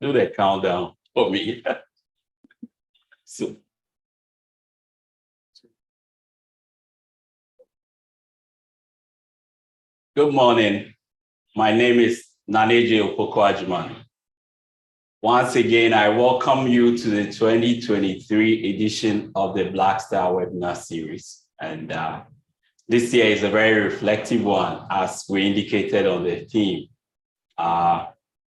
do the countdown for me. So, good morning. My name is Naneje Opoku-Ajiman. Once again, I welcome you to the 2023 edition of the Black Star webinar series. And this year is a very reflective one, as we indicated on the theme.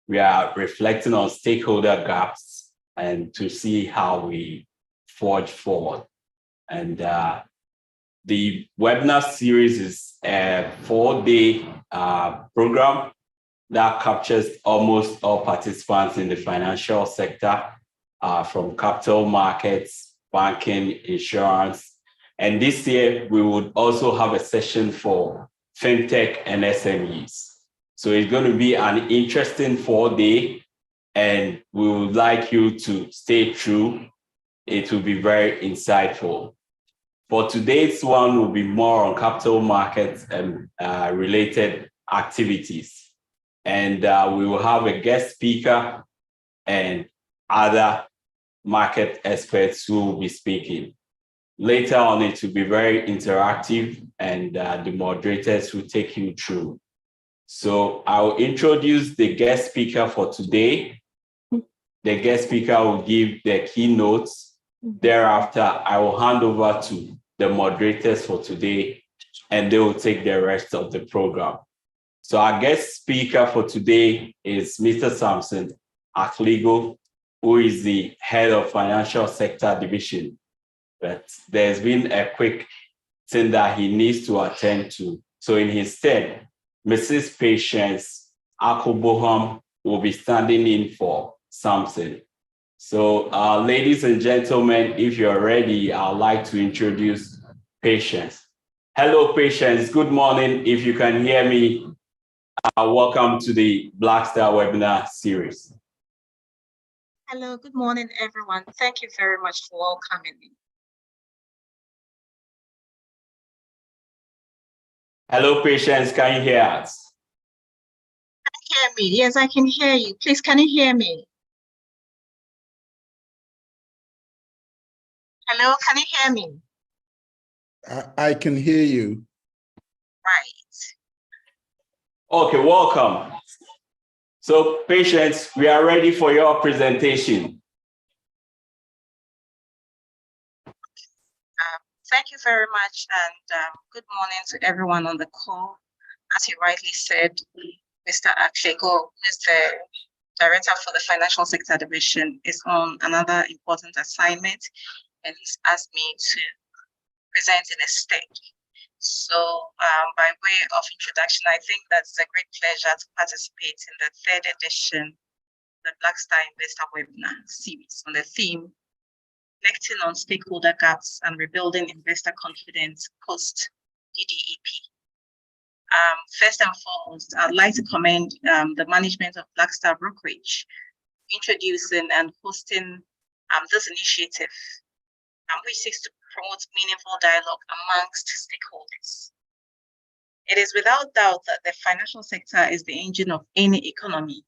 We are reflecting on stakeholder gaps and to see how we forge forward. And the webinar series is a 4-day program that captures almost all participants in the financial sector, from capital markets, banking, insurance. And this year, we would also have a session for fintech and SMEs. So it's going to be an interesting 4-day, and we would like you to stay true. It will be very insightful. For today's one, will be more on capital markets and related activities. And we will have a guest speaker and other market experts who will be speaking. Later on, it will be very interactive, and the moderators will take you through. So I'll introduce the guest speaker for today. The guest speaker will give the keynotes. Thereafter, I will hand over to the moderators for today, and they will take the rest of the program. So our guest speaker for today is Mr. Samson Akligo, who is the head of Financial Sector Division. But there's been a quick thing that he needs to attend to. So in his stead, Mrs. Patience Akoboham will be standing in for Samson. So ladies and gentlemen, if you're ready, I'd like to introduce Patience. Hello, Patience. Good morning. If you can hear me, welcome to the Black Star webinar series. Hello, good morning, everyone. Thank you very much for welcoming me. Hello, Patience. Can you hear us? Can you hear me? Yes, I can hear you. Please, can you hear me? Hello, can you hear me? I can hear you. Right. Okay, welcome. So, Patience, we are ready for your presentation. Thank you very much, and good morning to everyone on the call. As you rightly said, Mr. Akligo, who is the Director for the Financial Sector Division, is on another important assignment, and he's asked me to present in a stage. So by way of introduction, I think that's a great pleasure to participate in the 3rd edition of the Black Star Investor webinar series on the theme, Reflecting on Stakeholder Gaps and Rebuilding Investor Confidence post-DDEP. First and foremost, I'd like to commend the management of Black Star Brokerage introducing and hosting this initiative, which seeks to promote meaningful dialogue amongst stakeholders. It is without doubt that the financial sector is the engine of any economy.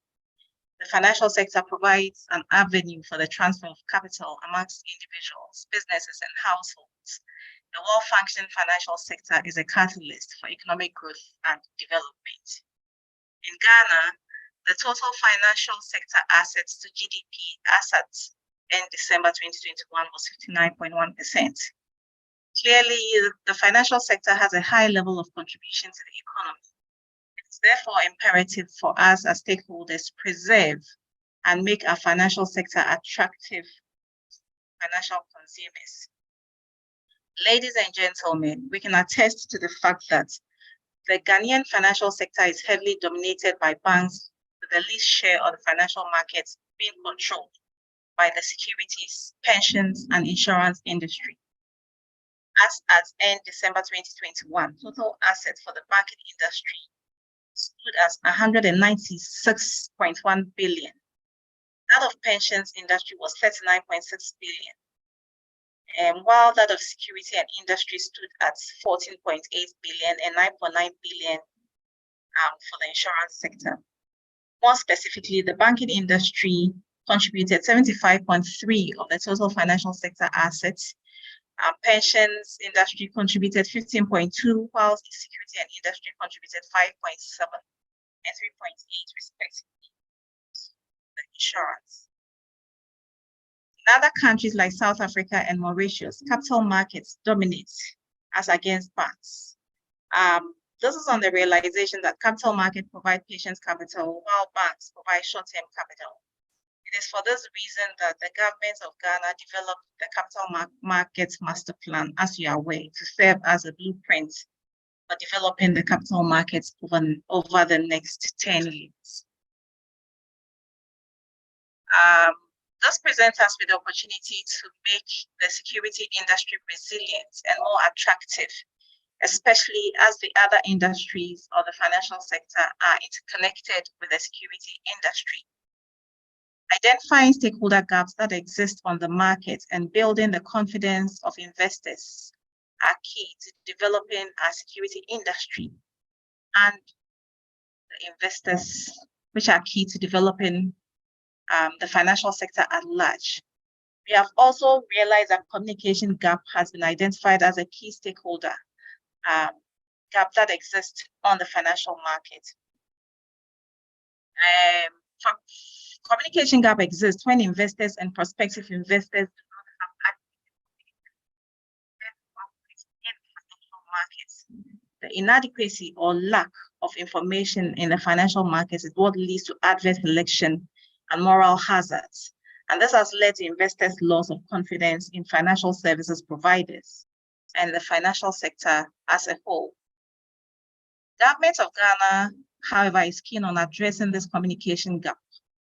The financial sector provides an avenue for the transfer of capital amongst individuals, businesses, and households. A well-functioning financial sector is a catalyst for economic growth and development. In Ghana, the total financial sector assets to GDP assets in December 2021 was 59.1%. Clearly, the financial sector has a high level of contribution to the economy. It's therefore imperative for us as stakeholders to preserve and make our financial sector attractive to financial consumers. Ladies and gentlemen, we can attest to the fact that the Ghanaian financial sector is heavily dominated by banks, with the least share of the financial markets being controlled by the securities, pensions, and insurance industry. As at end December 2021, total assets for the banking industry stood as 196.1 billion. That of pensions industry was 39.6 billion. And while that of security and industry stood at 14.8 billion and 9.9 billion for the insurance sector. More specifically, the banking industry contributed 75.3% of the total financial sector assets. Pensions industry contributed 15.2%, whilst the security and industry contributed 5.7% and 3.8% respectively. The insurance. In other countries like South Africa and Mauritius, capital markets dominate as against banks. This is on the realization that capital markets provide patient capital while banks provide short-term capital. It is for this reason that the government of Ghana developed the Capital Markets Master Plan, as you are aware, to serve as a blueprint for developing the capital markets over the next 10 years. This presents us with the opportunity to make the security industry resilient and more attractive, especially as the other industries of the financial sector are interconnected with the security industry. Identifying stakeholder gaps that exist on the market and building the confidence of investors are key to developing our security industry and the investors, which are key to developing the financial sector at large. We have also realized that communication gap has been identified as a key stakeholder gap that exists on the financial market. Communication gap exists when investors and prospective investors do not have access in financial markets. The inadequacy or lack of information in the financial markets is what leads to adverse selection and moral hazards. And this has led to investors' loss of confidence in financial services providers and the financial sector as a whole. Government of Ghana, however, is keen on addressing this communication gap,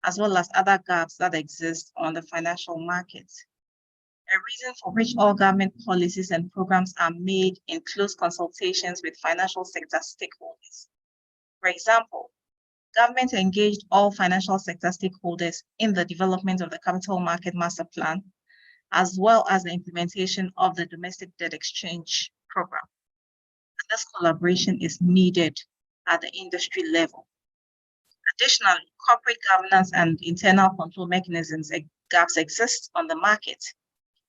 as well as other gaps that exist on the financial market. A reason for which all government policies and programs are made in close consultations with financial sector stakeholders. For example, government engaged all financial sector stakeholders in the development of the Capital Market Master Plan, as well as the implementation of the Domestic Debt Exchange Program. And this collaboration is needed at the industry level. Additionally, corporate governance and internal control mechanisms gaps exist on the market.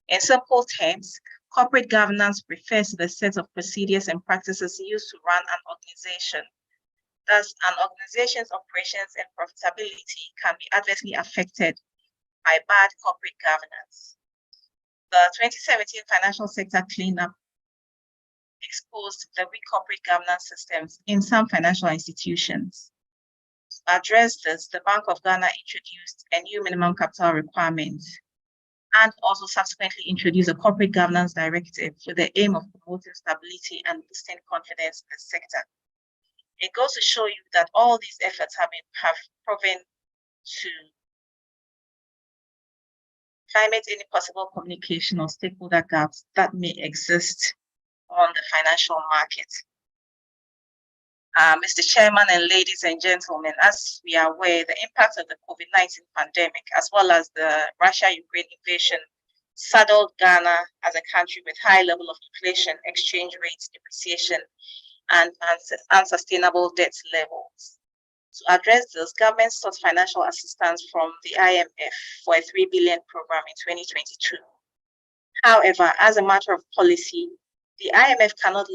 In simple terms, corporate governance refers to the set of procedures and practices used to run an organization. Thus, an organization's operations and profitability can be adversely affected by bad corporate governance. The 2017 financial sector cleanup exposed the weak corporate governance systems in some financial institutions. To address this, the Bank of Ghana introduced a new minimum capital requirement and also subsequently introduced a corporate governance directive with the aim of promoting stability and boosting confidence in the sector. It goes to show you that all these efforts have proven to climate any possible communication or stakeholder gaps that may exist on the financial market. Mr. Chairman and ladies and gentlemen, as we are aware, the impact of the COVID-19 pandemic, as well as the Russia-Ukraine invasion, saddled Ghana as a country with high level of inflation, exchange rates, depreciation, and unsustainable debt levels. To address this, government sought financial assistance from the IMF for a 3 billion program in 2022. However, as a matter of policy, the IMF cannot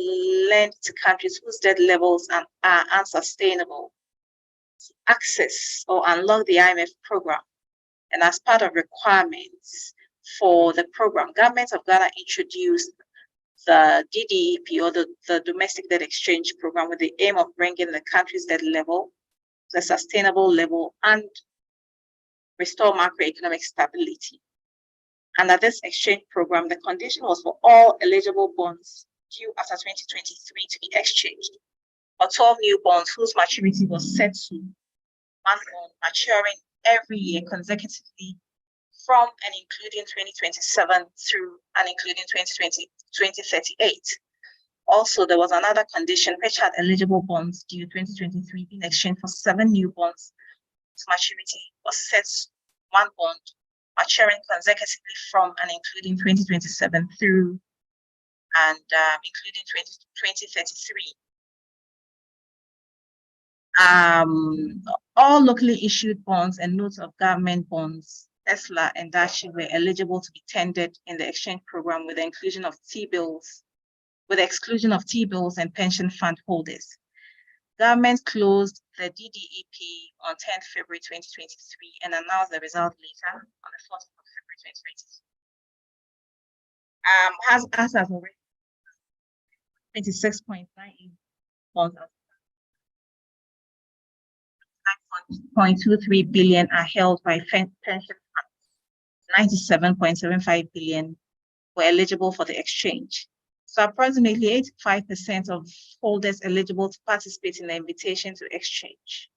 lend to countries whose debt levels are unsustainable. To access or unlock the IMF program, and as part of requirements for the program, Government of Ghana introduced the DDEP, or the Domestic Debt Exchange Program, with the aim of bringing the country's debt level to a sustainable level and restore macroeconomic stability. Under this exchange program, the condition was for all eligible bonds due after 2023 to be exchanged, or 12 new bonds whose maturity was set to 1 bond maturing every year consecutively from and including 2027 through and including 2038. Also, there was another condition which had eligible bonds due 2023 being exchanged for 7 new bonds whose maturity was set to 1 bond maturing consecutively from and including 2027 through and including 2033. All locally issued bonds and notes of government bonds, Tesla and Dashi, were eligible to be tendered in the exchange program with the exclusion of T-bills and pension fund holders. Government closed the DDEP on 10th February 2023 and announced the result later on the 4th of February 2023. As already 26.98 bonds, 9.23 billion are held by pension funds. 97.75 billion were eligible for the exchange. So approximately 85% of holders eligible to participate in the invitation to exchange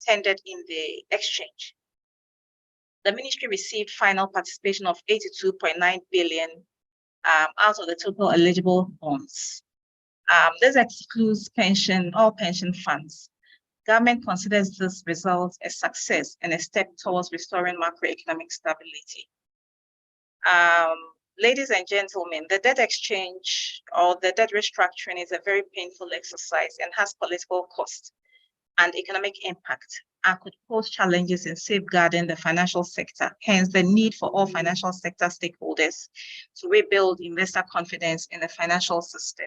tendered in the exchange. The ministry received final participation of 82.9 billion out of the total eligible bonds. This excludes all pension funds. Government considers this result a success and a step towards restoring macroeconomic stability. Ladies and gentlemen, the debt exchange or the debt restructuring is a very painful exercise and has political cost and economic impact and could pose challenges in safeguarding the financial sector. Hence, the need for all financial sector stakeholders to rebuild investor confidence in the financial system.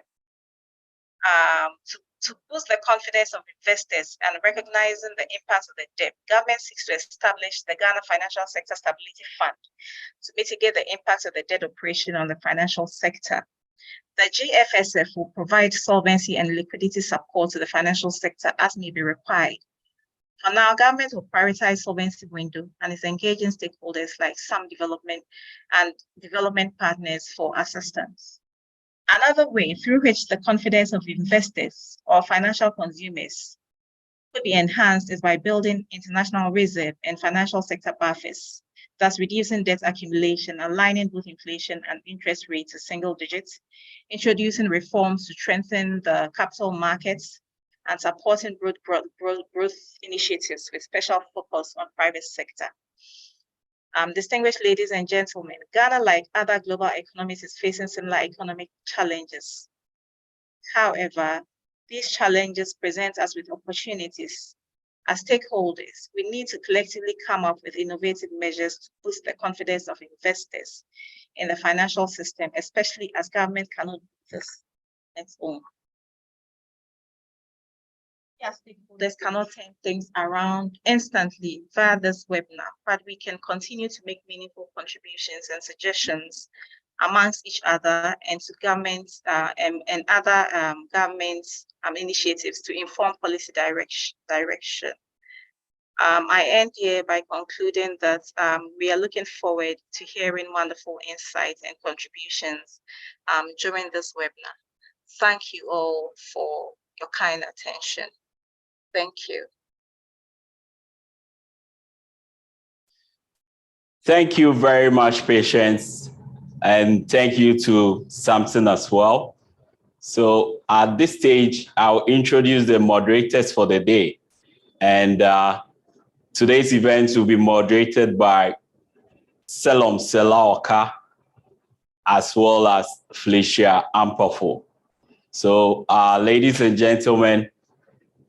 To boost the confidence of investors and recognizing the impact of the debt, government seeks to establish the Ghana Financial Sector Stability Fund to mitigate the impact of the debt operation on the financial sector. The GFSF will provide solvency and liquidity support to the financial sector as may be required. For now, government will prioritize solvency window and is engaging stakeholders like some development partners for assistance. Another way through which the confidence of investors or financial consumers could be enhanced is by building international reserve and financial sector buffers, thus reducing debt accumulation, aligning both inflation and interest rates to single digits, introducing reforms to strengthen the capital markets, and supporting growth initiatives with special focus on private sector. Distinguished ladies and gentlemen, Ghana, like other global economies, is facing similar economic challenges. However, these challenges present us with opportunities. As stakeholders, we need to collectively come up with innovative measures to boost the confidence of investors in the financial system, especially as government cannot do this on its own. Yes, stakeholders cannot turn things around instantly via this webinar, but we can continue to make meaningful contributions and suggestions amongst each other and to governments and other government initiatives to inform policy direction. I end here by concluding that we are looking forward to hearing wonderful insights and contributions during this webinar. Thank you all for your kind attention. Thank you. Thank you very much, Patience. And thank you to Samson as well. So at this stage, I'll introduce the moderators for the day. And today's event will be moderated by Selom Selaoka, as well as Felicia Ampafo. So ladies and gentlemen,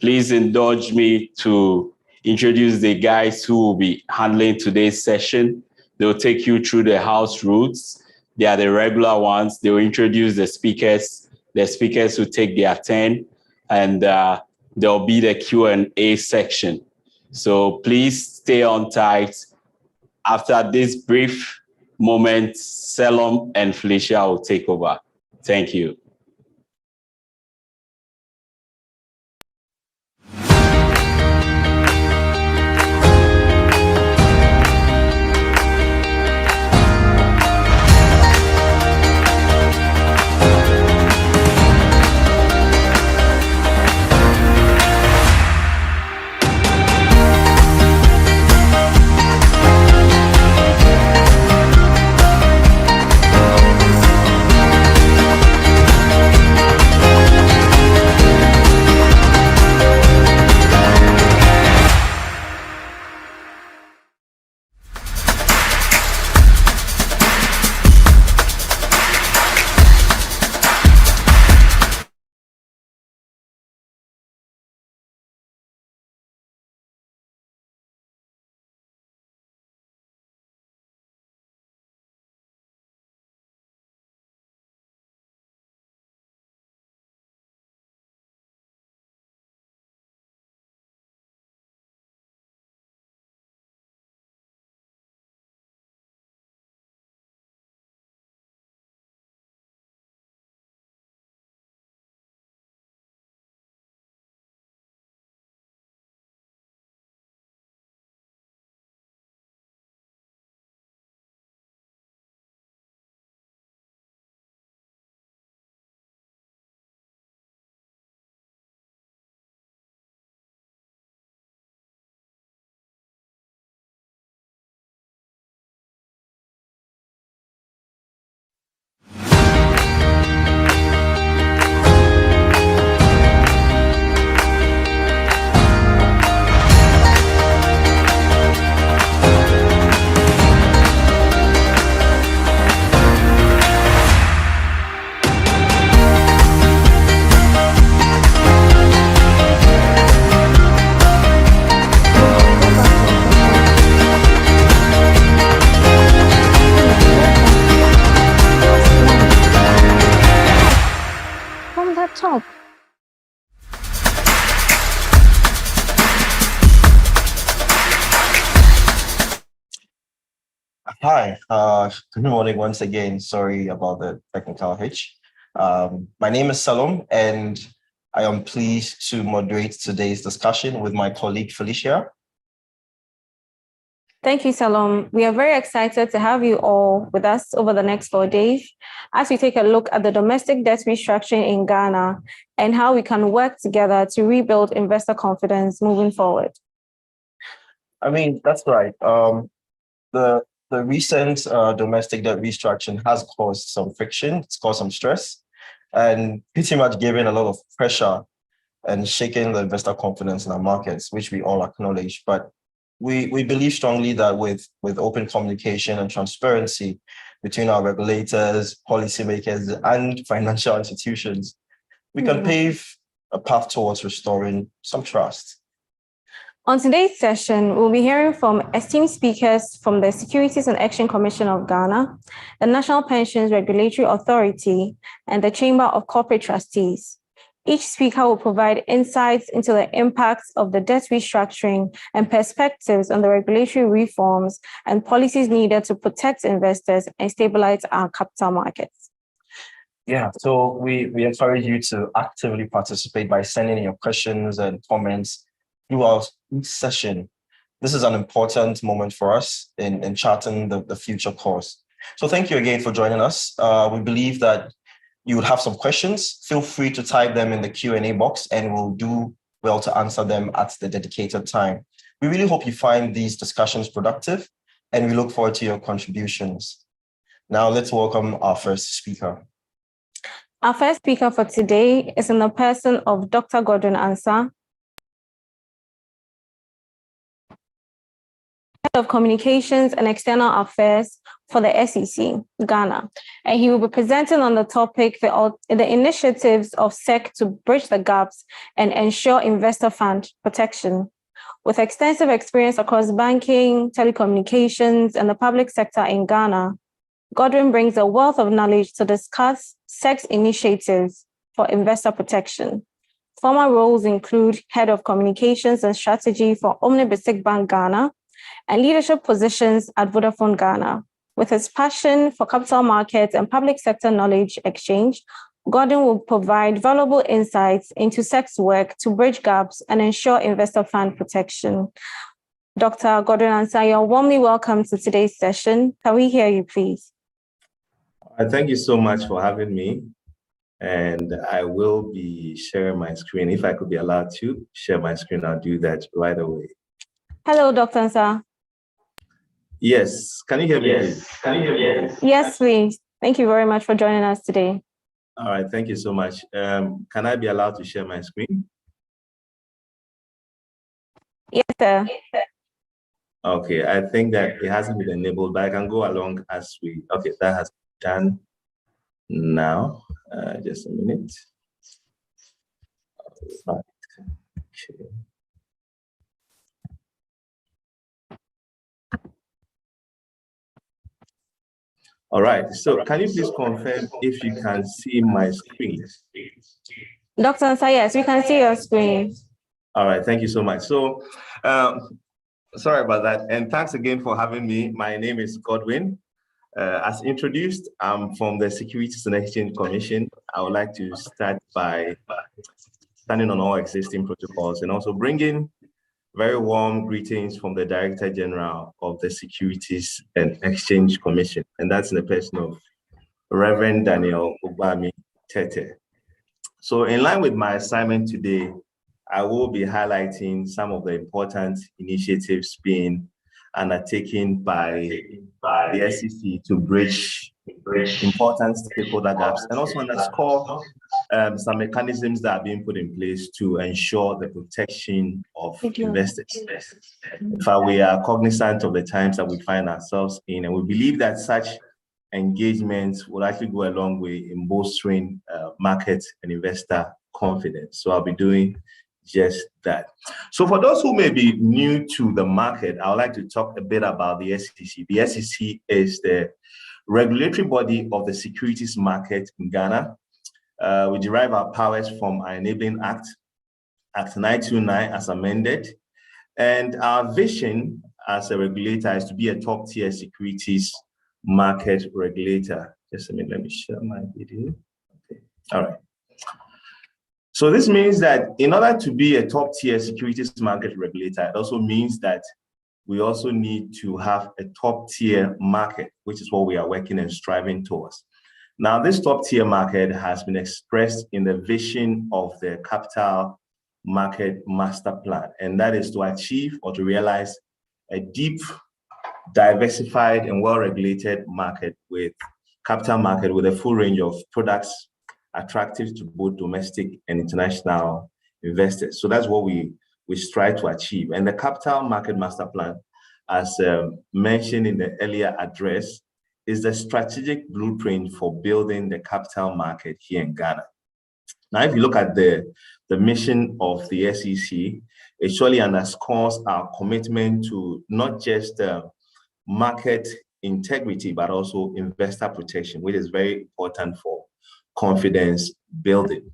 please indulge me to introduce the guys who will be handling today's session. They'll take you through the house rules. They are the regular ones. They'll introduce the speakers. The speakers will take their turn, and there'll be the Q&A section. So please stay on tight. After this brief moment, Selom and Felicia will take over. Thank you. help. Hi, good morning once again. Sorry about the technical hitch. My name is Salom, and I am pleased to moderate today's discussion with my colleague Felicia. Thank you, Salom. We are very excited to have you all with us over the next 4 days as we take a look at the domestic debt restructuring in Ghana and how we can work together to rebuild investor confidence moving forward. I mean, that's right. The recent domestic debt restructuring has caused some friction, it's caused some stress, and pretty much given a lot of pressure and shaking the investor confidence in our markets, which we all acknowledge. But we believe strongly that with open communication and transparency between our regulators, policymakers, and financial institutions, we can pave a path towards restoring some trust. On today's session, we'll be hearing from esteemed speakers from the Securities and Exchange Commission of Ghana, the National Pensions Regulatory Authority, and the Chamber of Corporate Trustees. Each speaker will provide insights into the impacts of the debt restructuring and perspectives on the regulatory reforms and policies needed to protect investors and stabilize our capital markets. Yeah, so we encourage you to actively participate by sending in your questions and comments throughout each session. This is an important moment for us in charting the future course. So thank you again for joining us. We believe that you would have some questions. Feel free to type them in the Q&A box and we'll do well to answer them at the dedicated time. We really hope you find these discussions productive and we look forward to your contributions. Now let's welcome our first speaker. Our first speaker for today is in the person of Dr. Godwin Ansah, Head of Communications and External Affairs for the SEC, Ghana. And he will be presenting on the topic, the initiatives of SEC to bridge the gaps and ensure investor fund protection. With extensive experience across banking, telecommunications, and the public sector in Ghana, Godwin brings a wealth of knowledge to discuss SEC's initiatives for investor protection. Former roles include Head of Communications and Strategy for Omnibus Bank Ghana, and leadership positions at Vodafone Ghana. With his passion for capital markets and public sector knowledge exchange, Godwin will provide valuable insights into SEC's work to bridge gaps and ensure investor fund protection. Dr. Godwin Ansah, you're warmly welcome to today's session. Can we hear you, please? Thank you so much for having me. And I will be sharing my screen. If I could be allowed to share my screen, I'll do that right away. Hello, Dr. Ansah. Yes, can you hear me? Yes. Can you hear me? Yes, please. Thank you very much for joining us today. All right, thank you so much. Can I be allowed to share my screen? Yes, sir. Okay, I think that it hasn't been enabled, but I can go along as we, okay, that has been done now. Just a minute. All right. Okay. All right, so can you please confirm if you can see my screen? Dr. Ansah, yes, we can see your screen. All right, thank you so much. So, sorry about that. And thanks again for having me. My name is Godwin. As introduced, I'm from the Securities and Exchange Commission. I would like to start by standing on all existing protocols and also bringing very warm greetings from the Director General of the Securities and Exchange Commission, and that's in the person of Reverend Daniel Obami Tete. So in line with my assignment today, I will be highlighting some of the important initiatives being undertaken by the SEC to bridge important stakeholder gaps and also underscore some mechanisms that are being put in place to ensure the protection of investors. In fact, we are cognizant of the times that we find ourselves in, and we believe that such engagements will actually go a long way in bolstering market and investor confidence. So I'll be doing just that. So for those who may be new to the market, I would like to talk a bit about the SEC. The SEC is the regulatory body of the securities market in Ghana. We derive our powers from our Enabling Act, Act 929 as amended. And our vision as a regulator is to be a top-tier securities market regulator. Just a minute, let me share my video. Okay, all right. So this means that in order to be a top-tier securities market regulator, it also means that we also need to have a top-tier market, which is what we are working and striving towards. Now, this top-tier market has been expressed in the vision of the Capital Market Master Plan, and that is to achieve or to realize a deep, diversified, and well-regulated market with capital market with a full range of products attractive to both domestic and international investors. So that's what we strive to achieve. And the Capital Market Master Plan, as mentioned in the earlier address, is the strategic blueprint for building the capital market here in Ghana. Now, if you look at the mission of the SEC, it surely underscores our commitment to not just market integrity, but also investor protection, which is very important for confidence building.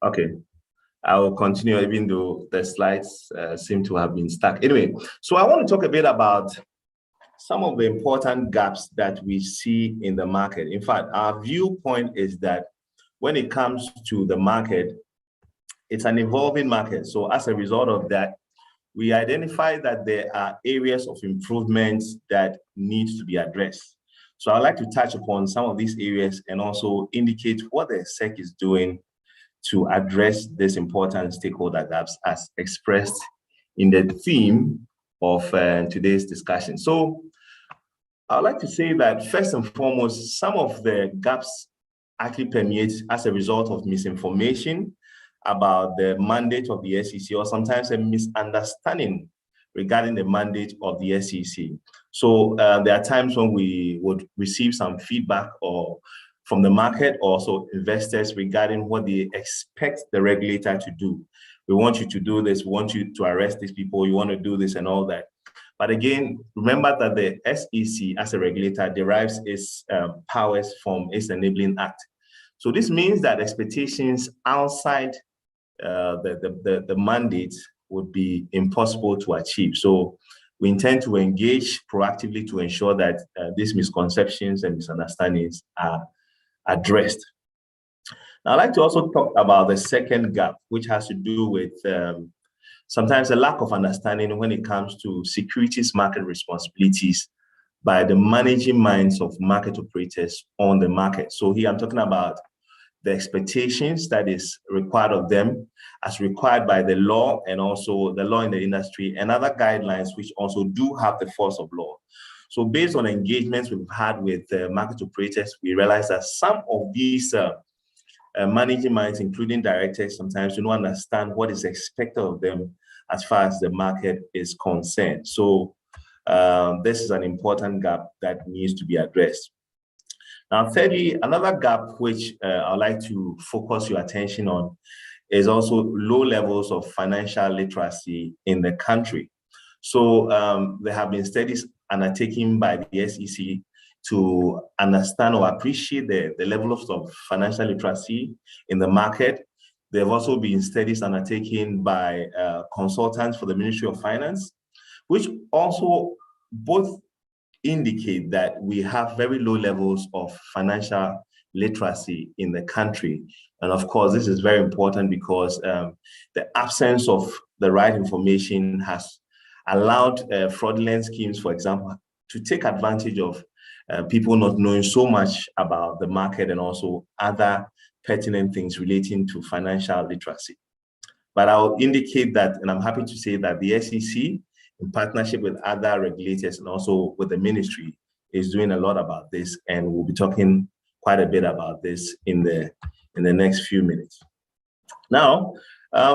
Okay, I will continue even though the slides seem to have been stuck. Anyway, so I want to talk a bit about some of the important gaps that we see in the market. In fact, our viewpoint is that when it comes to the market, it's an evolving market. So as a result of that, we identify that there are areas of improvement that need to be addressed. So I'd like to touch upon some of these areas and also indicate what the SEC is doing to address these important stakeholder gaps as expressed in the theme of today's discussion. So I'd like to say that first and foremost, some of the gaps actually permeate as a result of misinformation about the mandate of the SEC, or sometimes a misunderstanding regarding the mandate of the SEC. So there are times when we would receive some feedback or from the market, also investors, regarding what they expect the regulator to do. We want you to do this, we want you to arrest these people, you want to do this and all that. But again, remember that the SEC as a regulator derives its powers from its Enabling Act. So this means that expectations outside the mandate would be impossible to achieve. So we intend to engage proactively to ensure that these misconceptions and misunderstandings are addressed. Now, I'd like to also talk about the second gap, which has to do with sometimes a lack of understanding when it comes to securities market responsibilities by the managing minds of market operators on the market. So here I'm talking about the expectations that is required of them as required by the law and also the law in the industry and other guidelines which also do have the force of law. So based on engagements we've had with market operators, we realize that some of these managing minds, including directors, sometimes do not understand what is expected of them as far as the market is concerned. So this is an important gap that needs to be addressed. Now, thirdly, another gap which I'd like to focus your attention on is also low levels of financial literacy in the country. So there have been studies undertaken by the SEC to understand or appreciate the levels of financial literacy in the market. There have also been studies undertaken by consultants for the Ministry of Finance, which also both indicate that we have very low levels of financial literacy in the country. And of course, this is very important because the absence of the right information has allowed fraudulent schemes, for example, to take advantage of people not knowing so much about the market and also other pertinent things relating to financial literacy. But I'll indicate that, and I'm happy to say that the SEC, in partnership with other regulators and also with the ministry, is doing a lot about this, and we'll be talking quite a bit about this in the next few minutes. Now,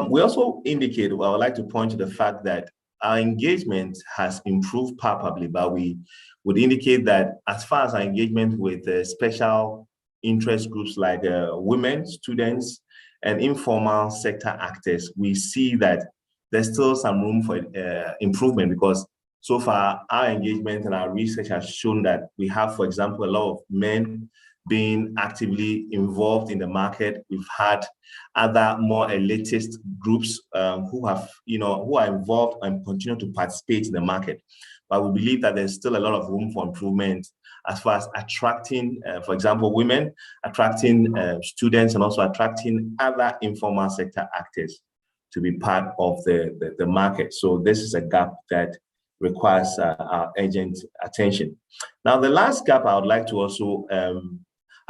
we also indicate, well, I would like to point to the fact that our engagement has improved palpably, but we would indicate that as far as our engagement with special interest groups like women, students, and informal sector actors, we see that there's still some room for improvement because So far, our engagement and our research has shown that we have, for example, a lot of men being actively involved in the market. We've had other more elitist groups who are involved and continue to participate in the market. But we believe that there's still a lot of room for improvement as far as attracting, for example, women, attracting students, and also attracting other informal sector actors to be part of the market. So this is a gap that requires our urgent attention. Now, the last gap I would like to also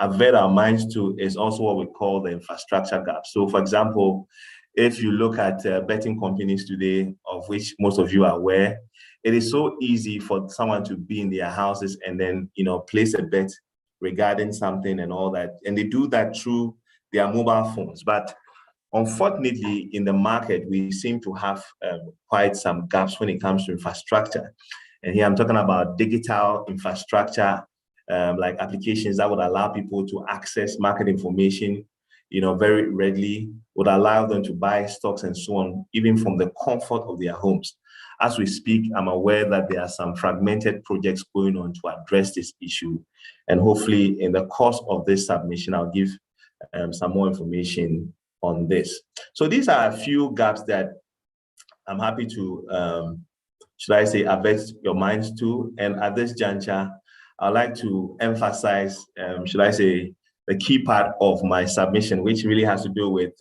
avert our minds to is also what we call the infrastructure gap. So, for example, if you look at betting companies today, of which most of you are aware, it is so easy for someone to be in their houses and then, place a bet regarding something and all that. And they do that through their mobile phones. But unfortunately, in the market, we seem to have quite some gaps when it comes to infrastructure. And here I'm talking about digital infrastructure, like applications that would allow people to access market information, very readily, would allow them to buy stocks and so on, even from the comfort of their homes. As we speak, I'm aware that there are some fragmented projects going on to address this issue. And hopefully in the course of this submission, I'll give some more information on this. So these are a few gaps that I'm happy to, avert your minds to. And at this juncture, I'd like to emphasize, the key part of my submission, which really has to do with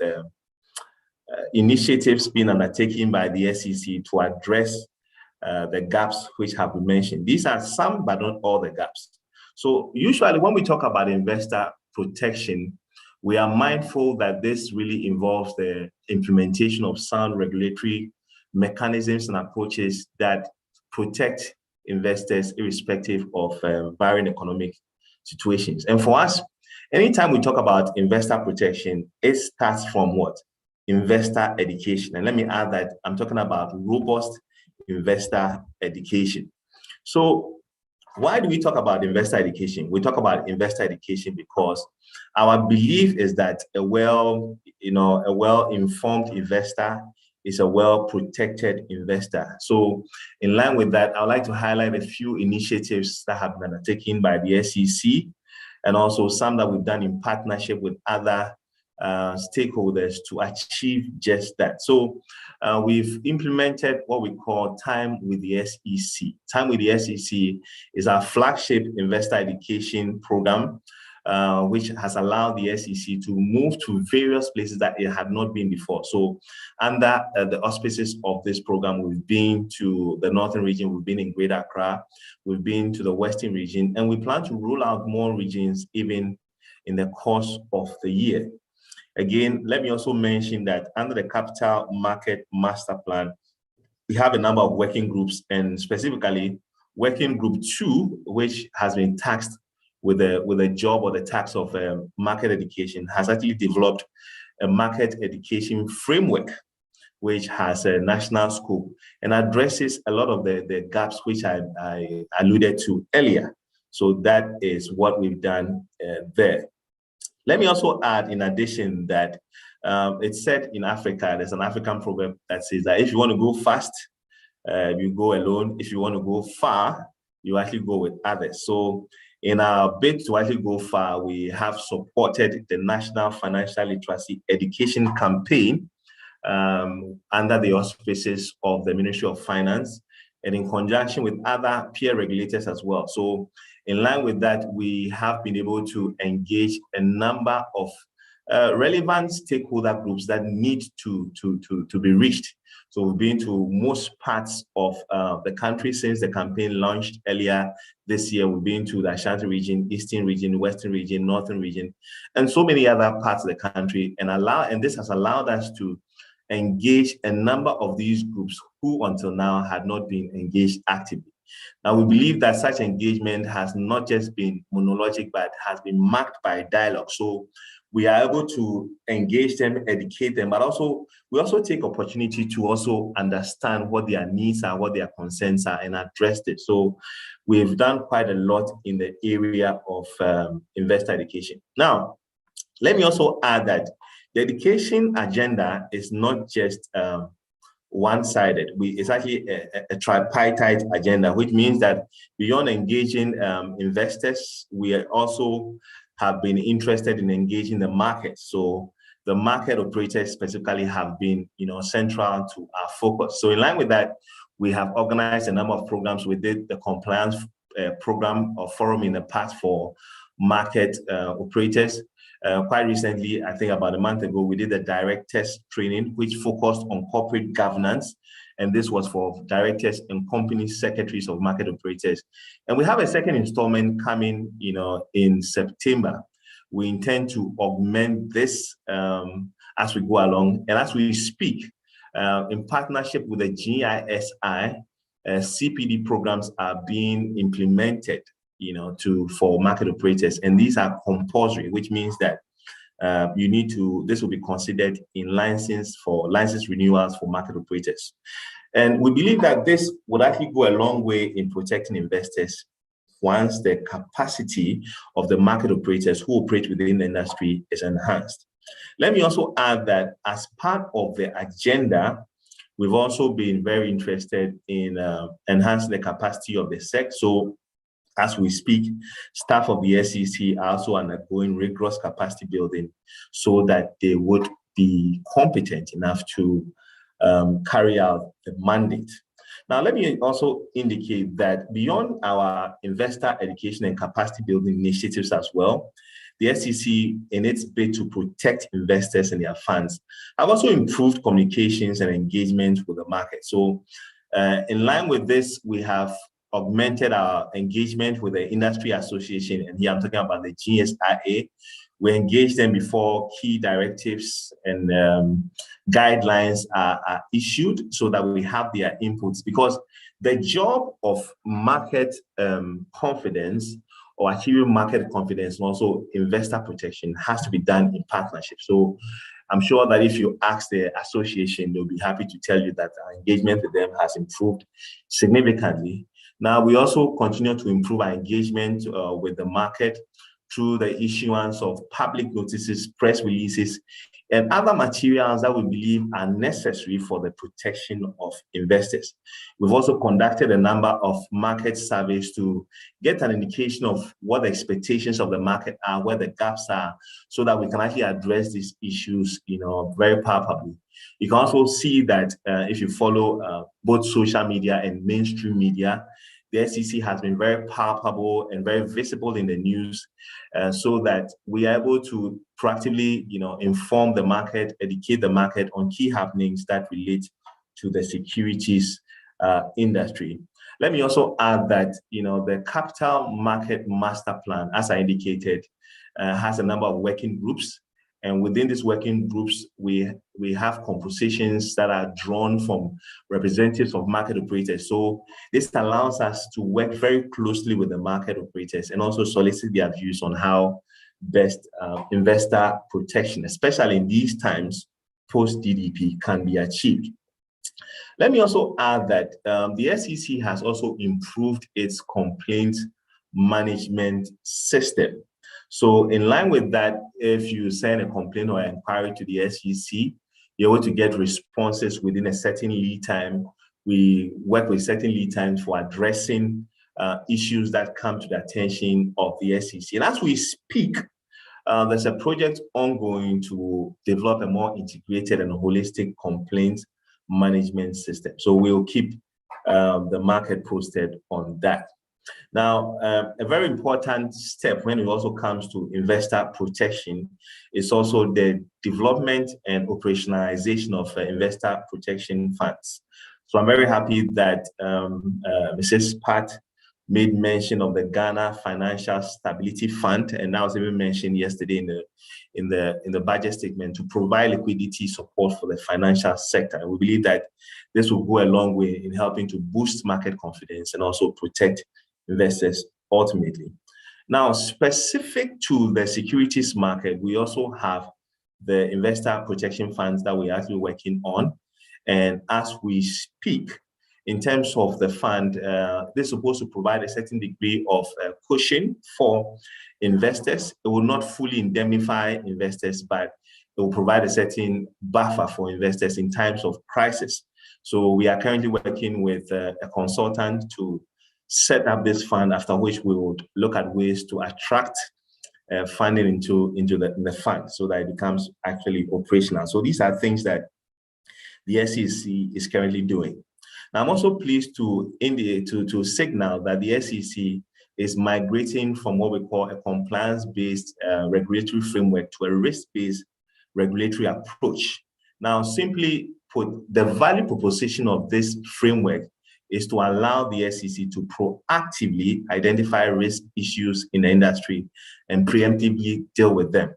initiatives being undertaken by the SEC to address the gaps which have been mentioned. These are some, but not all the gaps. So usually when we talk about investor protection, we are mindful that this really involves the implementation of sound regulatory mechanisms and approaches that protect investors irrespective of varying economic situations. And for us, anytime we talk about investor protection, it starts from what? Investor education. And let me add that I'm talking about robust investor education. So why do we talk about investor education? We talk about investor education because our belief is that a well-informed investor is a well-protected investor. So in line with that, I'd like to highlight a few initiatives that have been undertaken by the SEC and also some that we've done in partnership with other stakeholders to achieve just that. So we've implemented what we call Time with the SEC. Time with the SEC is our flagship investor education program, which has allowed the SEC to move to various places that it had not been before. So under the auspices of this program, we've been to the northern region, we've been in Greater Accra, we've been to the western region, and we plan to roll out more regions even in the course of the year. Again, let me also mention that under the Capital Market Master Plan, we have a number of working groups, and specifically Working Group 2, which has been tasked with a job or the task of market education, has actually developed a market education framework, which has a national scope and addresses a lot of the gaps which I alluded to earlier. So that is what we've done there. Let me also add, in addition, that it's said in Africa, there's an African proverb that says that if you want to go fast, you go alone. If you want to go far, you actually go with others. So in our bid to actually go far, we have supported the National Financial Literacy Education Campaign under the auspices of the Ministry of Finance and in conjunction with other peer regulators as well. So in line with that, we have been able to engage a number of relevant stakeholder groups that need to be reached. So we've been to most parts of the country since the campaign launched earlier this year. We've been to the Ashanti region, Eastern region, Western region, Northern region, and so many other parts of the country. And this has allowed us to engage a number of these groups who until now had not been engaged actively. Now, we believe that such engagement has not just been monologic, but has been marked by dialogue. So we are able to engage them, educate them, but also we also take opportunity to also understand what their needs are, what their concerns are, and address it. So we've done quite a lot in the area of investor education. Now, let me also add that the education agenda is not just one-sided. It's actually a tripartite agenda, which means that beyond engaging investors, we also have been interested in engaging the market. So the market operators specifically have been, central to our focus. So in line with that, we have organized a number of programs. We did the compliance program or forum in the past for market operators. Quite recently, I think about a month ago, we did a directors training, which focused on corporate governance. And this was for directors and company secretaries of market operators. And we have a second installment coming, in September. We intend to augment this as we go along. And as we speak, in partnership with the GISI, CPD programs are being implemented, for market operators. And these are compulsory, which means that this will be considered in license renewals for market operators. And we believe that this would actually go a long way in protecting investors once the capacity of the market operators who operate within the industry is enhanced. Let me also add that as part of the agenda, we've also been very interested in enhancing the capacity of the SEC. So as we speak, staff of the SEC are also undergoing rigorous capacity building so that they would be competent enough to carry out the mandate. Now, let me also indicate that beyond our investor education and capacity building initiatives as well, the SEC, in its bid to protect investors and their funds, have also improved communications and engagement with the market. So in line with this, we have augmented our engagement with the industry association, and here I'm talking about the GSIA. We engage them before key directives and guidelines are issued so that we have their inputs, because the job of market confidence or achieving market confidence and also investor protection has to be done in partnership. So I'm sure that if you ask the association, they'll be happy to tell you that our engagement with them has improved significantly. Now, we also continue to improve our engagement with the market through the issuance of public notices, press releases, and other materials that we believe are necessary for the protection of investors. We've also conducted a number of market surveys to get an indication of what the expectations of the market are, where the gaps are, so that we can actually address these issues, very palpably. You can also see that if you follow both social media and mainstream media, the SEC has been very palpable and very visible in the news, so that we are able to proactively, inform the market, educate the market on key happenings that relate to the securities industry. Let me also add that, the Capital Market Master Plan, as I indicated, has a number of working groups. And within these working groups, we have compositions that are drawn from representatives of market operators. So this allows us to work very closely with the market operators and also solicit their views on how best investor protection, especially in these times post-DDP, can be achieved. Let me also add that the SEC has also improved its complaint management system. So in line with that, if you send a complaint or inquiry to the SEC, you're able to get responses within a certain lead time. We work with certain lead times for addressing issues that come to the attention of the SEC. And as we speak, there's a project ongoing to develop a more integrated and holistic complaint management system. So we'll keep the market posted on that. Now, a very important step when it also comes to investor protection is also the development and operationalization of investor protection funds. So I'm very happy that Mrs. Pat made mention of the Ghana Financial Stability Fund, and that was even mentioned yesterday in the budget statement, to provide liquidity support for the financial sector. And we believe that this will go a long way in helping to boost market confidence and also protect investors ultimately. Now, specific to the securities market, we also have the investor protection funds that we're actually working on. And as we speak, in terms of the fund, they're supposed to provide a certain degree of cushion for investors. It will not fully indemnify investors, but it will provide a certain buffer for investors in times of crisis. So we are currently working with a consultant to set up this fund, after which we would look at ways to attract funding into the fund so that it becomes actually operational. So these are things that the SEC is currently doing. Now, I'm also pleased to signal that the SEC is migrating from what we call a compliance-based regulatory framework to a risk-based regulatory approach. Now, simply put, the value proposition of this framework is to allow the SEC to proactively identify risk issues in the industry and preemptively deal with them.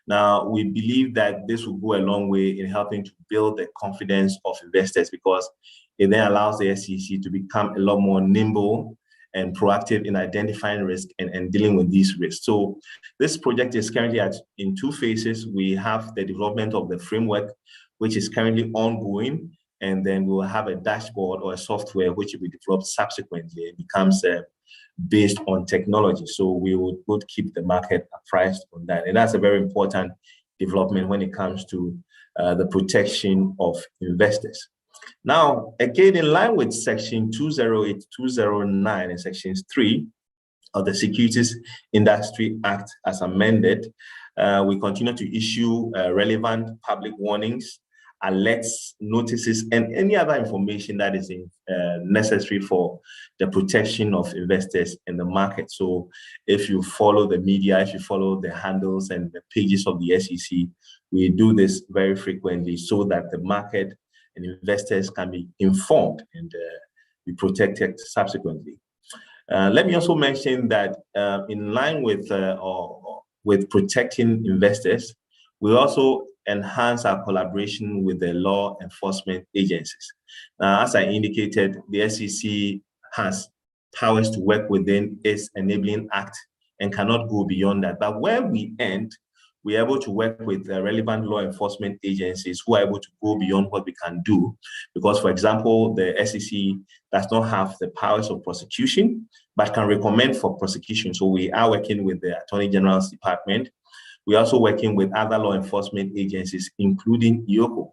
Now, we believe that this will go a long way in helping to build the confidence of investors, because it then allows the SEC to become a lot more nimble and proactive in identifying risk and dealing with these risks. So this project is currently in two phases. We have the development of the framework, which is currently ongoing, and then we'll have a dashboard or a software which will be developed subsequently. It becomes based on technology. So we would keep the market apprised on that. And that's a very important development when it comes to the protection of investors. Now, again, in line with Section 208, 209, and Sections 3 of the Securities Industry Act as amended, we continue to issue relevant public warnings, alerts, notices, and any other information that is necessary for the protection of investors in the market. So if you follow the media, if you follow the handles and the pages of the SEC, we do this very frequently so that the market and investors can be informed and be protected subsequently. Let me also mention that in line with protecting investors, we also enhance our collaboration with the law enforcement agencies. Now, as I indicated, the SEC has powers to work within its enabling act and cannot go beyond that. But where we end, we are able to work with the relevant law enforcement agencies who are able to go beyond what we can do. Because, for example, the SEC does not have the powers of prosecution, but can recommend for prosecution. So we are working with the Attorney General's Department. We're also working with other law enforcement agencies, including IOCO,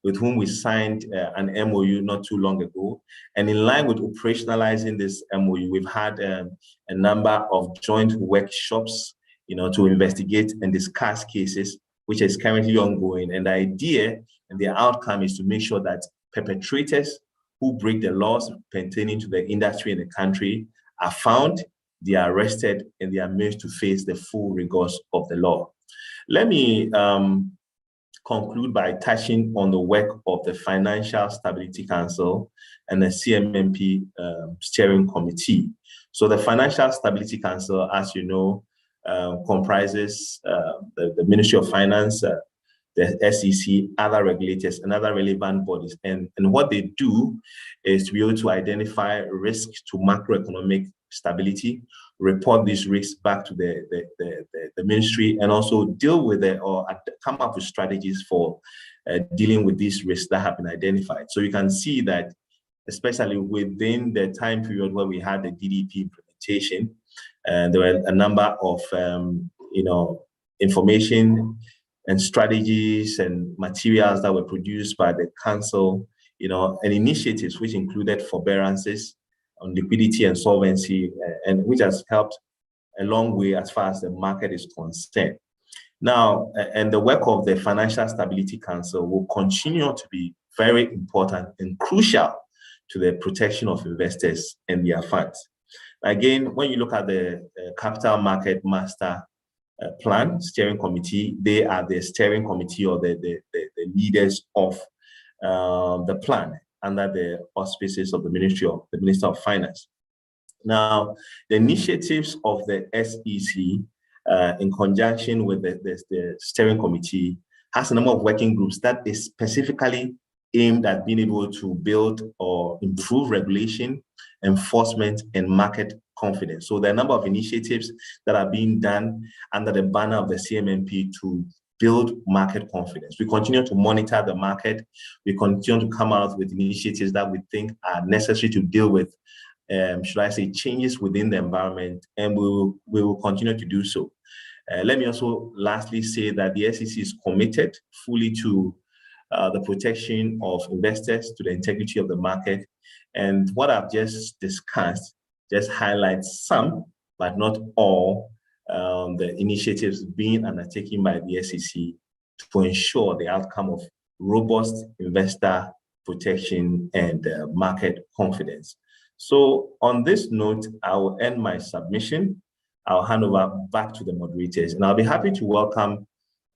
with whom we signed an MOU not too long ago. And in line with operationalizing this MOU, we've had a number of joint workshops, to investigate and discuss cases, which is currently ongoing. And the idea and the outcome is to make sure that perpetrators who break the laws pertaining to the industry and the country are found, they are arrested, and they are made to face the full rigors of the law. Let me conclude by touching on the work of the Financial Stability Council and the CMMP Steering Committee. So the Financial Stability Council, as you know, comprises the Ministry of Finance, the SEC, other regulators, and other relevant bodies. And what they do is to be able to identify risks to macroeconomic stability, report these risks back to the ministry, and also deal with it or come up with strategies for dealing with these risks that have been identified. So you can see that, especially within the time period where we had the DDP implementation, there were a number of information and strategies and materials that were produced by the council, and initiatives which included forbearances on liquidity and solvency, and which has helped a long way as far as the market is concerned. Now, and the work of the Financial Stability Council will continue to be very important and crucial to the protection of investors and their funds. Again, when you look at the Capital Market Master Plan Steering Committee, they are the steering committee or the leaders of the plan under the auspices of the Minister of Finance. Now, the initiatives of the SEC in conjunction with the steering committee has a number of working groups that is specifically aimed at being able to build or improve regulation, enforcement, and market confidence. So there are a number of initiatives that are being done under the banner of the CMMP to build market confidence. We continue to monitor the market. We continue to come out with initiatives that we think are necessary to deal with, should I say, changes within the environment, and we will continue to do so. Let me also lastly say that the SEC is committed fully to the protection of investors to the integrity of the market. And what I've just discussed just highlights some, but not all, the initiatives being undertaken by the SEC to ensure the outcome of robust investor protection and market confidence. So on this note, I will end my submission. I'll hand over back to the moderators, and I'll be happy to welcome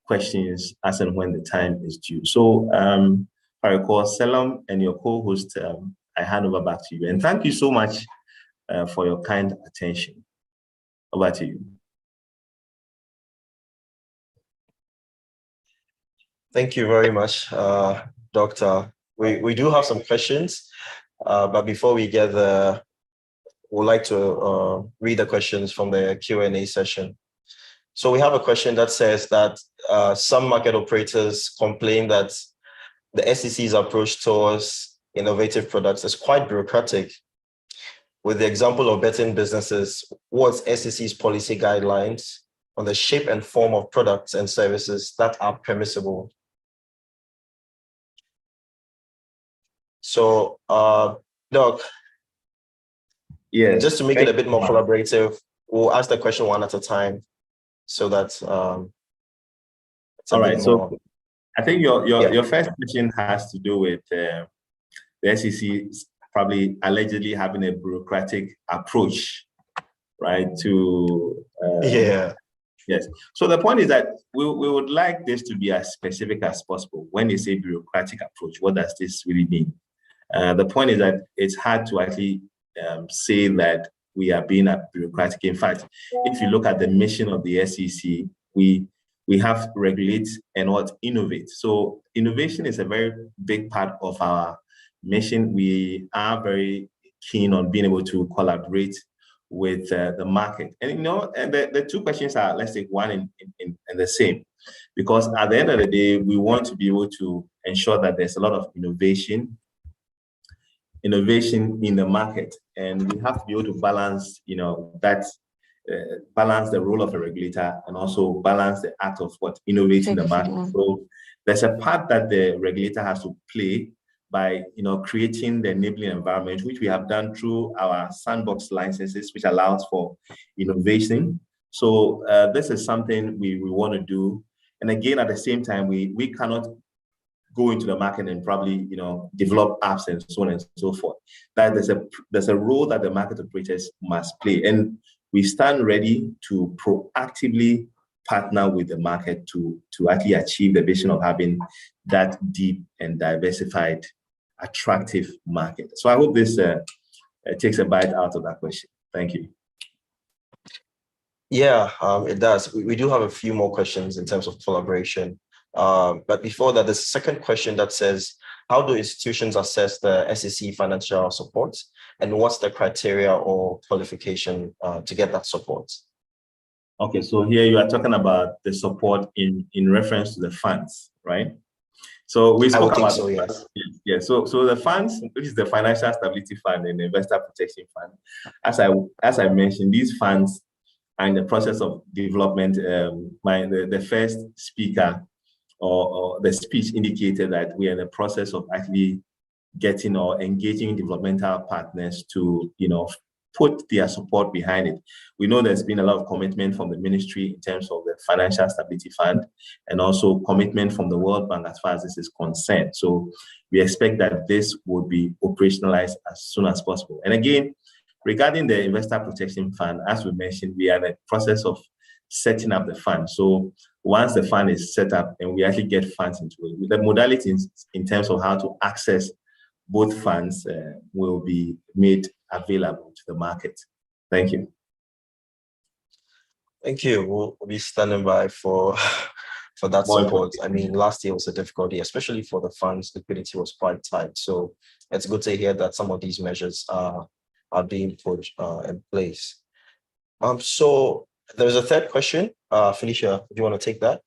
questions as and when the time is due. So I recall Selam and your co-host, I hand over back to you. And thank you so much for your kind attention. Over to you. Thank you very much, Doctor. We do have some questions, but before we get there, we'd like to read the questions from the Q&A session. So we have a question that says that some market operators complain that the SEC's approach towards innovative products is quite bureaucratic. With the example of betting businesses, what's SEC's policy guidelines on the shape and form of products and services that are permissible? So, Doc, yes, just to make it a bit more collaborative, we'll ask the question one at a time so that it's all right. So I think your first question has to do with the SEC probably allegedly having a bureaucratic approach, right? To yes. So the point is that we would like this to be as specific as possible. When they say bureaucratic approach, what does this really mean? The point is that it's hard to actually say that we are being bureaucratic. In fact, if you look at the mission of the SEC, we have regulate and what innovate. So innovation is a very big part of our mission. We are very keen on being able to collaborate with the market. And and the two questions are, let's take one in the same, because at the end of the day, we want to be able to ensure that there's a lot of innovation in the market, and we have to be able to balance, that balance the role of a regulator and also balance the act of what innovating the market. So there's a part that the regulator has to play by creating the enabling environment, which we have done through our sandbox licenses, which allows for innovation. So this is something we want to do. And again, at the same time, we cannot go into the market and probably develop apps and so on and so forth. That there's a role that the market operators must play, and we stand ready to proactively partner with the market to actually achieve the vision of having that deep and diversified, attractive market. So I hope this takes a bite out of that question. Thank you. Yeah, it does. We do have a few more questions in terms of collaboration. But before that, there's a second question that says, how do institutions assess the SEC financial support, and what's the criteria or qualification to get that support? Okay, so here you are talking about the support in reference to the funds, right? So we spoke about so, yes. Yeah. So the funds, which is the Financial Stability Fund and the Investor Protection Fund, as I mentioned, these funds are in the process of development. The first speaker or the speech indicated that we are in the process of actually getting or engaging developmental partners to put their support behind it. We know there's been a lot of commitment from the ministry in terms of the Financial Stability Fund, and also commitment from the World Bank as far as this is concerned. So we expect that this will be operationalized as soon as possible. And again, regarding the Investor Protection Fund, as we mentioned, we are in the process of setting up the fund. So once the fund is set up and we actually get funds into it, the modalities in terms of how to access both funds will be made available to the market. Thank you. Thank you. We'll be standing by for that support. I mean, last year was a difficult year, especially for the funds. Liquidity was quite tight. So it's good to hear that some of these measures are being put in place. So there's a third question. Felicia, do you want to take that?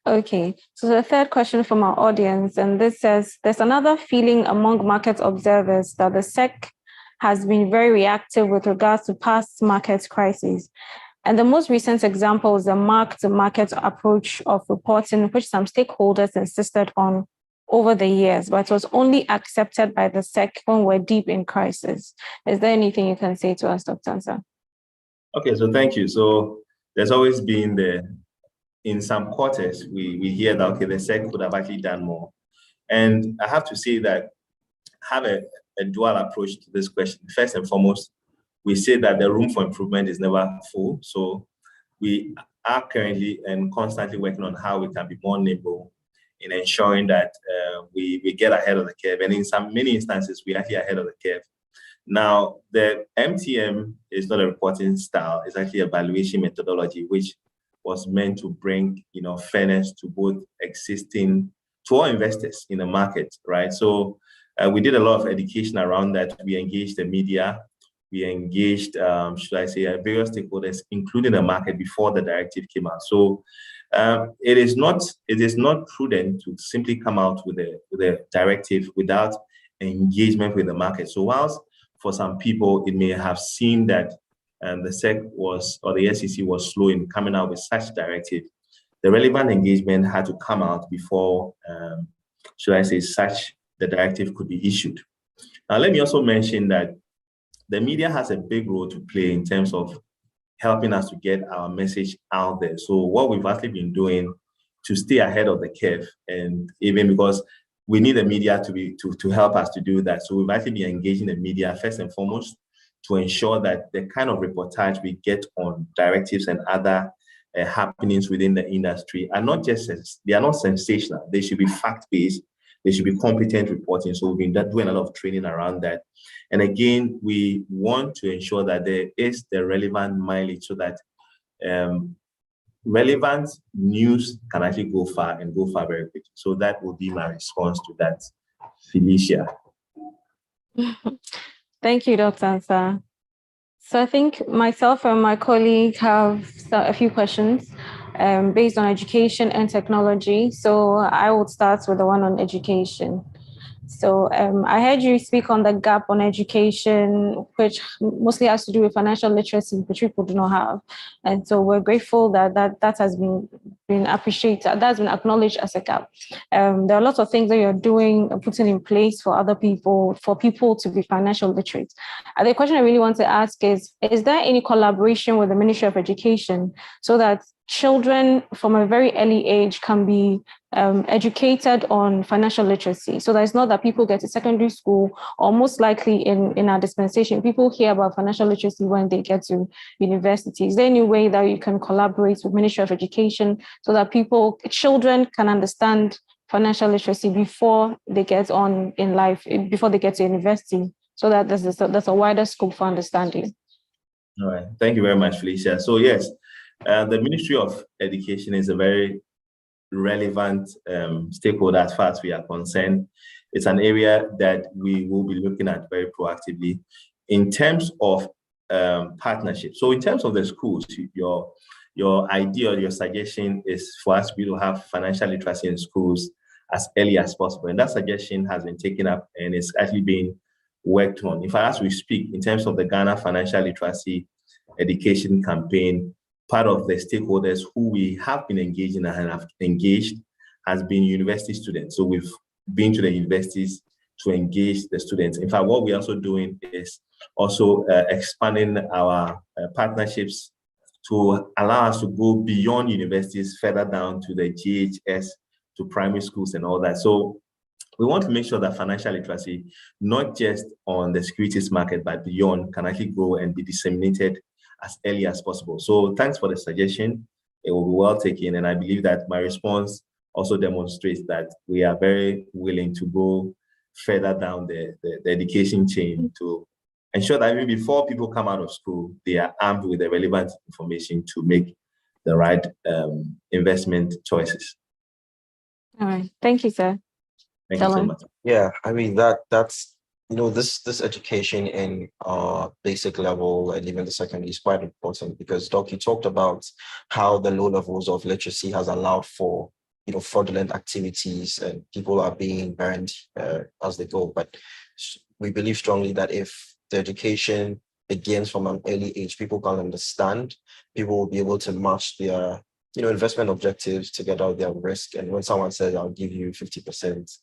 Okay, so the third question from our audience, and this says, there's another feeling among market observers that the SEC has been very reactive with regards to past market crises. And the most recent example is the mark-to-market approach of reporting, which some stakeholders insisted on over the years, but it was only accepted by the SEC when we're deep in crisis. Is there anything you can say to us, Dr. Ansah? Okay, so thank you. So there's always been in some quarters, we hear that, okay, the SEC could have actually done more. And I have to say that have a dual approach to this question. First and foremost, we say that the room for improvement is never full. So we are currently and constantly working on how we can be more nimble in ensuring that we get ahead of the curve. And in many instances, we are actually ahead of the curve. Now, the MTM is not a reporting style. It's actually a valuation methodology, which was meant to bring, fairness to both to all investors in the market, right? So we did a lot of education around that. We engaged the media. We engaged, various stakeholders, including the market, before the directive came out. So it is not prudent to simply come out with a directive without engagement with the market. So whilst for some people it may have seemed that the SEC or the SEC was slow in coming out with such directive, the relevant engagement had to come out before, the directive could be issued. Now, let me also mention that the media has a big role to play in terms of helping us to get our message out there. So what we've actually been doing to stay ahead of the curve, and even because we need the media to help us to do that. So we've actually been engaging the media first and foremost to ensure that the kind of reportage we get on directives and other happenings within the industry are not sensational. They should be fact-based. They should be competent reporting. So we've been doing a lot of training around that. And again, we want to ensure that there is the relevant mileage so that relevant news can actually go far very quickly. So that will be my response to that, Felicia. Thank you, Dr. Ansah. So I think myself and my colleague have a few questions based on education and technology. So I will start with the one on education. So I heard you speak on the gap on education, which mostly has to do with financial literacy, which people do not have. And so we're grateful that has been appreciated, that's been acknowledged as a gap. There are lots of things that you're doing, putting in place for other people, for people to be financial literate. The question I really want to ask is there any collaboration with the Ministry of Education so that children from a very early age can be educated on financial literacy? So that it's not that people get to secondary school, or most likely in our dispensation, people hear about financial literacy when they get to university. Is there any way that you can collaborate with Ministry of Education so that children can understand financial literacy before they get on in life, before they get to university, so that there's a wider scope for understanding? All right. Thank you very much, Felicia. So yes, the Ministry of Education is a very relevant stakeholder as far as we are concerned. It's an area that we will be looking at very proactively in terms of partnership. So in terms of the schools, your idea or your suggestion is for us to have financial literacy in schools as early as possible. And that suggestion has been taken up and is actually being worked on. In fact, as we speak, in terms of the Ghana Financial Literacy Education Campaign, part of the stakeholders who we have been engaging and have engaged has been university students. So we've been to the universities to engage the students. In fact, what we're also doing is also expanding our partnerships to allow us to go beyond universities, further down to the GHS, to primary schools and all that. So we want to make sure that financial literacy, not just on the securities market, but beyond, can actually grow and be disseminated as early as possible. So thanks for the suggestion. It will be well taken. And I believe that my response also demonstrates that we are very willing to go further down the education chain to ensure that even before people come out of school, they are armed with the relevant information to make the right investment choices. All right. Thank you, sir. Thank you so much. Yeah, I mean, that's this education in basic level and even the secondary is quite important, because Doc, you talked about how the low levels of literacy has allowed for fraudulent activities and people are being burned as they go. But we believe strongly that if the education begins from an early age, people can understand, people will be able to match their investment objectives together with their risk. And when someone says, I'll give you 50%,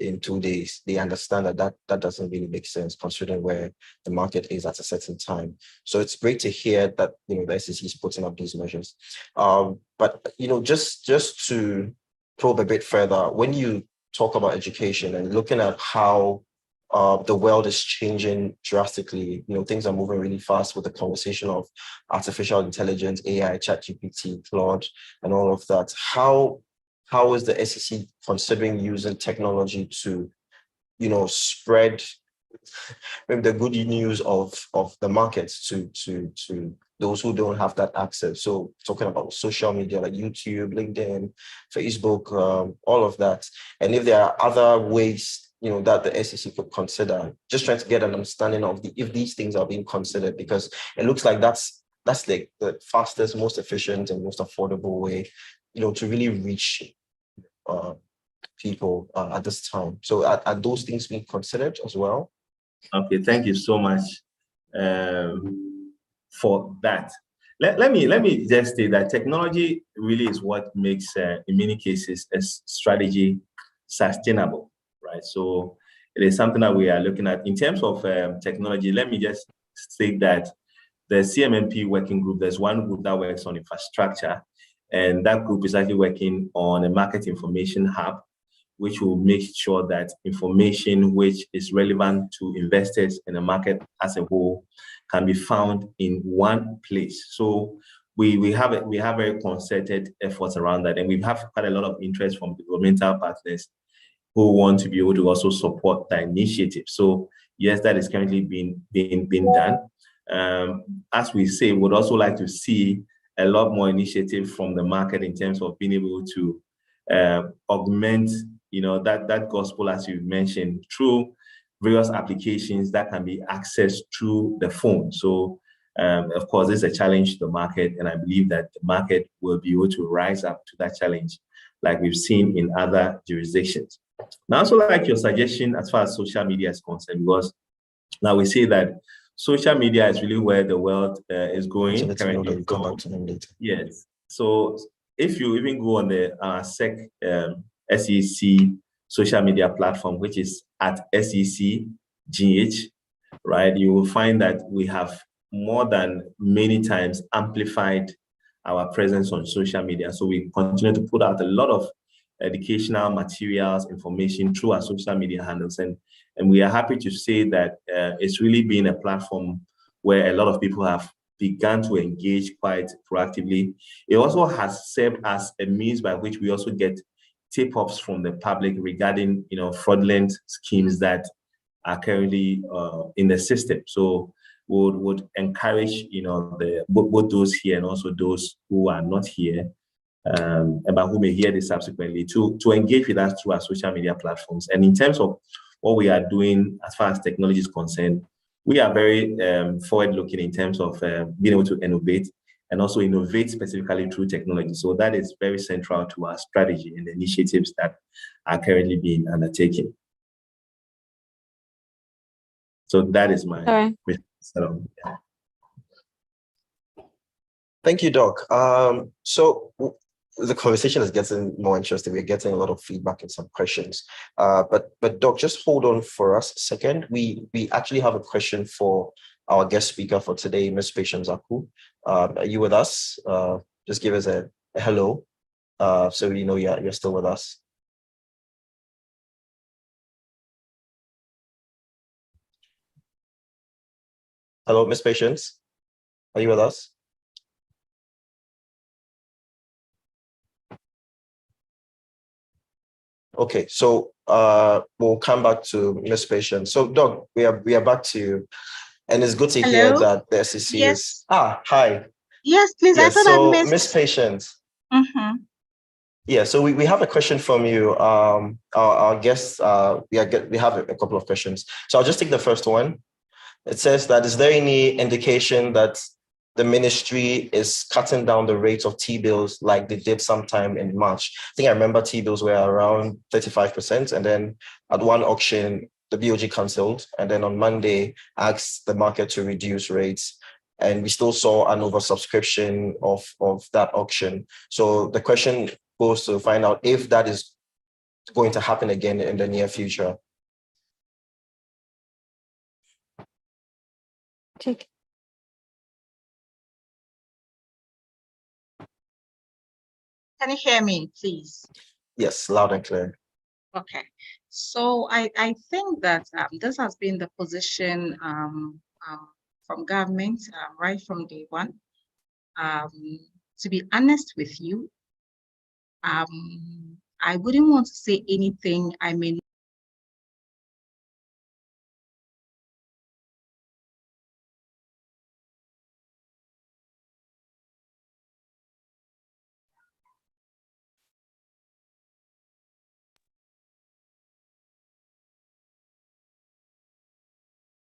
in 2 days, they understand that doesn't really make sense considering where the market is at a certain time. So it's great to hear that, the SEC is putting up these measures. But, just to probe a bit further, when you talk about education and looking at how the world is changing drastically, things are moving really fast with the conversation of artificial intelligence, AI, ChatGPT, Claude, and all of that. How is the SEC considering using technology to, spread maybe the good news of the markets to those who don't have that access? So talking about social media like YouTube, LinkedIn, Facebook, all of that. And if there are other ways, that the SEC could consider, just trying to get an understanding of if these things are being considered, because it looks like that's like the fastest, most efficient, and most affordable way, to really reach people at this time. So are those things being considered as well? Okay, thank you so much for that. Let me just say that technology really is what makes, in many cases, a strategy sustainable, right? So it is something that we are looking at in terms of technology. Let me just say that the CMMP working group, there's one group that works on infrastructure, and that group is actually working on a market information hub, which will make sure that information which is relevant to investors in the market as a whole can be found in one place. So we have very concerted efforts around that, and we have quite a lot of interest from governmental partners who want to be able to also support that initiative. So yes, that is currently being done. As we say, we'd also like to see a lot more initiative from the market in terms of being able to augment, that gospel, as you mentioned, through various applications that can be accessed through the phone. So, of course, it's a challenge to the market, and I believe that the market will be able to rise up to that challenge, like we've seen in other jurisdictions. Now, I also like your suggestion as far as social media is concerned, because now we see that social media is really where the world is going. So let's know that we come back to them later. Yes. So if you even go on the SEC social media platform, which is at SECGH, right, you will find that we have more than many times amplified our presence on social media. So we continue to put out a lot of educational materials, information through our social media handles. And we are happy to say that it's really been a platform where a lot of people have begun to engage quite proactively. It also has served as a means by which we also get tip-offs from the public regarding, fraudulent schemes that are currently in the system. So we would encourage, both those here and also those who are not here, but who may hear this subsequently, to engage with us through our social media platforms. And in terms of what we are doing as far as technology is concerned, we are very forward-looking in terms of being able to innovate, and also innovate specifically through technology. So that is very central to our strategy and the initiatives that are currently being undertaken. So that is my response. Yeah. Thank you, Doc. So the conversation is getting more interesting. We're getting a lot of feedback and some questions. But Doc, just hold on for us a second. We actually have a question for our guest speaker for today, Ms. Patience Aku. Are you with us? Just give us a hello, so we know you're still with us. Hello, Ms. Patience. Are you with us? Okay, so we'll come back to Ms. Patience. So, Doc, we are back to you, and it's good to hear that the SEC is. Hi. Yes, please. Yes, I thought I missed. Ms. Patience. Mm-hmm. Yeah, so we have a question from you. Our guests, we have a couple of questions. So I'll just take the first one. It says that, is there any indication that the ministry is cutting down the rate of T-bills like they did sometime in March? I think I remember T-bills were around 35%, and then at one auction, the BOG cancelled, and then on Monday asked the market to reduce rates, and we still saw an oversubscription of that auction. So the question goes to find out if that is going to happen again in the near future. Check. Can you hear me, please? Yes, loud and clear. Okay, so I think that this has been the position from government right from day one. To be honest with you, I wouldn't want to say anything I may.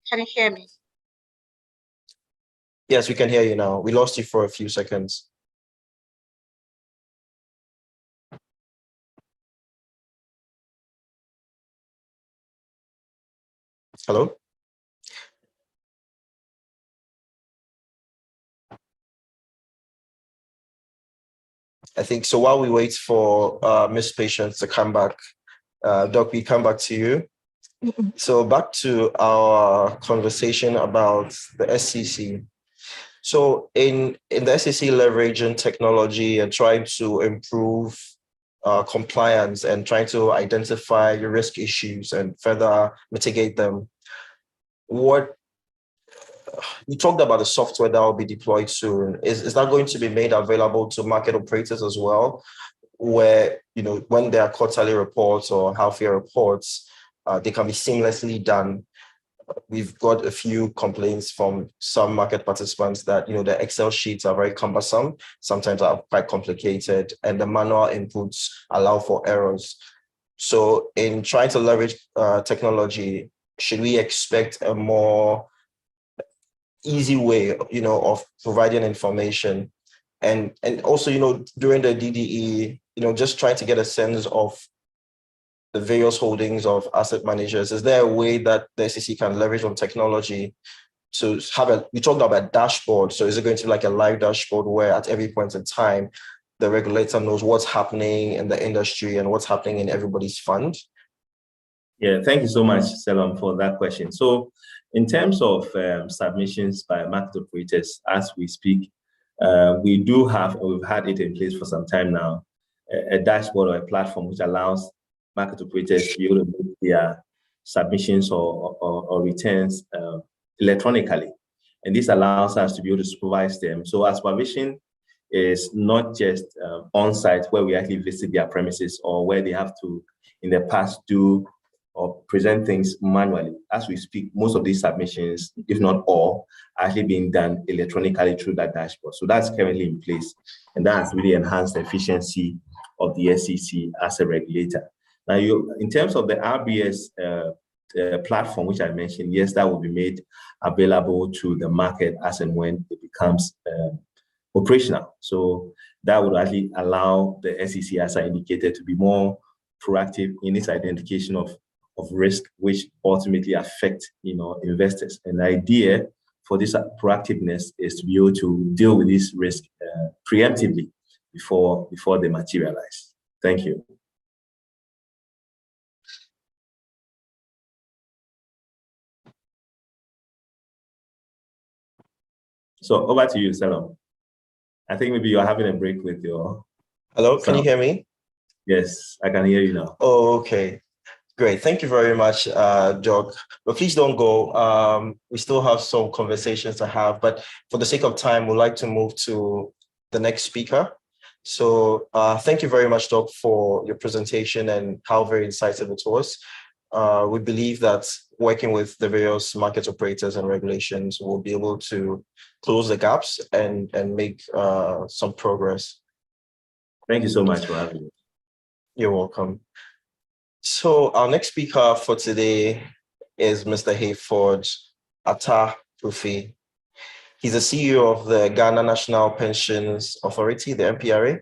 Can you hear me? Yes, we can hear you now. We lost you for a few seconds. Hello? I think so. While we wait for Miss Patience to come back, Doc, we come back to you. So back to our conversation about the SEC. So in the SEC leveraging technology and trying to improve compliance and trying to identify your risk issues and further mitigate them, what you talked about the software that will be deployed soon. Is that going to be made available to market operators as well? Where, you know, when there are quarterly reports or half-year reports, they can be seamlessly done. We've got a few complaints from some market participants that, you know, the Excel sheets are very cumbersome, sometimes are quite complicated, and the manual inputs allow for errors. So in trying to leverage technology, should we expect a more easy way, you know, of providing information? And also, you know, during the DDE, you know, just trying to get a sense of the various holdings of asset managers. Is there a way that the SEC can leverage on technology to have we talked about a dashboard. So is it going to be like a live dashboard where at every point in time, the regulator knows what's happening in the industry and what's happening in everybody's fund? Yeah, thank you so much, Selam, for that question. So in terms of submissions by market operators, as we speak, we do have, and we've had it in place for some time now, a dashboard or a platform which allows market operators to be able to make their submissions or returns electronically. And this allows us to be able to supervise them. So our supervision is not just on-site where we actually visit their premises or where they have to, in the past, do or present things manually. As we speak, most of these submissions, if not all, are actually being done electronically through that dashboard. So that's currently in place, and that has really enhanced the efficiency of the SEC as a regulator. Now, in terms of the RBS platform, which I mentioned, yes, that will be made available to the market as and when it becomes operational. So that would actually allow the SEC, as I indicated, to be more proactive in its identification of risk, which ultimately affect, you know, investors. And the idea for this proactiveness is to be able to deal with this risk preemptively before they materialize. Thank you. So over to you, Selam. I think maybe you're having a break with your. Hello, can you hear me? Yes, I can hear you now. Oh, okay. Great. Thank you very much, Doc. But please don't go. We still have some conversations to have, but for the sake of time, we'd like to move to the next speaker. So thank you very much, Doc, for your presentation and how very incisive it was. We believe that working with the various market operators and regulations will be able to close the gaps and make some progress. Thank you so much for having me. You're welcome. So our next speaker for today is Mr. Hayford Atta Rufi. He's the CEO of the Ghana National Pensions Authority, the NPRA,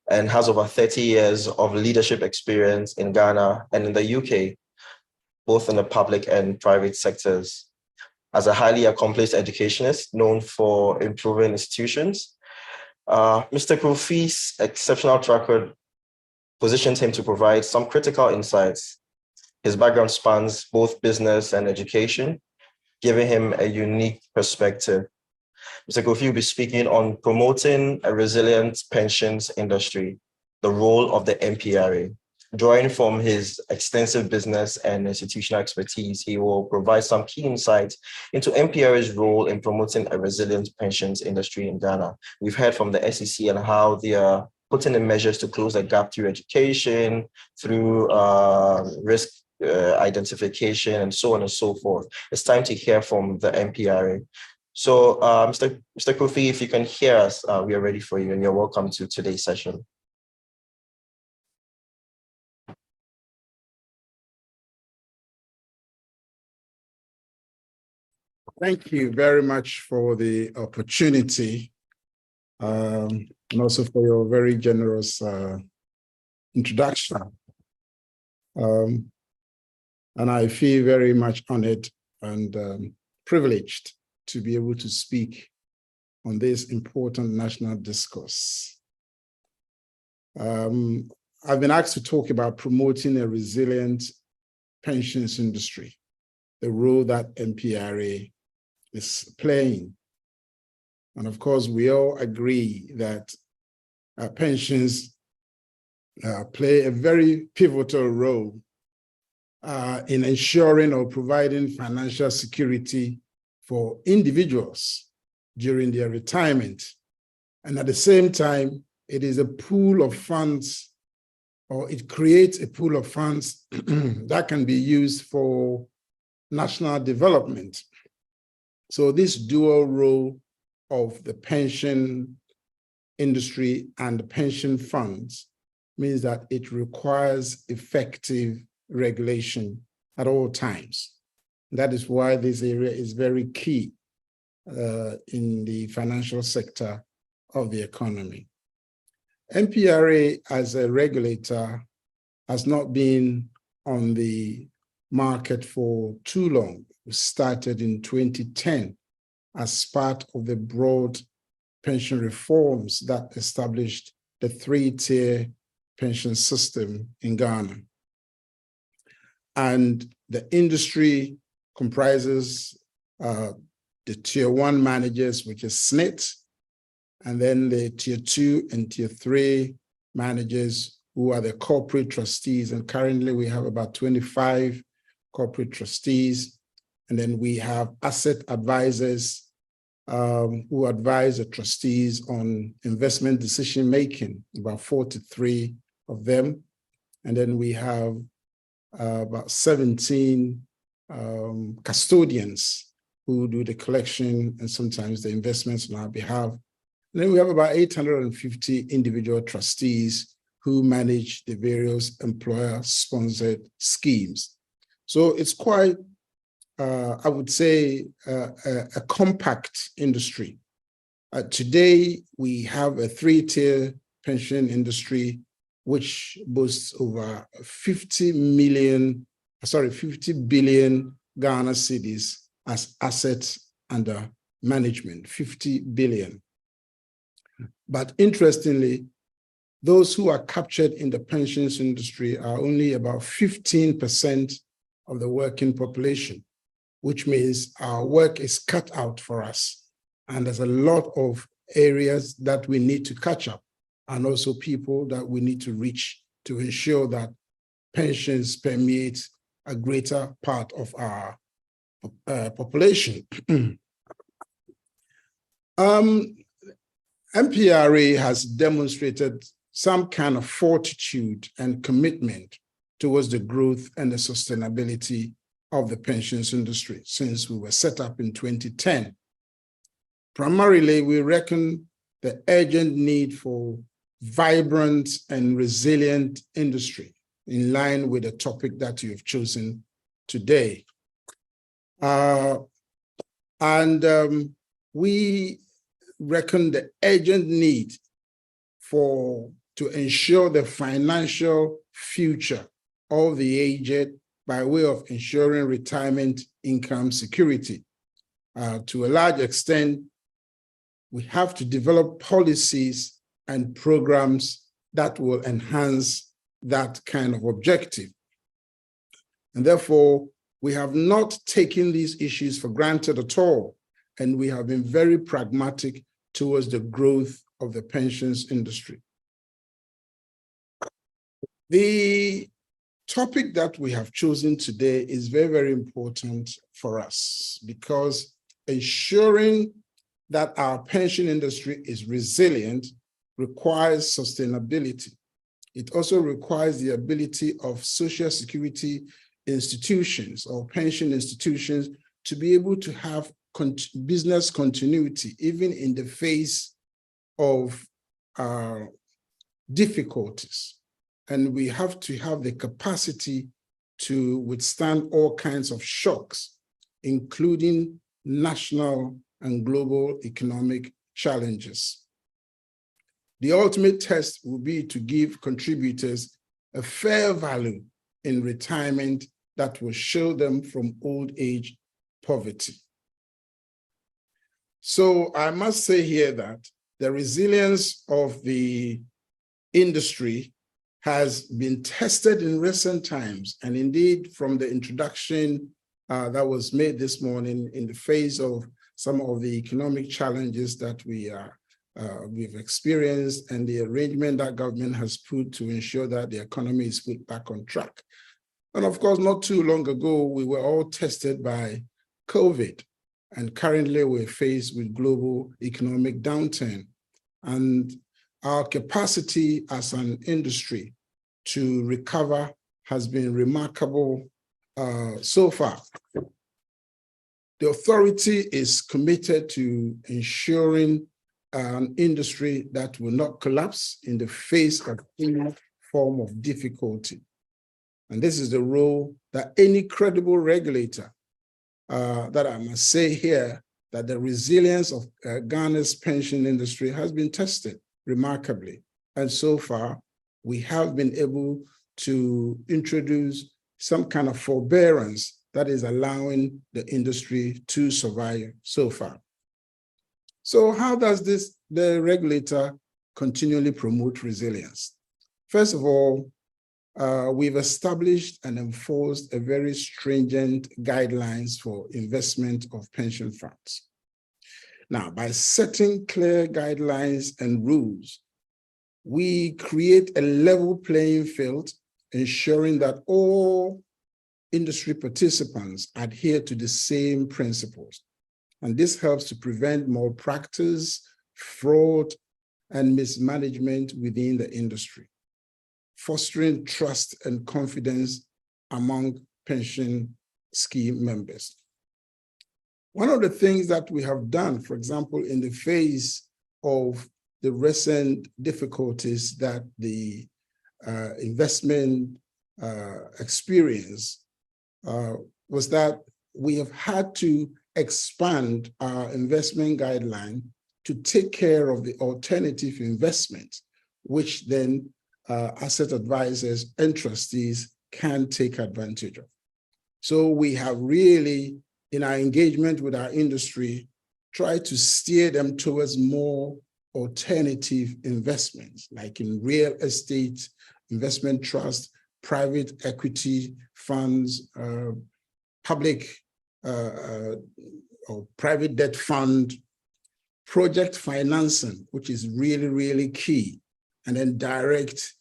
and has over 30 years of leadership experience in Ghana and in the UK, both in the public and private sectors. As a highly accomplished educationist known for improving institutions, Mr. Rufi's exceptional track record positioned him to provide some critical insights. His background spans both business and education, giving him a unique perspective. Mr. Kofi will be speaking on promoting a resilient pensions industry, the role of the MPRA. Drawing from his extensive business and institutional expertise, he will provide some key insights into MPRA's role in promoting a resilient pensions industry in Ghana. We've heard from the SEC and how they are putting in measures to close the gap through education, through risk identification, and so on and so forth. It's time to hear from the MPRA. So, Mr. Kofi, if you can hear us, we are ready for you, and you're welcome to today's session. Thank you very much for the opportunity, and also for your very generous introduction. And I feel very much honored and privileged to be able to speak on this important national discourse. I've been asked to talk about promoting a resilient pensions industry, the role that MPRA is playing. And of course, we all agree that pensions play a very pivotal role in ensuring or providing financial security for individuals during their retirement. And at the same time, it is a pool of funds, or it creates a pool of funds that can be used for national development. So this dual role of the pension industry and the pension funds means that it requires effective regulation at all times. That is why this area is very key in the financial sector of the economy. MPRA as a regulator has not been on the market for too long. It started in 2010 as part of the broad pension reforms that established the three-tier pension system in Ghana. And the industry comprises the tier 1 managers, which is SNIT, and then the tier 2 and tier 3 managers, who are the corporate trustees. And currently we have about 25 corporate trustees. And then we have asset advisors who advise the trustees on investment decision-making, about 43 of them. And then we have about 17 custodians who do the collection and sometimes the investments on our behalf. And then we have about 850 individual trustees who manage the various employer-sponsored schemes. So it's quite, I would say, a compact industry. Today, we have a three-tier pension industry which boasts over 50 billion Ghana cedis as assets under management, 50 billion. But interestingly, those who are captured in the pensions industry are only about 15% of the working population, which means our work is cut out for us. And there's a lot of areas that we need to catch up, and also people that we need to reach to ensure that pensions permeate a greater part of our population. MPRA has demonstrated some kind of fortitude and commitment towards the growth and the sustainability of the pensions industry since we were set up in 2010. Primarily, we reckon the urgent need for vibrant and resilient industry in line with the topic that you've chosen today. We reckon the urgent need to ensure the financial future of the aged by way of ensuring retirement income security. To a large extent, we have to develop policies and programs that will enhance that kind of objective. And therefore, we have not taken these issues for granted at all. And we have been very pragmatic towards the growth of the pensions industry. The topic that we have chosen today is very, very important for us because ensuring that our pension industry is resilient requires sustainability. It also requires the ability of social security institutions or pension institutions to be able to have business continuity, even in the face of difficulties. And we have to have the capacity to withstand all kinds of shocks, including national and global economic challenges. The ultimate test will be to give contributors a fair value in retirement that will shield them from old age poverty. So I must say here that the resilience of the industry has been tested in recent times. And indeed, from the introduction that was made this morning in the face of some of the economic challenges that we've experienced and the arrangement that government has put to ensure that the economy is put back on track. And of course, not too long ago, we were all tested by COVID. And currently we're faced with global economic downturn. And our capacity as an industry to recover has been remarkable so far. The authority is committed to ensuring an industry that will not collapse in the face of any form of difficulty. And this is the role that any credible regulator, that I must say here, that the resilience of Ghana's pension industry has been tested remarkably. And so far, we have been able to introduce some kind of forbearance that is allowing the industry to survive so far. So how does the regulator continually promote resilience? First of all, we've established and enforced a very stringent guidelines for investment of pension funds. Now, by setting clear guidelines and rules, we create a level playing field, ensuring that all industry participants adhere to the same principles. And this helps to prevent malpractice, fraud, and mismanagement within the industry, fostering trust and confidence among pension scheme members. One of the things that we have done, for example, in the face of the recent difficulties that the investment experience was that we have had to expand our investment guideline to take care of the alternative investments, which then asset advisors and trustees can take advantage of. So we have really, in our engagement with our industry, tried to steer them towards more alternative investments, like in real estate, investment trust, private equity funds, public or private debt fund, project financing, which is really, really key, and then direct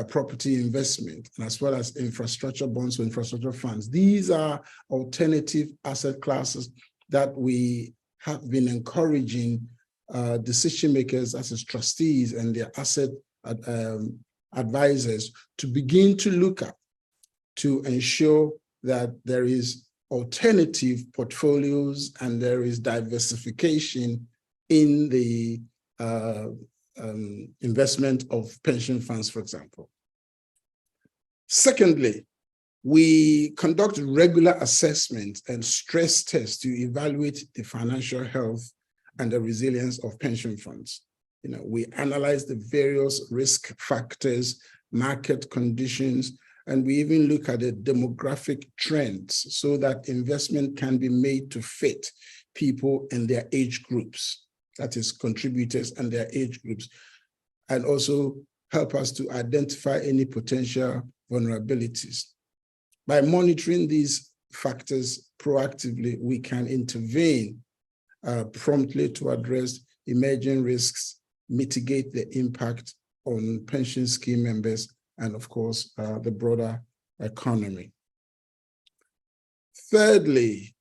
property investment, and as well as infrastructure bonds or infrastructure funds. These are alternative asset classes that we have been encouraging decision makers, as is trustees and their asset advisors, to begin to look at, to ensure that there is alternative portfolios and there is diversification in the investment of pension funds, for example. Secondly, we conduct regular assessments and stress tests to evaluate the financial health and the resilience of pension funds. We analyze the various risk factors, market conditions, and we even look at the demographic trends so that investment can be made to fit people and their age groups, that is, contributors and their age groups. And also help us to identify any potential vulnerabilities. By monitoring these factors proactively, we can intervene promptly to address emerging risks, mitigate the impact on pension scheme members, and of course, the broader economy. Thirdly,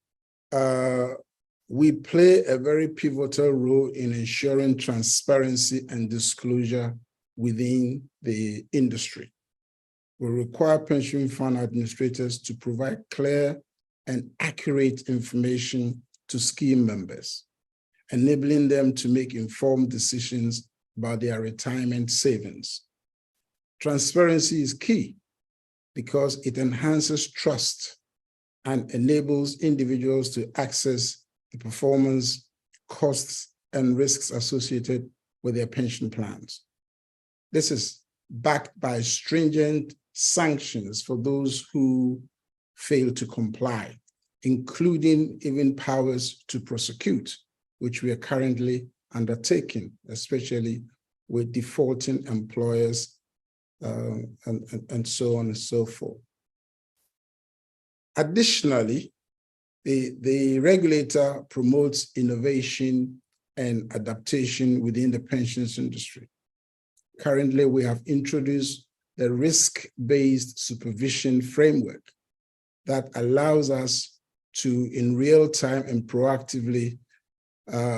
we play a very pivotal role in ensuring transparency and disclosure within the industry. We require pension fund administrators to provide clear and accurate information to scheme members, enabling them to make informed decisions about their retirement savings. Transparency is key because it enhances trust and enables individuals to access the performance, costs, and risks associated with their pension plans. This is backed by stringent sanctions for those who fail to comply, including even powers to prosecute, which we are currently undertaking, especially with defaulting employers and so on and so forth. Additionally, the regulator promotes innovation and adaptation within the pensions industry. Currently, we have introduced the risk-based supervision framework that allows us to, in real time and proactively,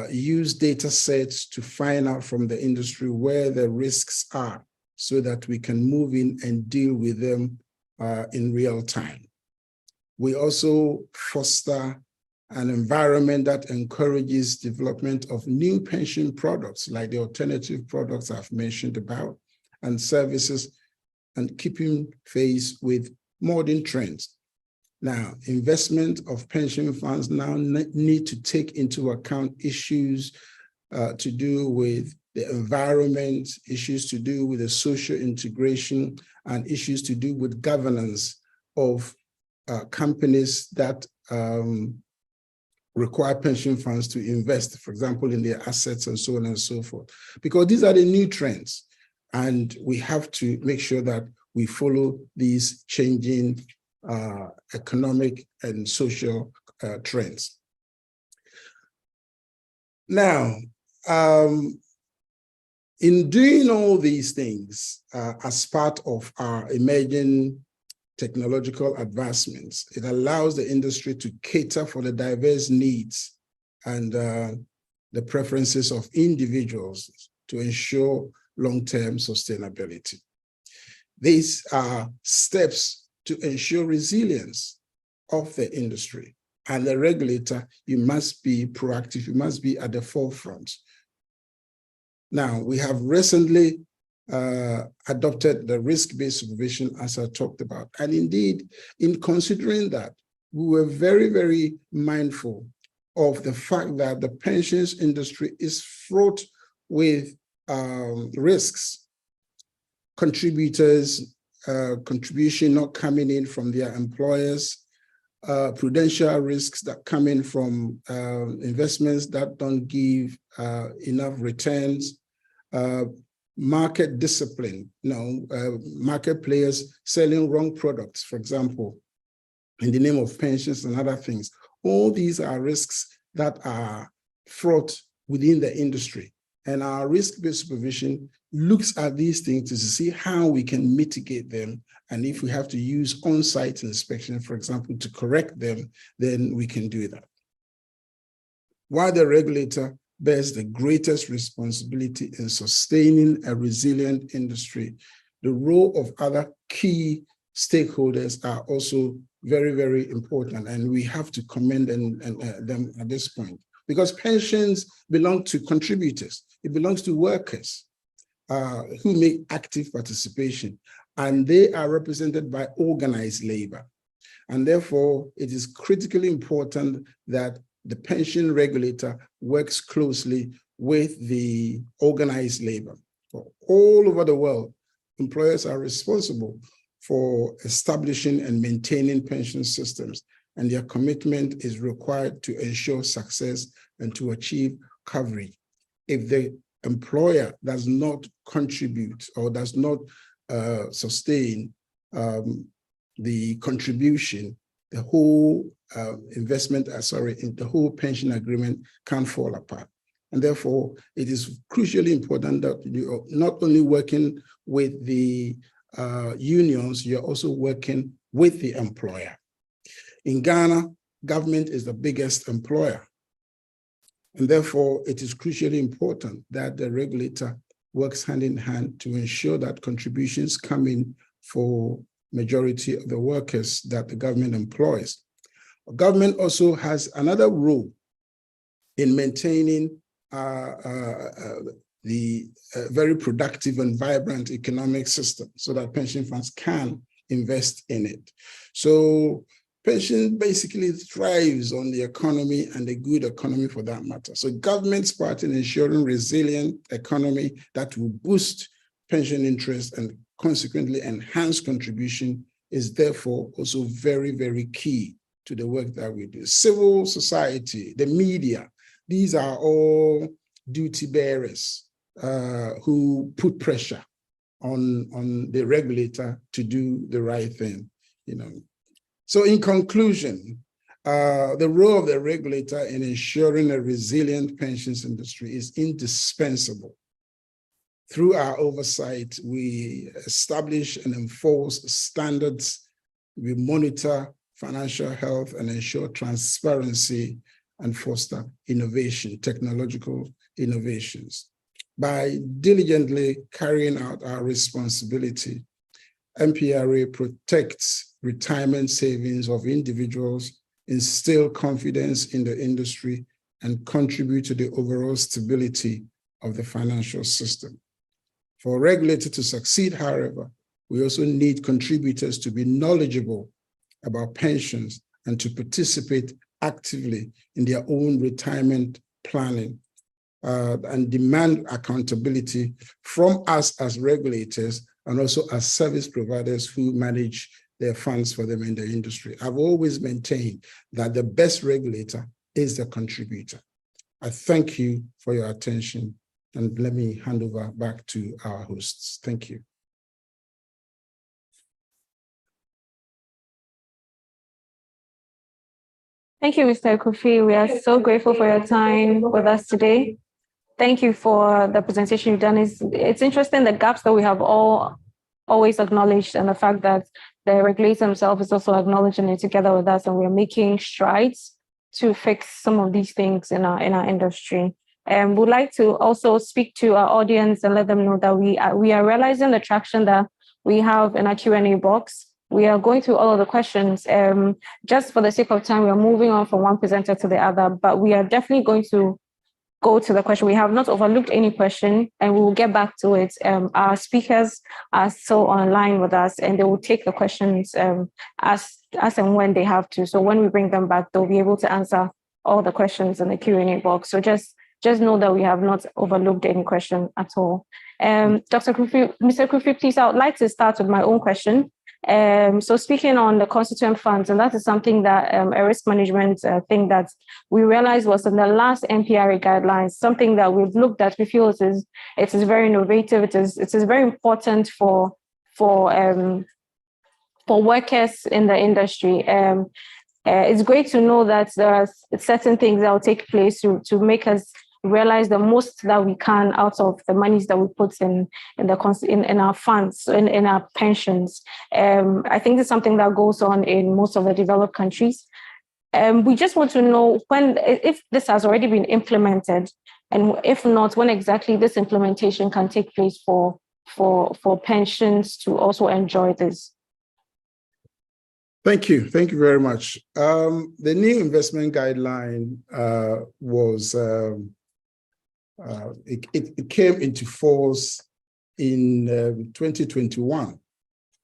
use data sets to find out from the industry where the risks are so that we can move in and deal with them in real time. We also foster an environment that encourages development of new pension products like the alternative products I've mentioned about and services, and keeping pace with modern trends. Now, investment of pension funds now need to take into account issues to do with the environment, issues to do with the social integration, and issues to do with governance of companies that require pension funds to invest, for example, in their assets and so on and so forth. Because these are the new trends, and we have to make sure that we follow these changing economic and social trends. Now, in doing all these things as part of our emerging technological advancements, it allows the industry to cater for the diverse needs and the preferences of individuals to ensure long-term sustainability. These are steps to ensure resilience of the industry, and the regulator, you must be proactive, you must be at the forefront. Now, we have recently adopted the risk-based supervision, as I talked about. And indeed, in considering that, we were very, very mindful of the fact that the pensions industry is fraught with risks, contributors, contribution not coming in from their employers, prudential risks that come in from investments that don't give enough returns, market discipline, market players selling wrong products, for example, in the name of pensions and other things. All these are risks that are fraught within the industry. And our risk-based supervision looks at these things to see how we can mitigate them. And if we have to use on-site inspection, for example, to correct them, then we can do that. While the regulator bears the greatest responsibility in sustaining a resilient industry, the role of other key stakeholders are also very, very important. And we have to commend them at this point, because pensions belong to contributors. It belongs to workers who make active participation, and they are represented by organized labor. And therefore, it is critically important that the pension regulator works closely with the organized labor. All over the world, employers are responsible for establishing and maintaining pension systems, and their commitment is required to ensure success and to achieve coverage. If the employer does not contribute or does not sustain the contribution, the whole the whole pension agreement can fall apart. And therefore, it is crucially important that you are not only working with the unions, you're also working with the employer. In Ghana, government is the biggest employer. And therefore, it is crucially important that the regulator works hand in hand to ensure that contributions come in for majority of the workers that the government employs. Government also has another role in maintaining the very productive and vibrant economic system so that pension funds can invest in it. So pension basically thrives on the economy and the good economy for that matter. So government's part in ensuring resilient economy that will boost pension interest and consequently enhance contribution is therefore also very, very key to the work that we do. Civil society, the media, these are all duty bearers who put pressure on the regulator to do the right thing, you know. So in conclusion, the role of the regulator in ensuring a resilient pensions industry is indispensable. Through our oversight, we establish and enforce standards, we monitor financial health and ensure transparency and foster innovation, technological innovations. By diligently carrying out our responsibility, MPRA protects retirement savings of individuals, instill confidence in the industry, and contribute to the overall stability of the financial system. For a regulator to succeed, however, we also need contributors to be knowledgeable about pensions and to participate actively in their own retirement planning and demand accountability from us as regulators and also as service providers who manage their funds for them in the industry. I've always maintained that the best regulator is the contributor. I thank you for your attention, and let me hand over back to our hosts. Thank you. Thank you, Mr. Kofi. We are so grateful for your time with us today. Thank you for the presentation you've done. It's interesting the gaps that we have always acknowledged, and the fact that the regulator himself is also acknowledging it together with us, and we're making strides to fix some of these things in our industry. And we'd like to also speak to our audience and let them know that we are realizing the traction that we have in our Q&A box. We are going through all of the questions. Just for the sake of time, we are moving on from one presenter to the other, but we are definitely going to go to the question. We have not overlooked any question, and we will get back to it. Our speakers are still online with us, and they will take the questions as and when they have to. So when we bring them back, they'll be able to answer all the questions in the Q&A box. So just know that we have not overlooked any question at all. Dr. Kofi, Mr. Kofi, please, I would like to start with my own question. So speaking on the constituent funds, and that is something that a risk management thing that we realized was in the last MPRA guidelines, something that we've looked at. We feel it is very innovative. It is very important for workers in the industry. It's great to know that there are certain things that will take place to make us realize the most that we can out of the monies that we put in our funds, in our pensions. I think it's something that goes on in most of the developed countries. We just want to know if this has already been implemented, and if not, when exactly this implementation can take place for pensions to also enjoy this. Thank you very much. The new investment guideline was it came into force in 2021.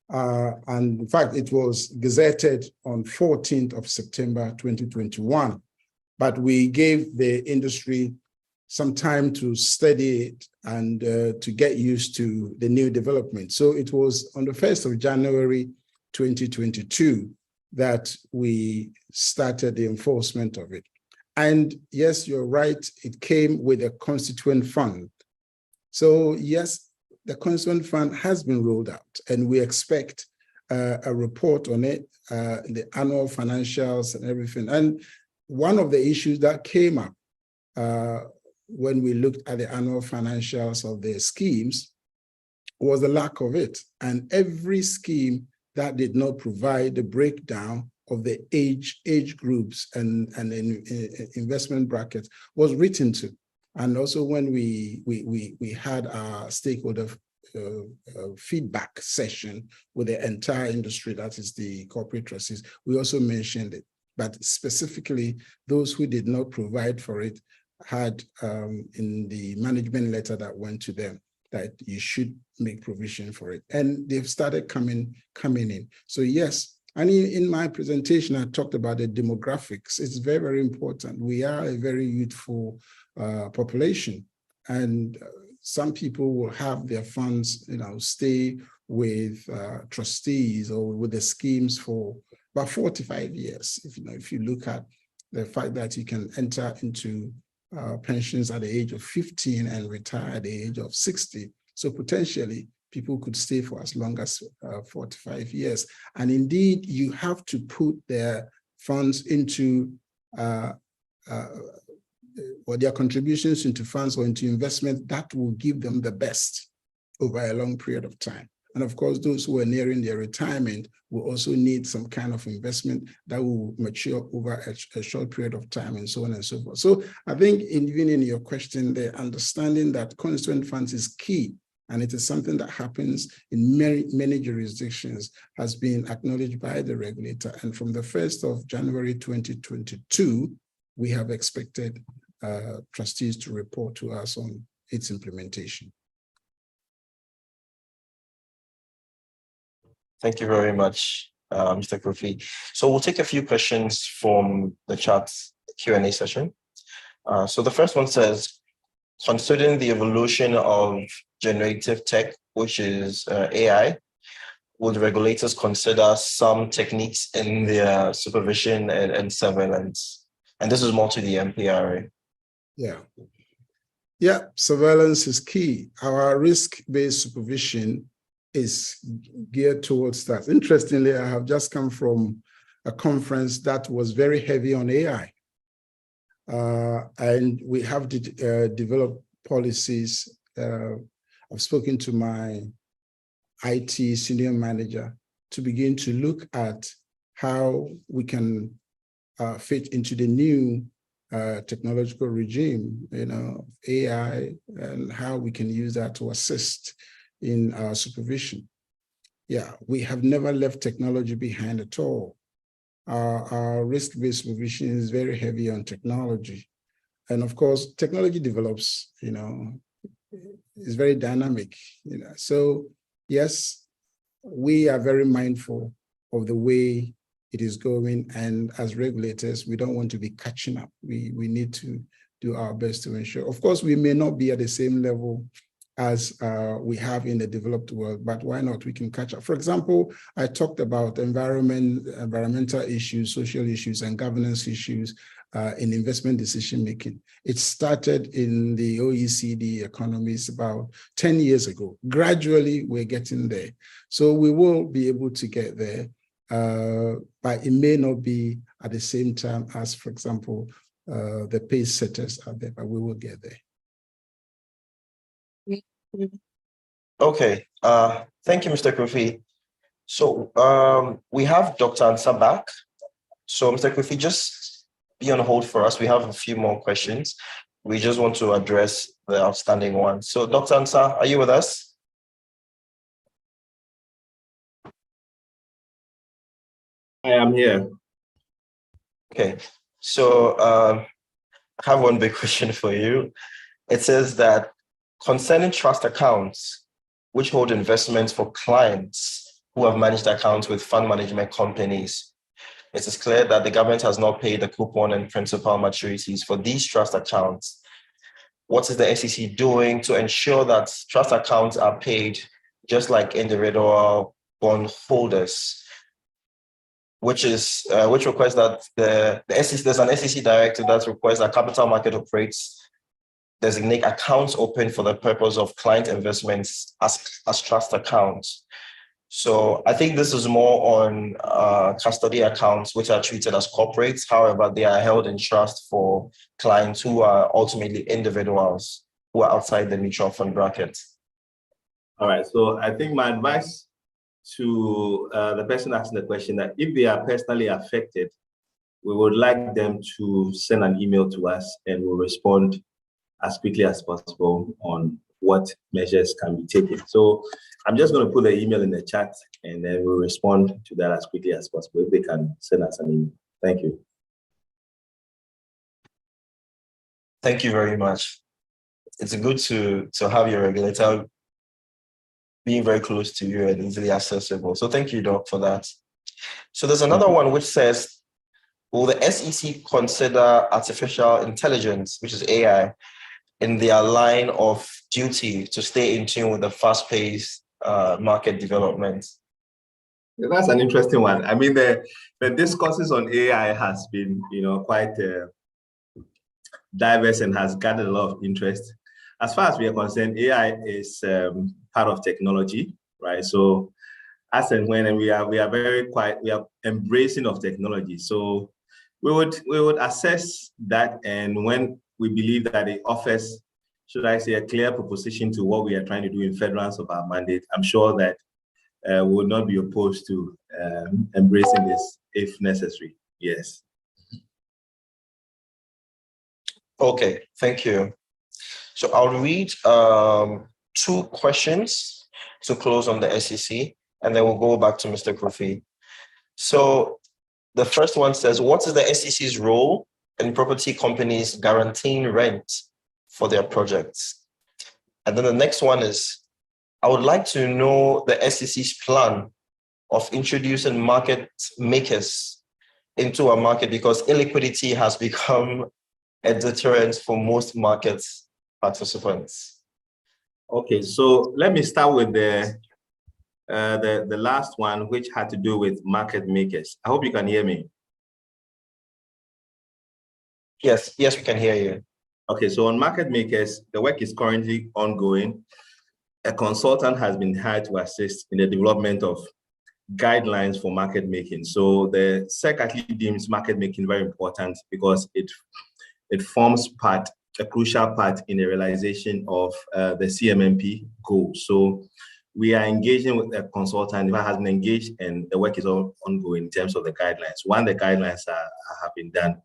And in fact, it was gazetted on 14th of September, 2021. But we gave the industry some time to study it and to get used to the new development. So it was on the 1st of January, 2022 that we started the enforcement of it. And yes, you're right, it came with a constituent fund. So yes, the constituent fund has been rolled out, and we expect a report on it, the annual financials and everything. And one of the issues that came up when we looked at the annual financials of the schemes was the lack of it. And every scheme that did not provide the breakdown of the age groups and investment brackets was written to. And also when we had our stakeholder feedback session with the entire industry, that is the corporate trustees, we also mentioned it. But specifically, those who did not provide for it had in the management letter that went to them that you should make provision for it. And they've started coming in. So yes, and in my presentation, I talked about the demographics. It's very, very important. We are a very youthful population, and some people will have their funds, stay with trustees or with the schemes for about 45 years. If you look at the fact that you can enter into pensions at the age of 15 and retire at the age of 60. So potentially people could stay for as long as 45 years. And indeed, you have to put their funds into or their contributions into funds or into investment that will give them the best over a long period of time. And of course, those who are nearing their retirement will also need some kind of investment that will mature over a short period of time, and so on and so forth. So I think even in your question, the understanding that constituent funds is key, and it is something that happens in many jurisdictions, has been acknowledged by the regulator. And from the 1st of January 2022, we have expected trustees to report to us on its implementation. Thank you very much, Mr. Kofi. So we'll take a few questions from the chat Q&A session. So the first one says, considering the evolution of generative tech, which is AI, would regulators consider some techniques in their supervision and surveillance? And this is more to the MPRA. Yeah, surveillance is key. Our risk-based supervision is geared towards that. Interestingly, I have just come from a conference that was very heavy on AI. And we have developed policies. I've spoken to my IT senior manager to begin to look at how we can fit into the new technological regime, AI, and how we can use that to assist in our supervision. Yeah, we have never left technology behind at all. Our risk-based supervision is very heavy on technology. And of course, technology develops, is very dynamic. So yes, we are very mindful of the way it is going. And as regulators, we don't want to be catching up. We need to do our best to ensure. Of course, we may not be at the same level as we have in the developed world, but why not? We can catch up. For example, I talked about environmental issues, social issues, and governance issues in investment decision-making. It started in the OECD economies about 10 years ago. Gradually, we're getting there. So we will be able to get there, but it may not be at the same time as, for example, the pace setters are there, but we will get there. Okay, thank you, Mr. Kofi. So we have Dr. Ansah back. So Mr. Kofi, just be on hold for us. We have a few more questions. We just want to address the outstanding ones. So Dr. Ansah, are you with us? I am here. Okay, so I have one big question for you. It says that concerning trust accounts, which hold investments for clients who have managed accounts with fund management companies, it is clear that the government has not paid the coupon and principal maturities for these trust accounts. What is the SEC doing to ensure that trust accounts are paid just like individual bond holders? Which requires that the SEC, there's an SEC directive that requires that capital market operates designate accounts open for the purpose of client investments as trust accounts. So I think this is more on custody accounts, which are treated as corporates. However, they are held in trust for clients who are ultimately individuals who are outside the mutual fund bracket. All right. So I think my advice to the person asking the question, that if they are personally affected, we would like them to send an email to us and we'll respond as quickly as possible on what measures can be taken. So I'm just going to put the email in the chat and then we'll respond to that as quickly as possible if they can send us an email. Thank you. Thank you very much. It's good to have your regulator being very close to you and easily accessible. So thank you, Doc, for that. So there's another one which says, will the SEC consider artificial intelligence, which is AI, in their line of duty to stay in tune with the fast-paced market development? That's an interesting one. I mean, the discourses on AI has been, quite diverse and has gathered a lot of interest. As far as we are concerned, AI is part of technology, right? So as and when we are very quiet, we are embracing of technology. So we would assess that, and when we believe that it offers, should I say, a clear proposition to what we are trying to do in furtherance of our mandate, I'm sure that we will not be opposed to embracing this if necessary. Yes. Okay, thank you. So I'll read 2 questions to close on the SEC, and then we'll go back to Mr. Kofi. So the first one says, what is the SEC's role in property companies guaranteeing rent for their projects? And then the next one is, I would like to know the SEC's plan of introducing market makers into a market, because illiquidity has become a deterrent for most market participants. Okay, so let me start with the last one, which had to do with market makers. I hope you can hear me. Yes, we can hear you. Okay, so on market makers, the work is currently ongoing. A consultant has been hired to assist in the development of guidelines for market making. So the SEC actually deems market making very important because it forms a crucial part in the realization of the CMMP goals. So we are engaging with a consultant who has been engaged, and the work is ongoing in terms of the guidelines. When the guidelines have been done,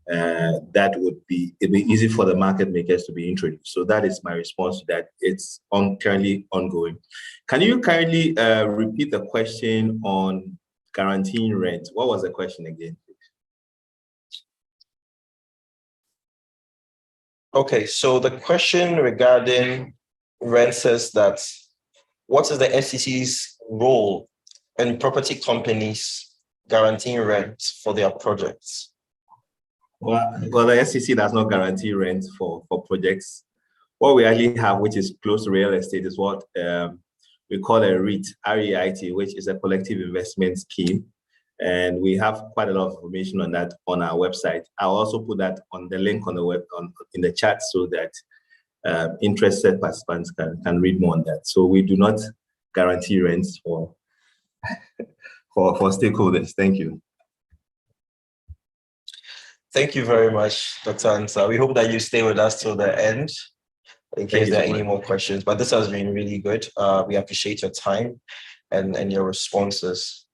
it'd be easy for the market makers to be introduced. So that is my response to that. It's currently ongoing. Can you kindly repeat the question on guaranteeing rent? What was the question again? Okay, so the question regarding rent says that, what is the SEC's role in property companies guaranteeing rent for their projects? Well, the SEC does not guarantee rent for projects. What we actually have, which is close to real estate, is what we call a REIT, R-E-I-T, which is a collective investment scheme. And we have quite a lot of information on that on our website. I'll also put that on the link on the in the chat so that interested participants can read more on that. So we do not guarantee rents for stakeholders. Thank you. Thank you very much, Dr. Ansah. We hope that you stay with us till the end in case there are any more questions. But this has been really good. We appreciate your time and your responses.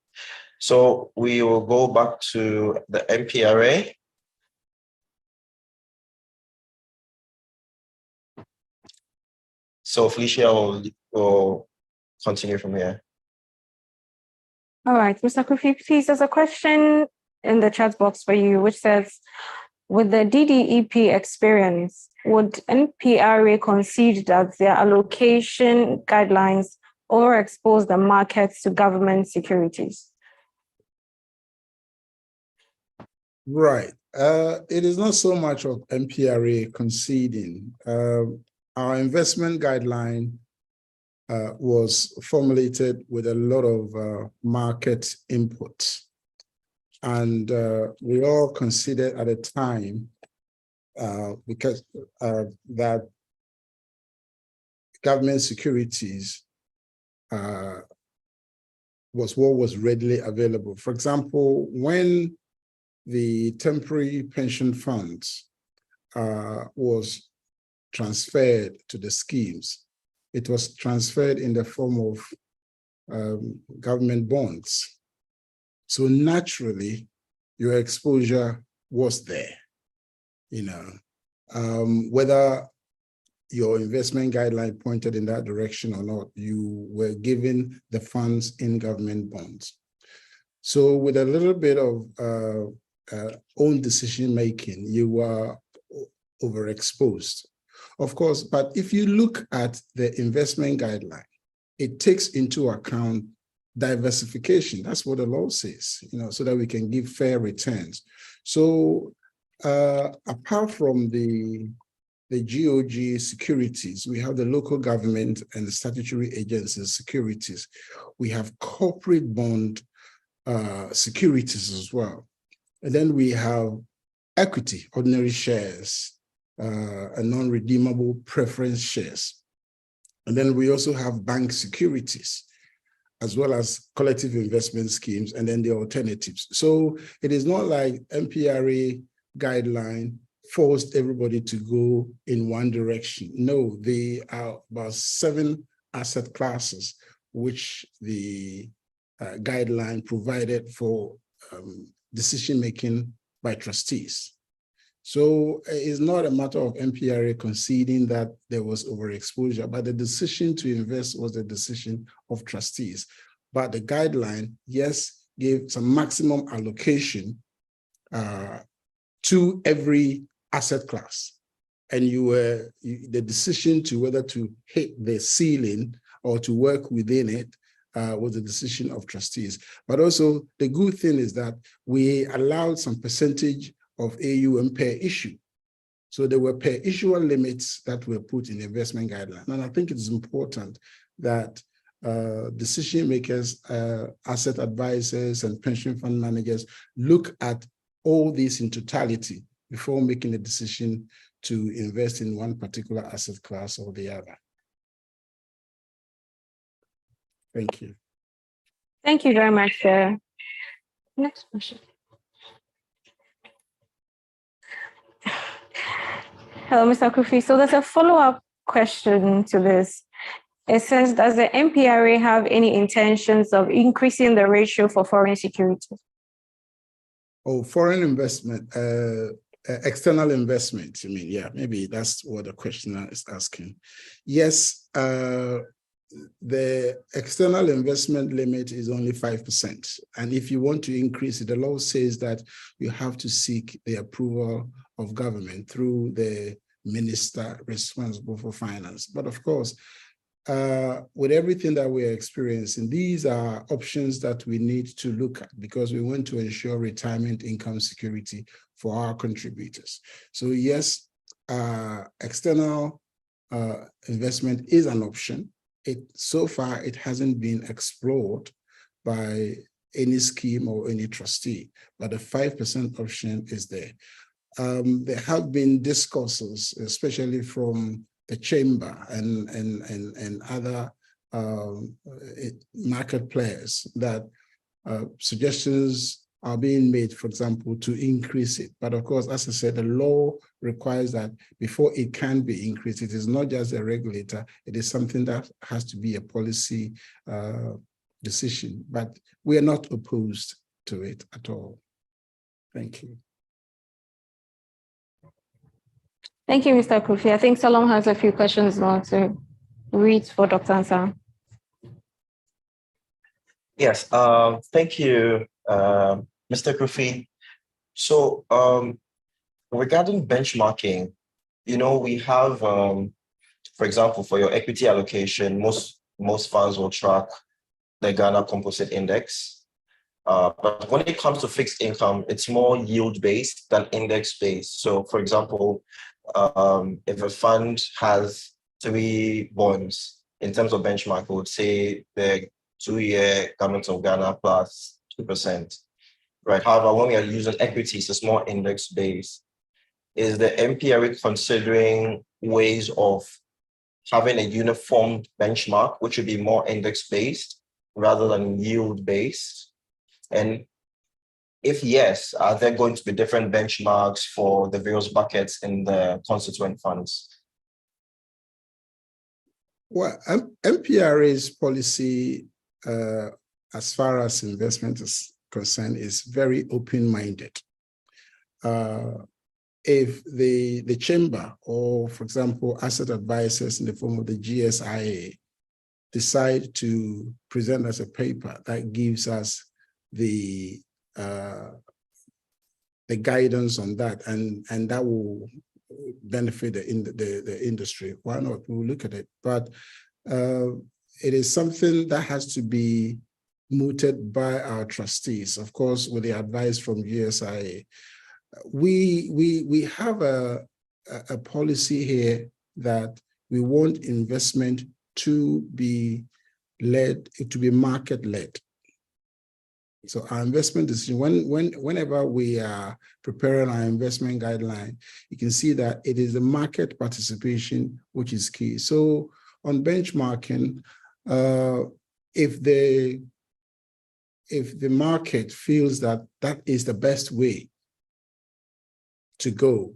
So we will go back to the MPRA. So Felicia will continue from here. All right, Mr. Kofi, please, there's a question in the chat box for you, which says, with the DDEP experience, would NPRA concede that their allocation guidelines overexpose the markets to government securities? Right. It is not so much of MPRA conceding. Our investment guideline was formulated with a lot of market input. And we all considered at the time because that government securities was what was readily available. For example, when the temporary pension funds was transferred to the schemes, it was transferred in the form of government bonds. So naturally, your exposure was there, whether your investment guideline pointed in that direction or not, you were given the funds in government bonds. So with a little bit of own decision-making, you were overexposed. Of course, but if you look at the investment guideline, it takes into account diversification. That's what the law says, so that we can give fair returns. So apart from the GOG securities, we have the local government and the statutory agencies securities. We have corporate bond securities as well. And then we have equity, ordinary shares, and non-redeemable preference shares. And then we also have bank securities, as well as collective investment schemes, and then the alternatives. So it is not like MPRA guideline forced everybody to go in one direction. No, there are about 7 asset classes which the guideline provided for decision-making by trustees. So it's not a matter of MPRA conceding that there was overexposure, but the decision to invest was the decision of trustees. But the guideline, yes, gave some maximum allocation to every asset class. And the decision to whether to hit the ceiling or to work within it was the decision of trustees. But also the good thing is that we allowed some percentage of AUM per issue. So there were per issuer limits that were put in the investment guideline. And I think it is important that decision makers, asset advisors, and pension fund managers look at all these in totality before making a decision to invest in one particular asset class or the other. Thank you. Thank you very much, sir. Next question. Hello, Mr. Kofi. So there's a follow-up question to this. It says, does the MPRA have any intentions of increasing the ratio for foreign securities? Oh, foreign investment, external investment, you mean? Yeah, maybe that's what the questioner is asking. Yes, the external investment limit is only 5%. And if you want to increase it, the law says that you have to seek the approval of government through the minister responsible for finance. But of course, with everything that we're experiencing, these are options that we need to look at because we want to ensure retirement income security for our contributors. So yes, external investment is an option. So far, it hasn't been explored by any scheme or any trustee, but the 5% option is there. There have been discourses, especially from the chamber and other market players, that suggestions are being made, for example, to increase it. But of course, as I said, the law requires that before it can be increased, it is not just a regulator, it is something that has to be a policy decision. But we are not opposed to it at all. Thank you. Thank you, Mr. Kofi. I think Salom has a few questions now to read for Dr. Ansah. Yes, thank you, Mr. Kofi. So regarding benchmarking, we have, for example, for your equity allocation, most funds will track the Ghana Composite Index. But when it comes to fixed income, it's more yield-based than index-based. So for example, if a fund has 3 bonds in terms of benchmark, we would say the 2-year Government of Ghana plus 2%. Right. However, when we are using equities, it's more index-based. is the MPRA considering ways of having a uniform benchmark, which would be more index-based rather than yield-based? And if yes, are there going to be different benchmarks for the various buckets in the constituent funds? Well, MPRA's policy, as far as investment is concerned, is very open-minded. If the chamber, or for example, asset advisors in the form of the GSIA, decide to present us a paper that gives us the guidance on that, and that will benefit the industry, why not? We'll look at it. But it is something that has to be mooted by our trustees, of course, with the advice from GSIA. We have a policy here that we want investment to be led, to be market-led. So our investment decision, whenever we are preparing our investment guideline, you can see that it is the market participation which is key. So on benchmarking, if the market feels that that is the best way to go,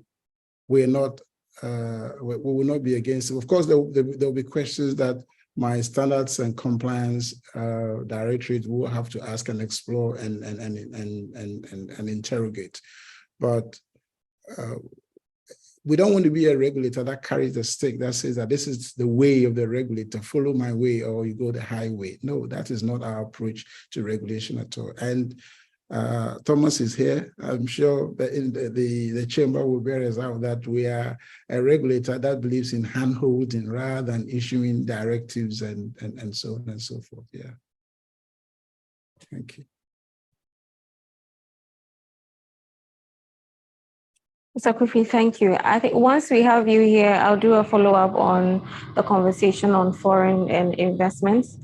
we will not be against it. Of course, there will be questions that my standards and compliance directorate will have to ask and explore and interrogate. But we don't want to be a regulator that carries the stick that says that this is the way of the regulator, follow my way, or you go the highway. No, that is not our approach to regulation at all. And Thomas is here. I'm sure that in the chamber will bear us out that we are a regulator that believes in hand-holding rather than issuing directives and so on and so forth. Yeah. Thank you. Mr. Kofi, thank you. I think once we have you here, I'll do a follow-up on the conversation on foreign and investments.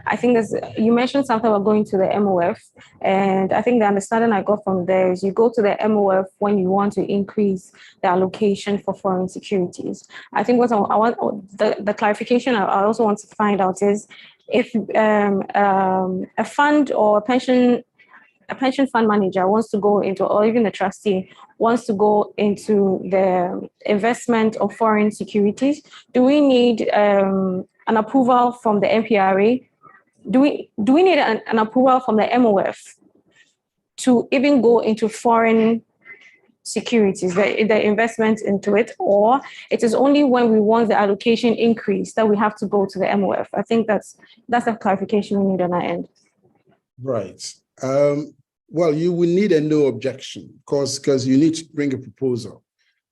I think you mentioned something about going to the MOF, and I think the understanding I got from there is you go to the MOF when you want to increase the allocation for foreign securities. I think what I want, the clarification I also want to find out is if a fund or a pension fund manager wants to go into, or even a trustee wants to go into the investment of foreign securities, do we need an approval from the MPRA? Do we need an approval from the MOF to even go into foreign securities, the investment into it, or it is only when we want the allocation increase that we have to go to the MOF? I think that's a clarification we need on our end. Right. Well, you will need a no objection because you need to bring a proposal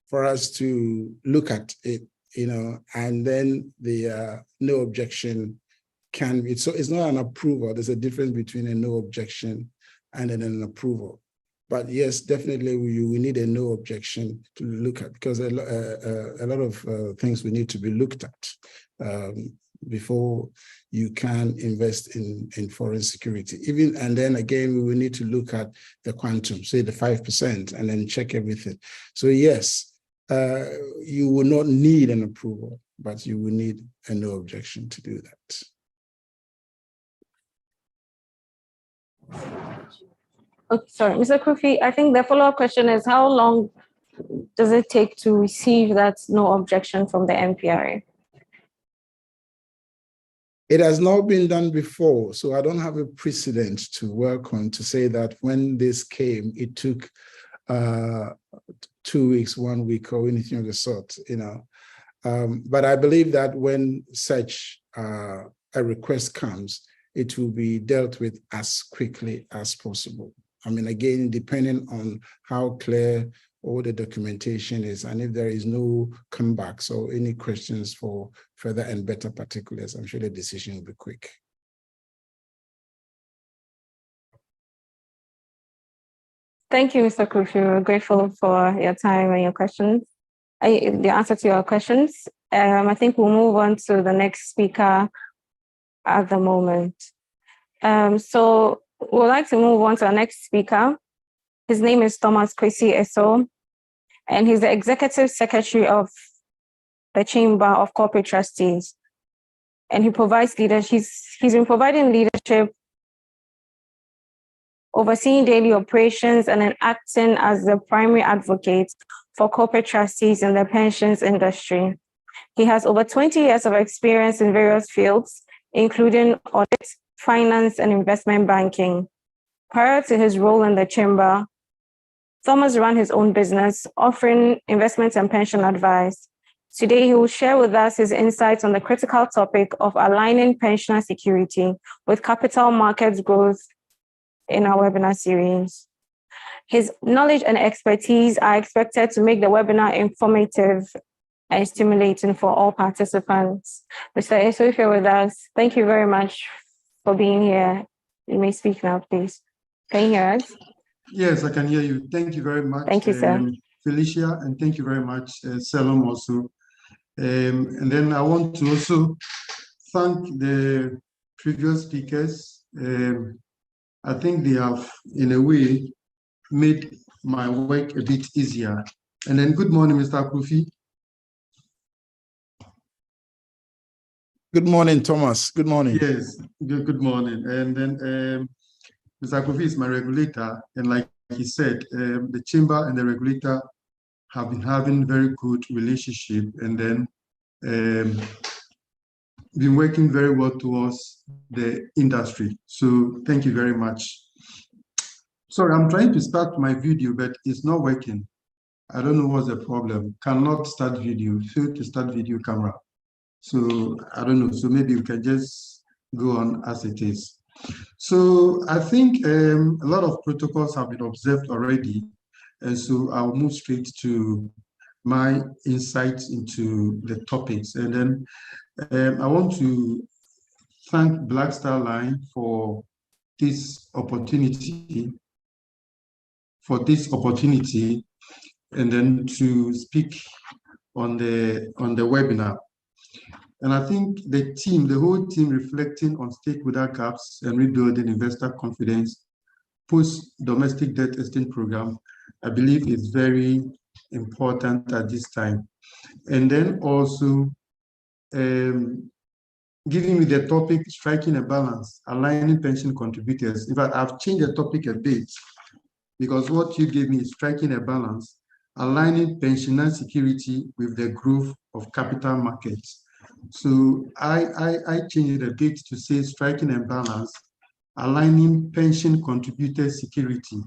for us to look at it, and then the no objection can be. So it's not an approval. There's a difference between a no objection and then an approval. But yes, definitely we need a no objection to look at, because a lot of things we need to be looked at before you can invest in foreign security. And then again, we will need to look at the quantum, say the 5%, and then check everything. So yes, you will not need an approval, but you will need a no objection to do that. Okay, sorry, Mr. Kofi, I think the follow-up question is how long does it take to receive that no objection from the MPRA? It has not been done before, so I don't have a precedent to work on to say that when this came, it took 2 weeks, 1 week, or anything of the sort, But I believe that when such a request comes, it will be dealt with as quickly as possible. I mean, again, depending on how clear all the documentation is, and if there is no comebacks or any questions for further and better particulars, I'm sure the decision will be quick. Thank you, Mr. Kofi. We're grateful for your time and your questions, the answer to your questions. I think we'll move on to the next speaker at the moment. So we'd like to move on to our next speaker. His name is Thomas Kwesi Eso. and he's the Executive Secretary of the Chamber of Corporate Trustees. And he provides leadership. He's been providing leadership, overseeing daily operations, and then acting as the primary advocate for corporate trustees in the pensions industry. He has over 20 years of experience in various fields, including audit, finance, and investment banking. Prior to his role in the chamber, Thomas ran his own business, offering investment and pension advice. Today, he will share with us his insights on the critical topic of aligning pensioner security with capital markets growth in our webinar series. His knowledge and expertise are expected to make the webinar informative and stimulating for all participants. Mr. Eso, if you're with us, thank you very much for being here. You may speak now, please. Can you hear us? Yes, I can hear you. Thank you very much. Thank you, sir. Felicia, and thank you very much, Salom also. And then I want to also thank the previous speakers. I think they have, in a way, made my work a bit easier. And then good morning, Mr. Akufi. Good morning, Thomas. Good morning. Yes, good morning. And then Mr. Akufi is my regulator. And like he said, the chamber and the regulator have been having very good relationship, and then been working very well towards the industry. So thank you very much. Sorry, I'm trying to start my video, but it's not working. I don't know what's the problem. Cannot start video, failed to start video camera. So I don't know. So maybe we can just go on as it is. So I think a lot of protocols have been observed already. And so I'll move straight to my insights into the topics. And then I want to thank Black Star Line for this opportunity, and then to speak on the webinar. And I think the whole team reflecting on stakeholder gaps and rebuilding investor confidence post-domestic debt exchange program, I believe is very important at this time. And then also giving me the topic, striking a balance, aligning pension contributors. In fact, I've changed the topic a bit because what you gave me is striking a balance, aligning pensioner security with the growth of capital markets. So I changed it a bit to say striking a balance, aligning pension contributor security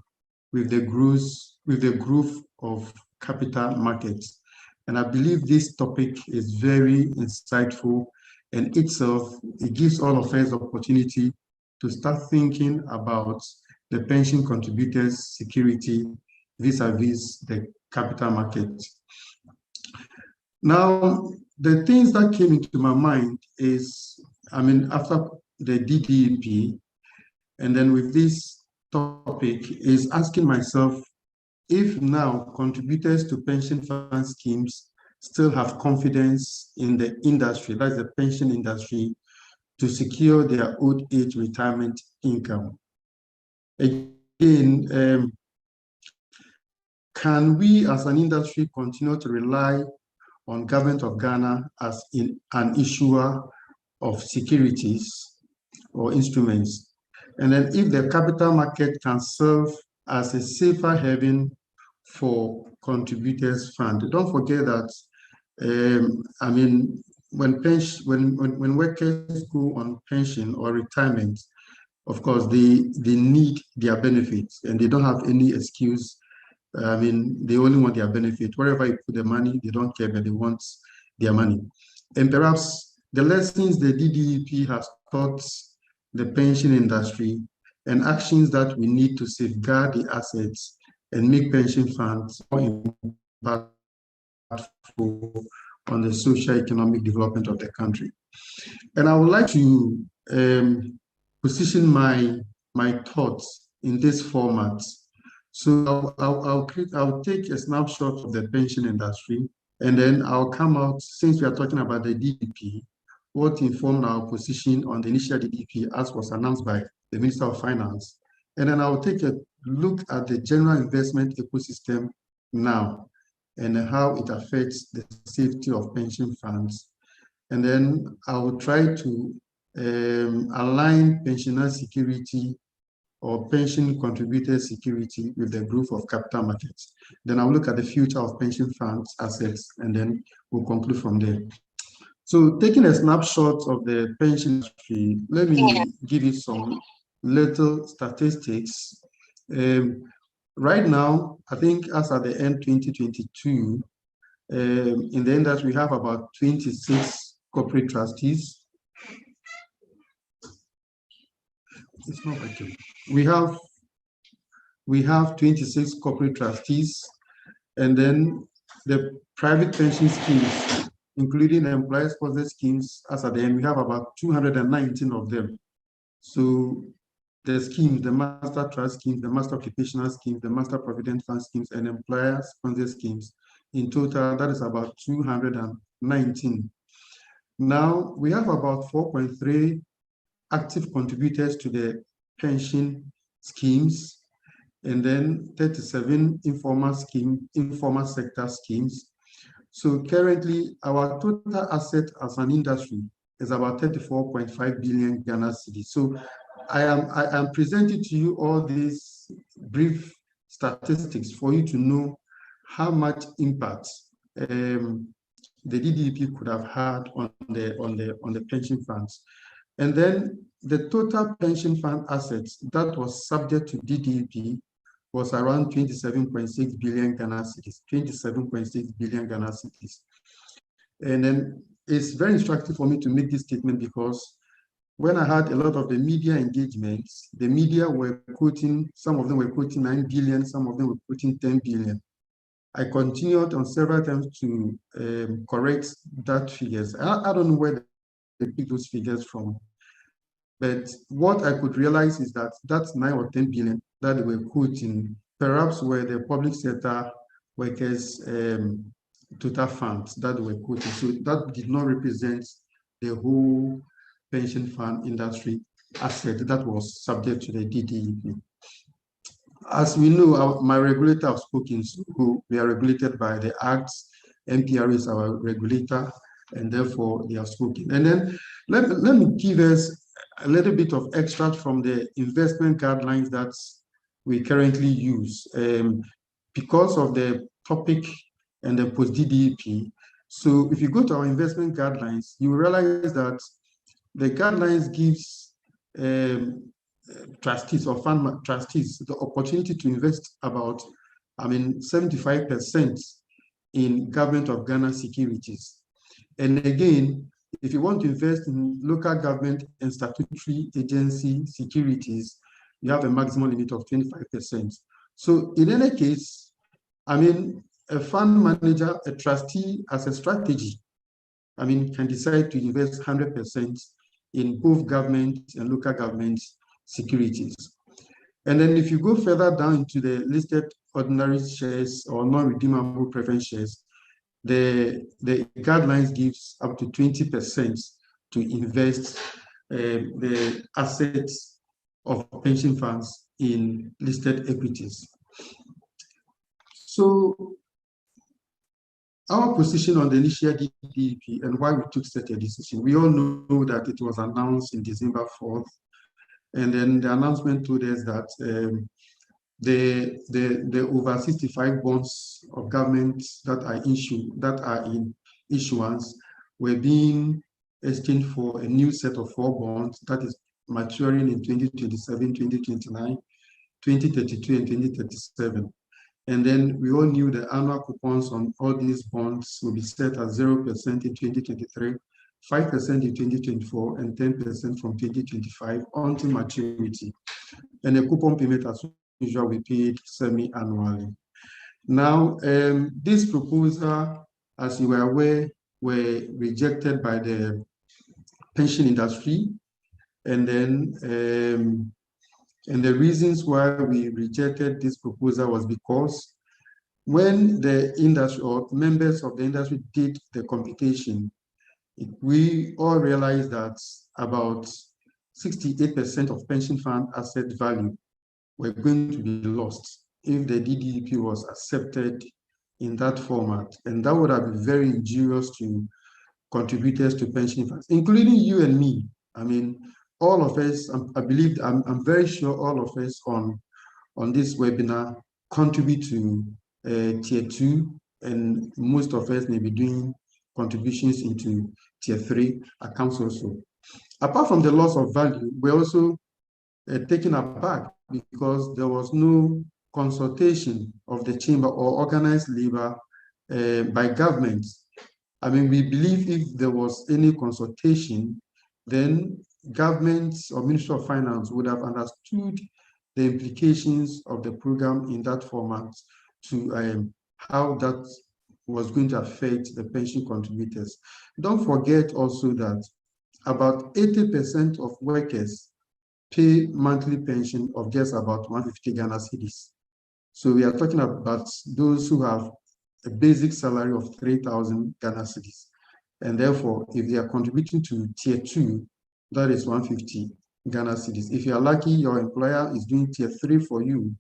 with the growth of capital markets. And I believe this topic is very insightful, and itself, it gives all of us the opportunity to start thinking about the pension contributors security vis-a-vis the capital market. Now, the things that came into my mind is, after the DDEP, and then with this topic, is asking myself if now contributors to pension fund schemes still have confidence in the industry, that's the pension industry, to secure their old age retirement income. Again, can we as an industry continue to rely on government of Ghana as an issuer of securities or instruments? And then if the capital market can serve as a safer haven for contributors fund. Don't forget that, when workers go on pension or retirement, of course, they need their benefits and they don't have any excuse. They only want their benefit. Wherever you put the money, they don't care, but they want their money. And perhaps the lessons the DDEP has taught the pension industry and actions that we need to safeguard the assets and make pension funds more impactful on the socio-economic development of the country. And I would like to position my thoughts in this format. So I'll take a snapshot of the pension industry, and then I'll come out, since we are talking about the DDP, what informed our position on the initial DDP as was announced by the Minister of Finance. And then I'll take a look at the general investment ecosystem now. and how it affects the safety of pension funds. And then I will try to align pensioner security or pension contributor security with the growth of capital markets. Then I'll look at the future of pension funds assets, and then we'll conclude from there. So taking a snapshot of the pension industry, let me give you some little statistics. Right now, I think as at the end 2022, in the industry, we have about 26 corporate trustees. It's not working. We have 26 corporate trustees, and then the private pension schemes, including employer-sponsored schemes, as at the end, we have about 219 of them. So the schemes, the master trust schemes, the master occupational schemes, the master provident fund schemes, and employer-sponsored schemes, in total, that is about 219. Now, we have about 4.3 active contributors to the pension schemes, and then 37 informal sector schemes. So currently, our total asset as an industry is about 34.5 billion Ghana cedis. So I am presenting to you all these brief statistics for you to know how much impact the DDP could have had on the pension funds. And then the total pension fund assets that was subject to DDP was around 27.6 billion Ghana cedis, 27.6 billion Ghana cedis. And then it's very instructive for me to make this statement because when I had a lot of the media engagements, the media were quoting, some of them were quoting 9 billion, some of them were quoting 10 billion. I continued on several times to correct that figures. I don't know where they pick those figures from, but what I could realize is that that's 9 or 10 billion that they were quoting, perhaps were the public sector workers' total funds that they were quoting. So that did not represent the whole pension fund industry asset that was subject to the DDEP. As we know, my regulator have spoken, so we are regulated by the acts. MPRA is our regulator, and therefore they have spoken. And then let me give us a little bit of extract from the investment guidelines that we currently use because of the topic and the post-DDEP. So if you go to our investment guidelines, you realize that the guidelines gives trustees or fund trustees the opportunity to invest about, 75% in government of Ghana securities. And again, if you want to invest in local government and statutory agency securities, you have a maximum limit of 25%. So in any case, a fund manager, a trustee as a strategy, can decide to invest 100% in both government and local government securities. And then if you go further down into the listed ordinary shares or non-redeemable preference shares, the guidelines gives up to 20% to invest the assets of pension funds in listed equities. So our position on the initial DDEP and why we took such a decision, we all know that it was announced in December 4th. And then the announcement told us that the over 65 bonds of government that are in issuance were being exchanged for a new set of 4 bonds that is maturing in 2027, 2029, 2032, and 2037. And then we all knew the annual coupons on all these bonds will be set at 0% in 2023, 5% in 2024, and 10% from 2025 until maturity. And the coupon payment as usual we paid semi-annually. Now, this proposal, as you are aware, were rejected by the pension industry. And then and the reasons why we rejected this proposal was because when the industry or members of the industry did the computation, we all realized that about 68% of pension fund asset value were going to be lost if the DDEP was accepted in that format. And that would have been very injurious to contributors to pension funds, including you and me. I mean, all of us, I believe, I'm very sure all of us on this webinar contribute to tier 2, and most of us may be doing contributions into tier 3 accounts also. Apart from the loss of value, we're also taken aback because there was no consultation of the chamber or organized labor by governments. I mean, we believe if there was any consultation, then governments or Ministry of Finance would have understood the implications of the program in that format to how that was going to affect the pension contributors. Don't forget also that about 80% of workers pay monthly pension of just about 150 Ghana cedis. So we are talking about those who have a basic salary of 3,000 Ghana cedis. And therefore, if they are contributing to tier 2, that is 150 Ghana cedis. If you are lucky, your employer is doing tier 3 for you,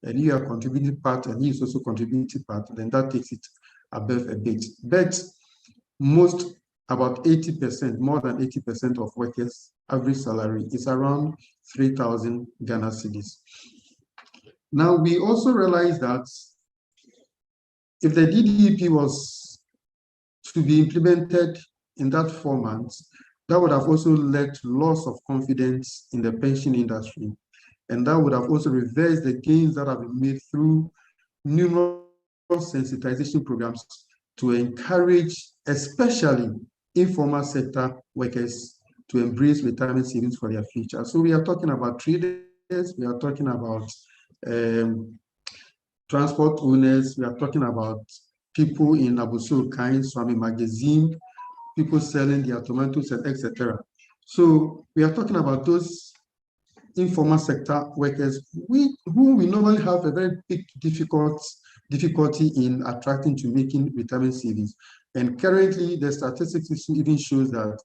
and you are contributing part, and he is also contributing part, then that takes it above a bit. But most, about 80%, more than 80% of workers' average salary is around 3,000 Ghana cedis. Now, we also realize that if the DDEP was to be implemented in that format, that would have also led to loss of confidence in the pension industry. And that would have also reversed the gains that have been made through numerous sensitization programs to encourage, especially informal sector workers, to embrace retirement savings for their future. So we are talking about traders, we are talking about transport owners, we are talking about people in Abuso Kain, Swami Magazine, people selling their tomatoes, etc. So we are talking about those informal sector workers who we normally have a very big difficulty in attracting to making retirement savings. And currently, the statistics even shows that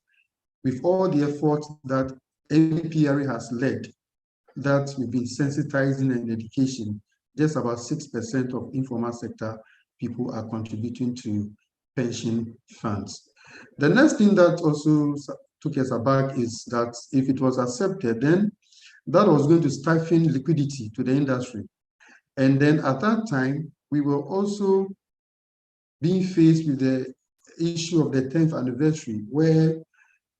with all the efforts that NPRA has led, that we've been sensitizing and education, just about 6% of informal sector people are contributing to pension funds. The next thing that also took us aback is that if it was accepted, then that was going to stifle liquidity to the industry. And then at that time, we were also being faced with the issue of the 10th anniversary, where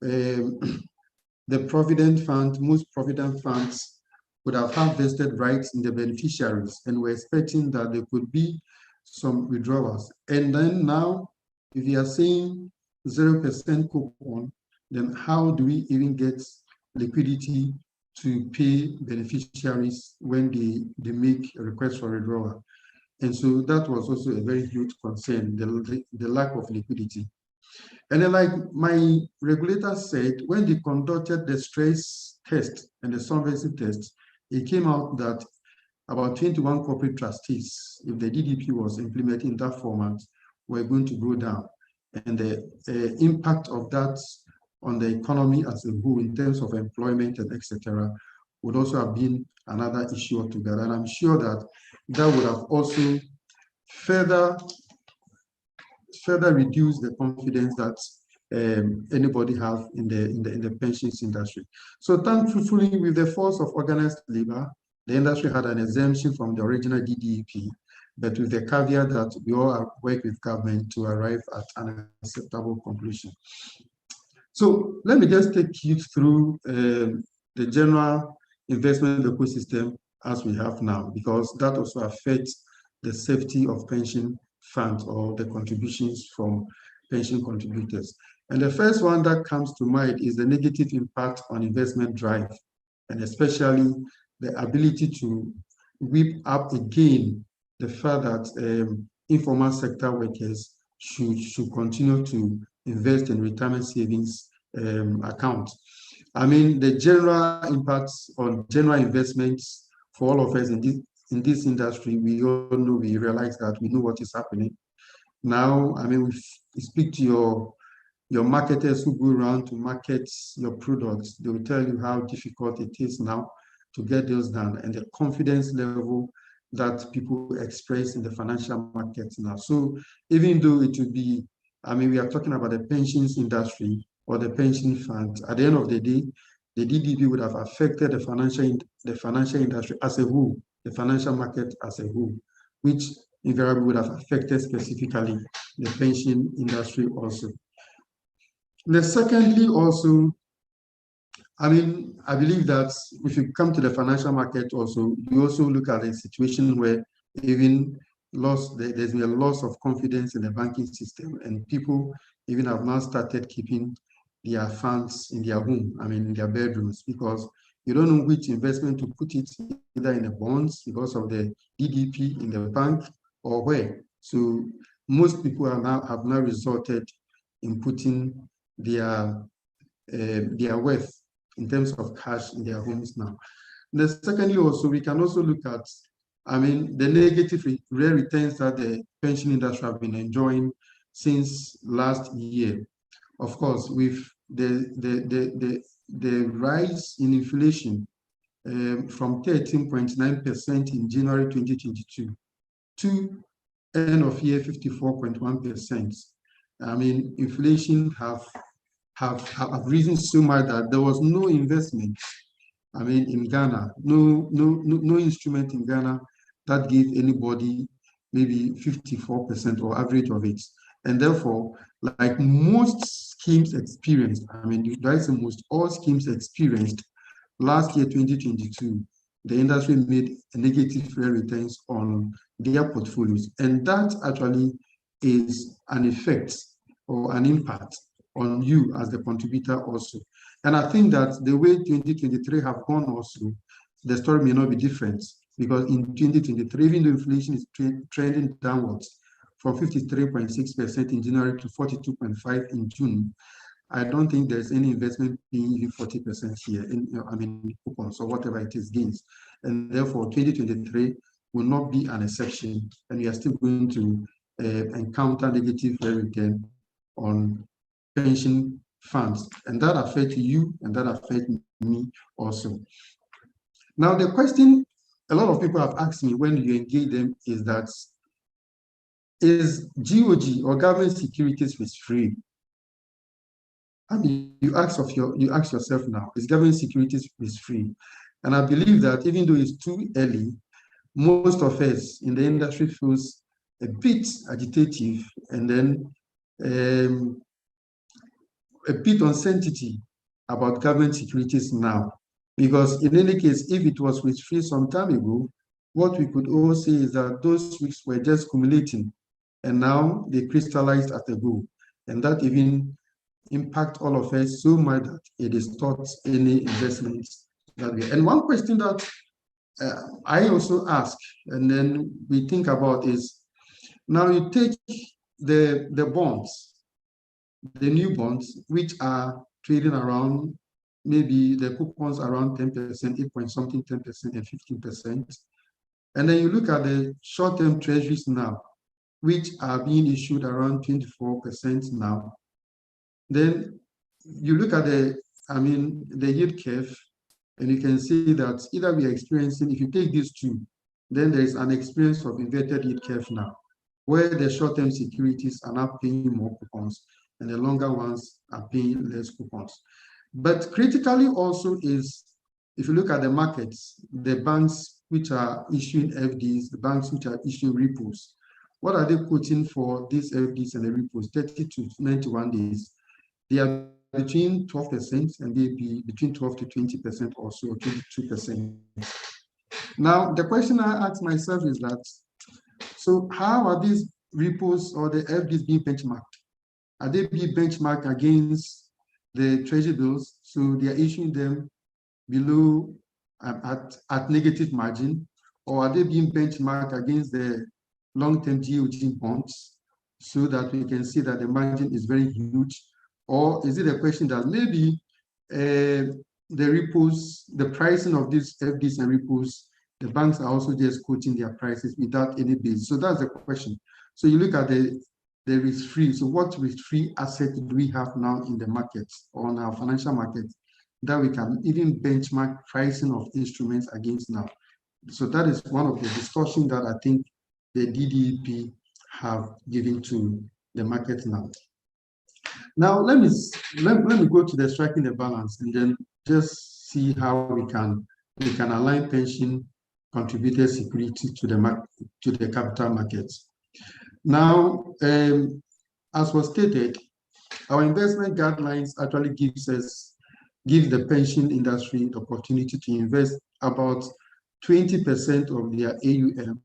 the Provident Fund, most Provident funds would have had vested rights in the beneficiaries, and we're expecting that there could be some withdrawals. And then now, if you are saying 0% coupon, then how do we even get liquidity to pay beneficiaries when they make a request for withdrawal? And so that was also a very huge concern, the lack of liquidity. And then, like my regulator said, when they conducted the stress test and the solvency test, it came out that about 21 corporate trustees, if the DDP was implemented in that format, were going to go down. And the impact of that on the economy as a whole in terms of employment and etc. would also have been another issue altogether. And I'm sure that that would have also further reduce the confidence that anybody have in the pensions industry. So thankfully, with the force of organized labor, the industry had an exemption from the original DDEP, but with the caveat that we all work with government to arrive at an acceptable conclusion. So let me just take you through the general investment ecosystem as we have now, because that also affects the safety of pension funds or the contributions from pension contributors. And the first one that comes to mind is the negative impact on investment drive, and especially the ability to whip up again the fact that informal sector workers should continue to invest in retirement savings accounts. I mean, the general impacts on general investments for all of us in this industry, we all know, we realize that we know what is happening. Now, I mean, we speak to your marketers who go around to market your products. They will tell you how difficult it is now to get those done, and the confidence level that people express in the financial markets now. So even though it would be, I mean, we are talking about the pensions industry or the pension funds, at the end of the day, the DDP would have affected the financial industry as a whole, the financial market as a whole, which invariably would have affected specifically the pension industry also. Secondly, also, I mean, I believe that if you come to the financial market also, you also look at a situation where even there's been a loss of confidence in the banking system, and people even have now started keeping their funds in their home, I mean, in their bedrooms, because you don't know which investment to put it, either in the bonds because of the DDP in the bank or where. So most people have now resorted in putting their wealth in terms of cash in their homes now. Secondly, also, we can also look at, I mean, the negative rare returns that the pension industry have been enjoying since last year. Of course, with the rise in inflation from 13.9% in January 2022 to end of year 54.1%. I mean, inflation have risen so much that there was no investment, I mean, in Ghana, no instrument in Ghana that gave anybody maybe 54% or average of it. And therefore, like most schemes experienced, I mean, that's the most all schemes experienced last year, 2022, the industry made a negative real returns on their portfolios. And that actually is an effect or an impact on you as the contributor also. And I think that the way 2023 have gone also, the story may not be different, because in 2023, even though inflation is trending downwards from 53.6% in January to 42.5% in June, I don't think there's any investment being even 40% here in, I mean, coupons or whatever it is gains. And therefore, 2023 will not be an exception, and we are still going to encounter negative return on pension funds, and that affects you and that affects me also. Now, the question a lot of people have asked me when you engage them is that, is GOG or government securities risk-free? I mean, you ask yourself now, is government securities risk-free? And I believe that even though it's too early, most of us in the industry feels a bit agitative and then a bit uncertainty about government securities now, because in any case, if it was risk-free some time ago, what we could all say is that those risks were just accumulating, and now they crystallized at a go, and that even impact all of us so much that it distorts any investments that we. And one question that I also ask, and then we think about is, now you take the bonds, the new bonds, which are trading around maybe the coupons around 10%, 8 point something, 10% and 15%. And then you look at the short-term treasuries now, which are being issued around 24% now. Then you look at the yield curve, and you can see that either we are experiencing, if you take these two, then there is an experience of inverted yield curve now, where the short-term securities are now paying more coupons and the longer ones are paying less coupons. But critically also is, if you look at the markets, the banks which are issuing FDs, the banks which are issuing repos, what are they quoting for these FDs and the repos? 30 to 91 days. They are between 12% and maybe between 12 to 20% or so, 22%. Now, the question I ask myself is that, so how are these repos or the FDs being benchmarked? Are they being benchmarked against the treasury bills? So they are issuing them below at negative margin, or are they being benchmarked against the long-term GOG bonds so that we can see that the margin is very huge? Or is it a question that maybe the repos, the pricing of these FDs and repos, the banks are also just quoting their prices without any base? So that's the question. So you look at the risk-free. So what risk-free asset do we have now in the markets or on our financial markets that we can even benchmark pricing of instruments against now? So that is one of the distortions that I think the DDEP have given to the market now. Now, let me go to the striking the balance and then just see how we can align pension contributed security to the capital markets. Now, as was stated, our investment guidelines actually give the pension industry the opportunity to invest about 20% of their AUM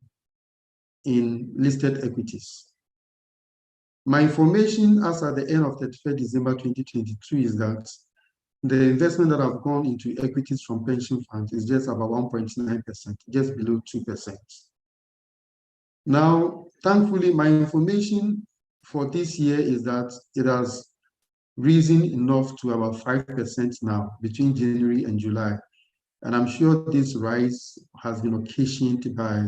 in listed equities. My information as at the end of 31st December 2023 is that the investment that have gone into equities from pension funds is just about 1.9%, just below 2%. Now, thankfully, my information for this year is that it has risen enough to about 5% now between January and July. And I'm sure this rise has been occasioned by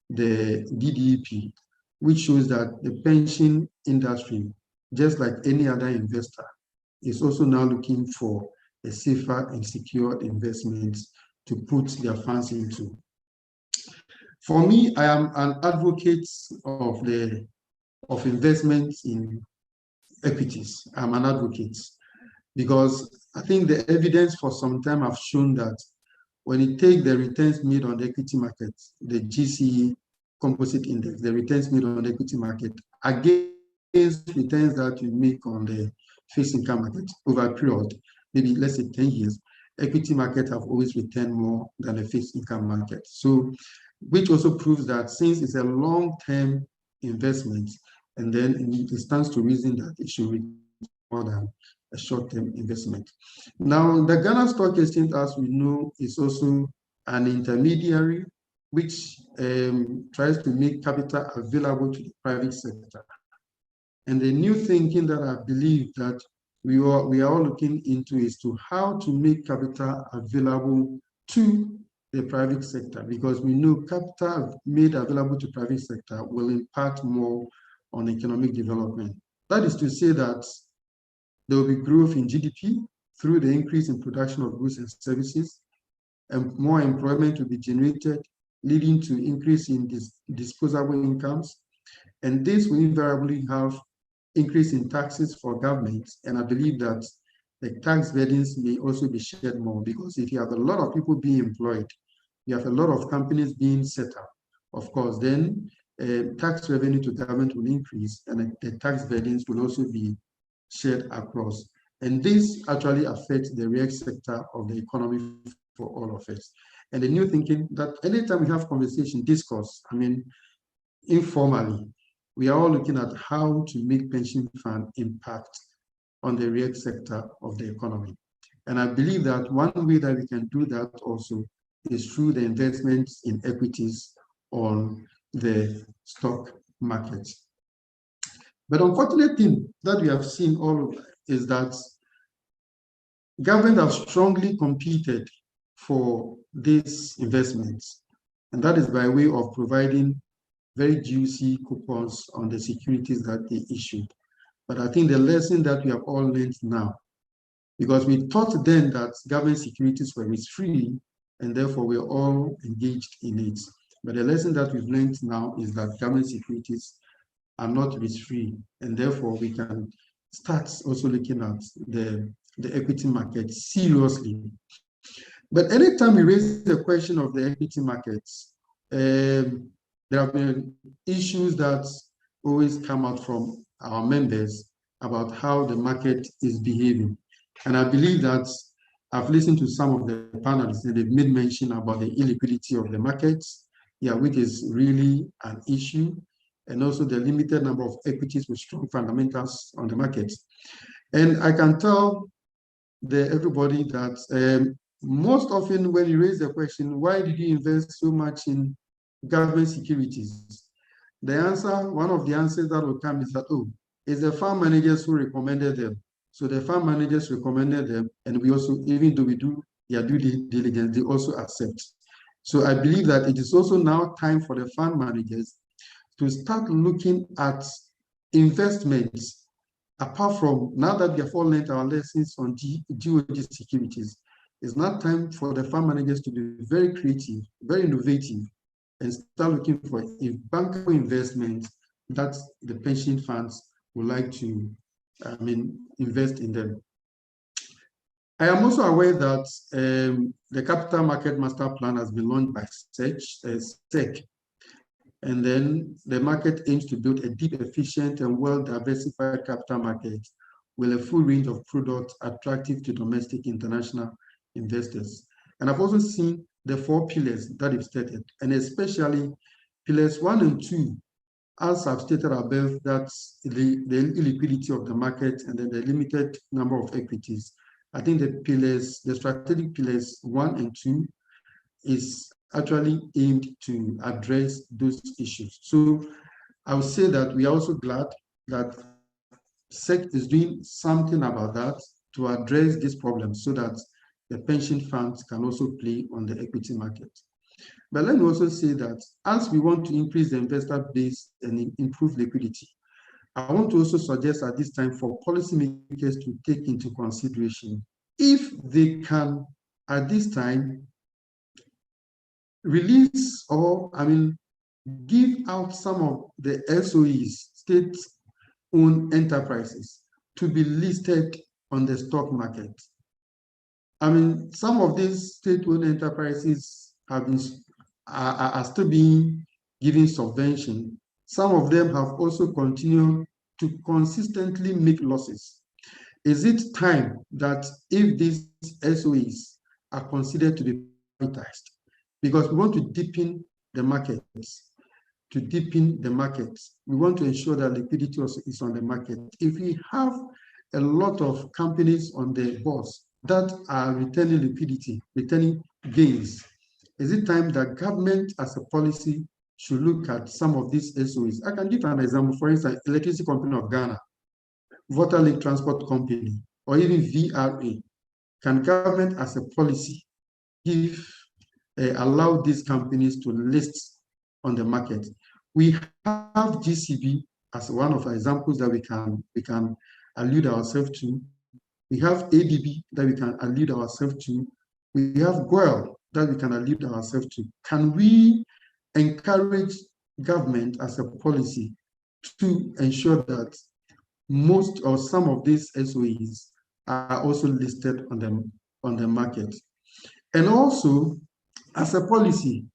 the DDEP, which shows that the pension industry, just like any other investor, is also now looking for a safer and secure investment to put their funds into. For me, I am an advocate of investments in equities. I'm an advocate because I think the evidence for some time have shown that when you take the returns made on the equity market, the GCE composite index, the returns made on the equity market against returns that you make on the fixed income market over a period, maybe let's say 10 years, equity market have always returned more than the fixed income market. So, which also proves that since it's a long-term investment, and then it stands to reason that it should return more than a short-term investment. Now, the Ghana Stock Exchange, as we know, is also an intermediary which tries to make capital available to the private sector. And the new thinking that I believe that we are all looking into is to how to make capital available to the private sector, because we know capital made available to private sector will impact more on economic development. That is to say that there will be growth in GDP through the increase in production of goods and services, and more employment will be generated, leading to increase in disposable incomes. And this will invariably have increase in taxes for government. And I believe that the tax burdens may also be shared more, because if you have a lot of people being employed, you have a lot of companies being set up, of course, then tax revenue to government will increase, and the tax burdens will also be shared across. And this actually affects the real sector of the economy for all of us. And the new thinking that anytime we have conversation, discourse, I mean, informally, we are all looking at how to make pension fund impact on the real sector of the economy. And I believe that one way that we can do that also is through the investments in equities on the stock market. But unfortunate thing that we have seen all over is that government have strongly competed for these investments. And that is by way of providing very juicy coupons on the securities that they issued. But I think the lesson that we have all learned now, because we thought then that government securities were risk-free, and therefore we're all engaged in it. But the lesson that we've learned now is that government securities are not risk-free, and therefore we can start also looking at the equity market seriously. But anytime we raise the question of the equity markets, there have been issues that always come out from our members about how the market is behaving. And I believe that I've listened to some of the panelists and they've made mention about the illiquidity of the markets, which is really an issue, and also the limited number of equities with strong fundamentals on the market. And I can tell everybody that most often when you raise the question, why did you invest so much in government securities? The answer, one of the answers that will come is that, oh, it's the fund managers who recommended them. So the fund managers recommended them, and we also, even though we do their due diligence, they also accept. So I believe that it is also now time for the fund managers to start looking at investments, apart from, now that we have all learned our lessons on GOG securities, It's now time for the fund managers to be very creative, very innovative, and start looking for bankable investments that the pension funds would like to, invest in them. I am also aware that the Capital Market Master Plan has been launched by SEC, and then the market aims to build a deep, efficient, and well-diversified capital market with a full range of products attractive to domestic, international investors. And I've also seen the 4 pillars that you've stated, and especially pillars 1 and 2, as I've stated above, that's the illiquidity of the market and then the limited number of equities. I think the strategic pillars 1 and 2 is actually aimed to address those issues. So I would say that we are also glad that SEC is doing something about that to address this problem so that the pension funds can also play on the equity market. But let me also say that as we want to increase the investor base and improve liquidity, I want to also suggest at this time for policymakers to take into consideration if they can, at this time, release or, give out some of the SOEs, state-owned enterprises, to be listed on the stock market. Some of these state-owned enterprises are still being given subvention. Some of them have also continued to consistently make losses. Is it time that if these SOEs are considered to be privatized, because we want to deepen the markets, we want to ensure that liquidity also is on the market. If we have a lot of companies on the boards that are returning liquidity, returning gains, is it time that government as a policy should look at some of these SOEs? I can give an example, for instance, Electricity Company of Ghana, Water Lake Transport Company, or even VRA. Can government as a policy allow these companies to list on the market? We have GCB as one of the examples that we can allude ourselves to. We have ADB that we can allude ourselves to. We have GOEL that we can allude ourselves to. Can we encourage government as a policy to ensure that most or some of these SOEs are also listed on the market? And also, as a policy,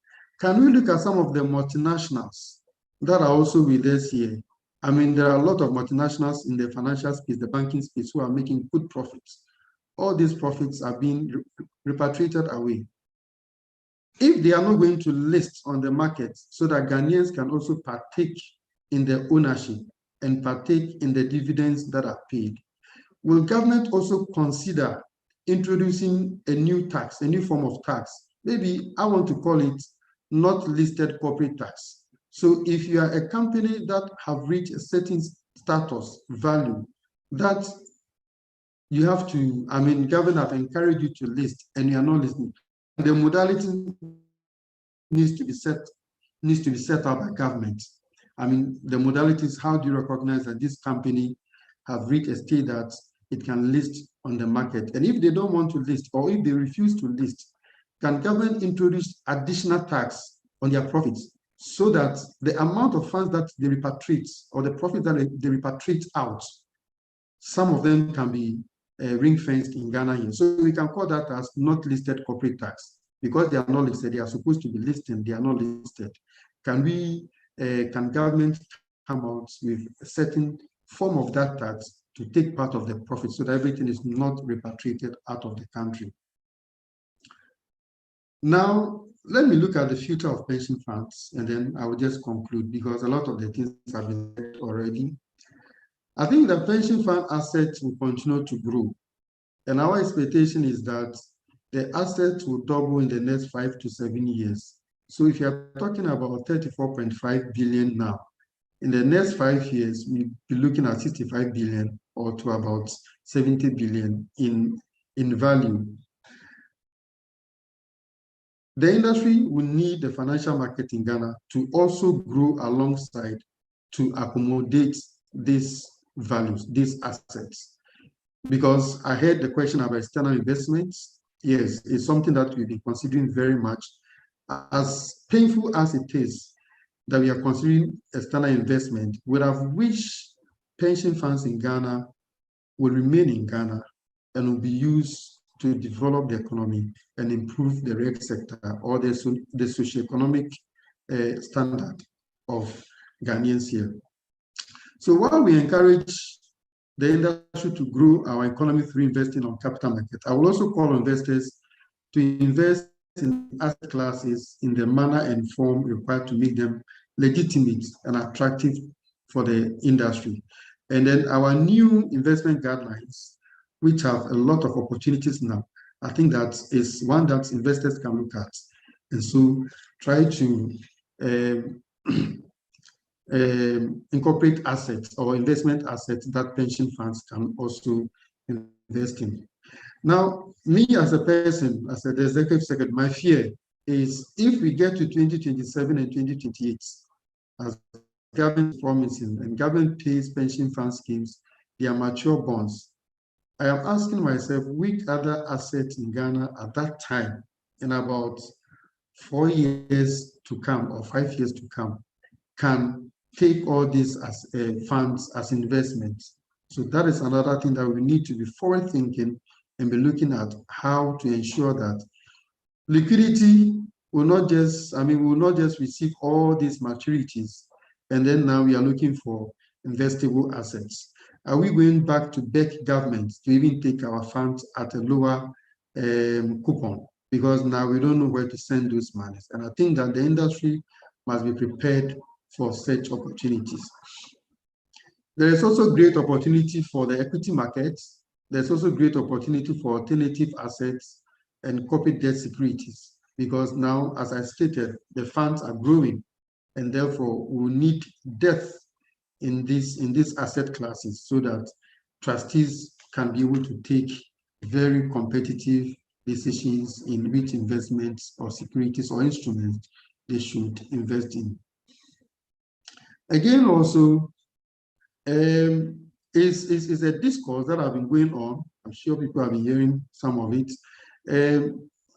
can we look at some of the multinationals that are also with us here? There are a lot of multinationals in the financial space, the banking space, who are making good profits. All these profits are being repatriated away. If they are not going to list on the market so that Ghanaians can also partake in the ownership and partake in the dividends that are paid, will government also consider introducing a new tax, a new form of tax? Maybe I want to call it not listed corporate tax. So if you are a company that have reached a certain status value that you have to, government have encouraged you to list and you are not listing, the modality needs to be set up by government. The modalities, how do you recognize that this company have reached a state that it can list on the market? And if they don't want to list, or if they refuse to list, can government introduce additional tax on their profits so that the amount of funds that they repatriate or the profit that they repatriate out, some of them can be ring-fenced in Ghana here. So we can call that as not listed corporate tax, because they are not listed. They are supposed to be listed. They are not listed. Can government come out with a certain form of that tax to take part of the profit so that everything is not repatriated out of the country? Now, let me look at the future of pension funds, and then I will just conclude, because a lot of the things have been said already. I think the pension fund assets will continue to grow, and our expectation is that the assets will double in the next 5 to 7 years. So if you're talking about 34.5 billion now, in the next 5 years, we'll be looking at 65 billion or to about 70 billion in value. The industry will need the financial market in Ghana to also grow alongside to accommodate these values, these assets. Because I heard the question about external investments, yes, it's something that we've been considering very much. As painful as it is that we are considering external investment, we have wished pension funds in Ghana will remain in Ghana and will be used to develop the economy and improve the reg sector or the socioeconomic standard of Ghanaians here. So while we encourage the industry to grow our economy through investing on capital market, I will also call on investors to invest in asset classes in the manner and form required to make them legitimate and attractive for the industry. And then our new investment guidelines, which have a lot of opportunities now, I think that is one that investors can look at. And so try to incorporate assets or investment assets that pension funds can also invest in. Now, me as a person, as the executive secretary, my fear is if we get to 2027 and 2028, as government promising and government pays pension fund schemes, they are mature bonds. I am asking myself which other assets in Ghana at that time, in about 4 years to come or 5 years to come, can take all these as funds as investments. So that is another thing that we need to be forward thinking and be looking at how to ensure that liquidity will not just, we will not just receive all these maturities and then now we are looking for investable assets. Are we going back to beg government to even take our funds at a lower coupon? Because now we don't know where to send those monies. And I think that the industry must be prepared for such opportunities. There is also great opportunity for the equity markets. There's also great opportunity for alternative assets and corporate debt securities, because now, as I stated, the funds are growing, and therefore we need depth in these asset classes so that trustees can be able to take very competitive decisions in which investments or securities or instruments they should invest in. Again, also, is a discourse that have been going on. I'm sure people have been hearing some of it.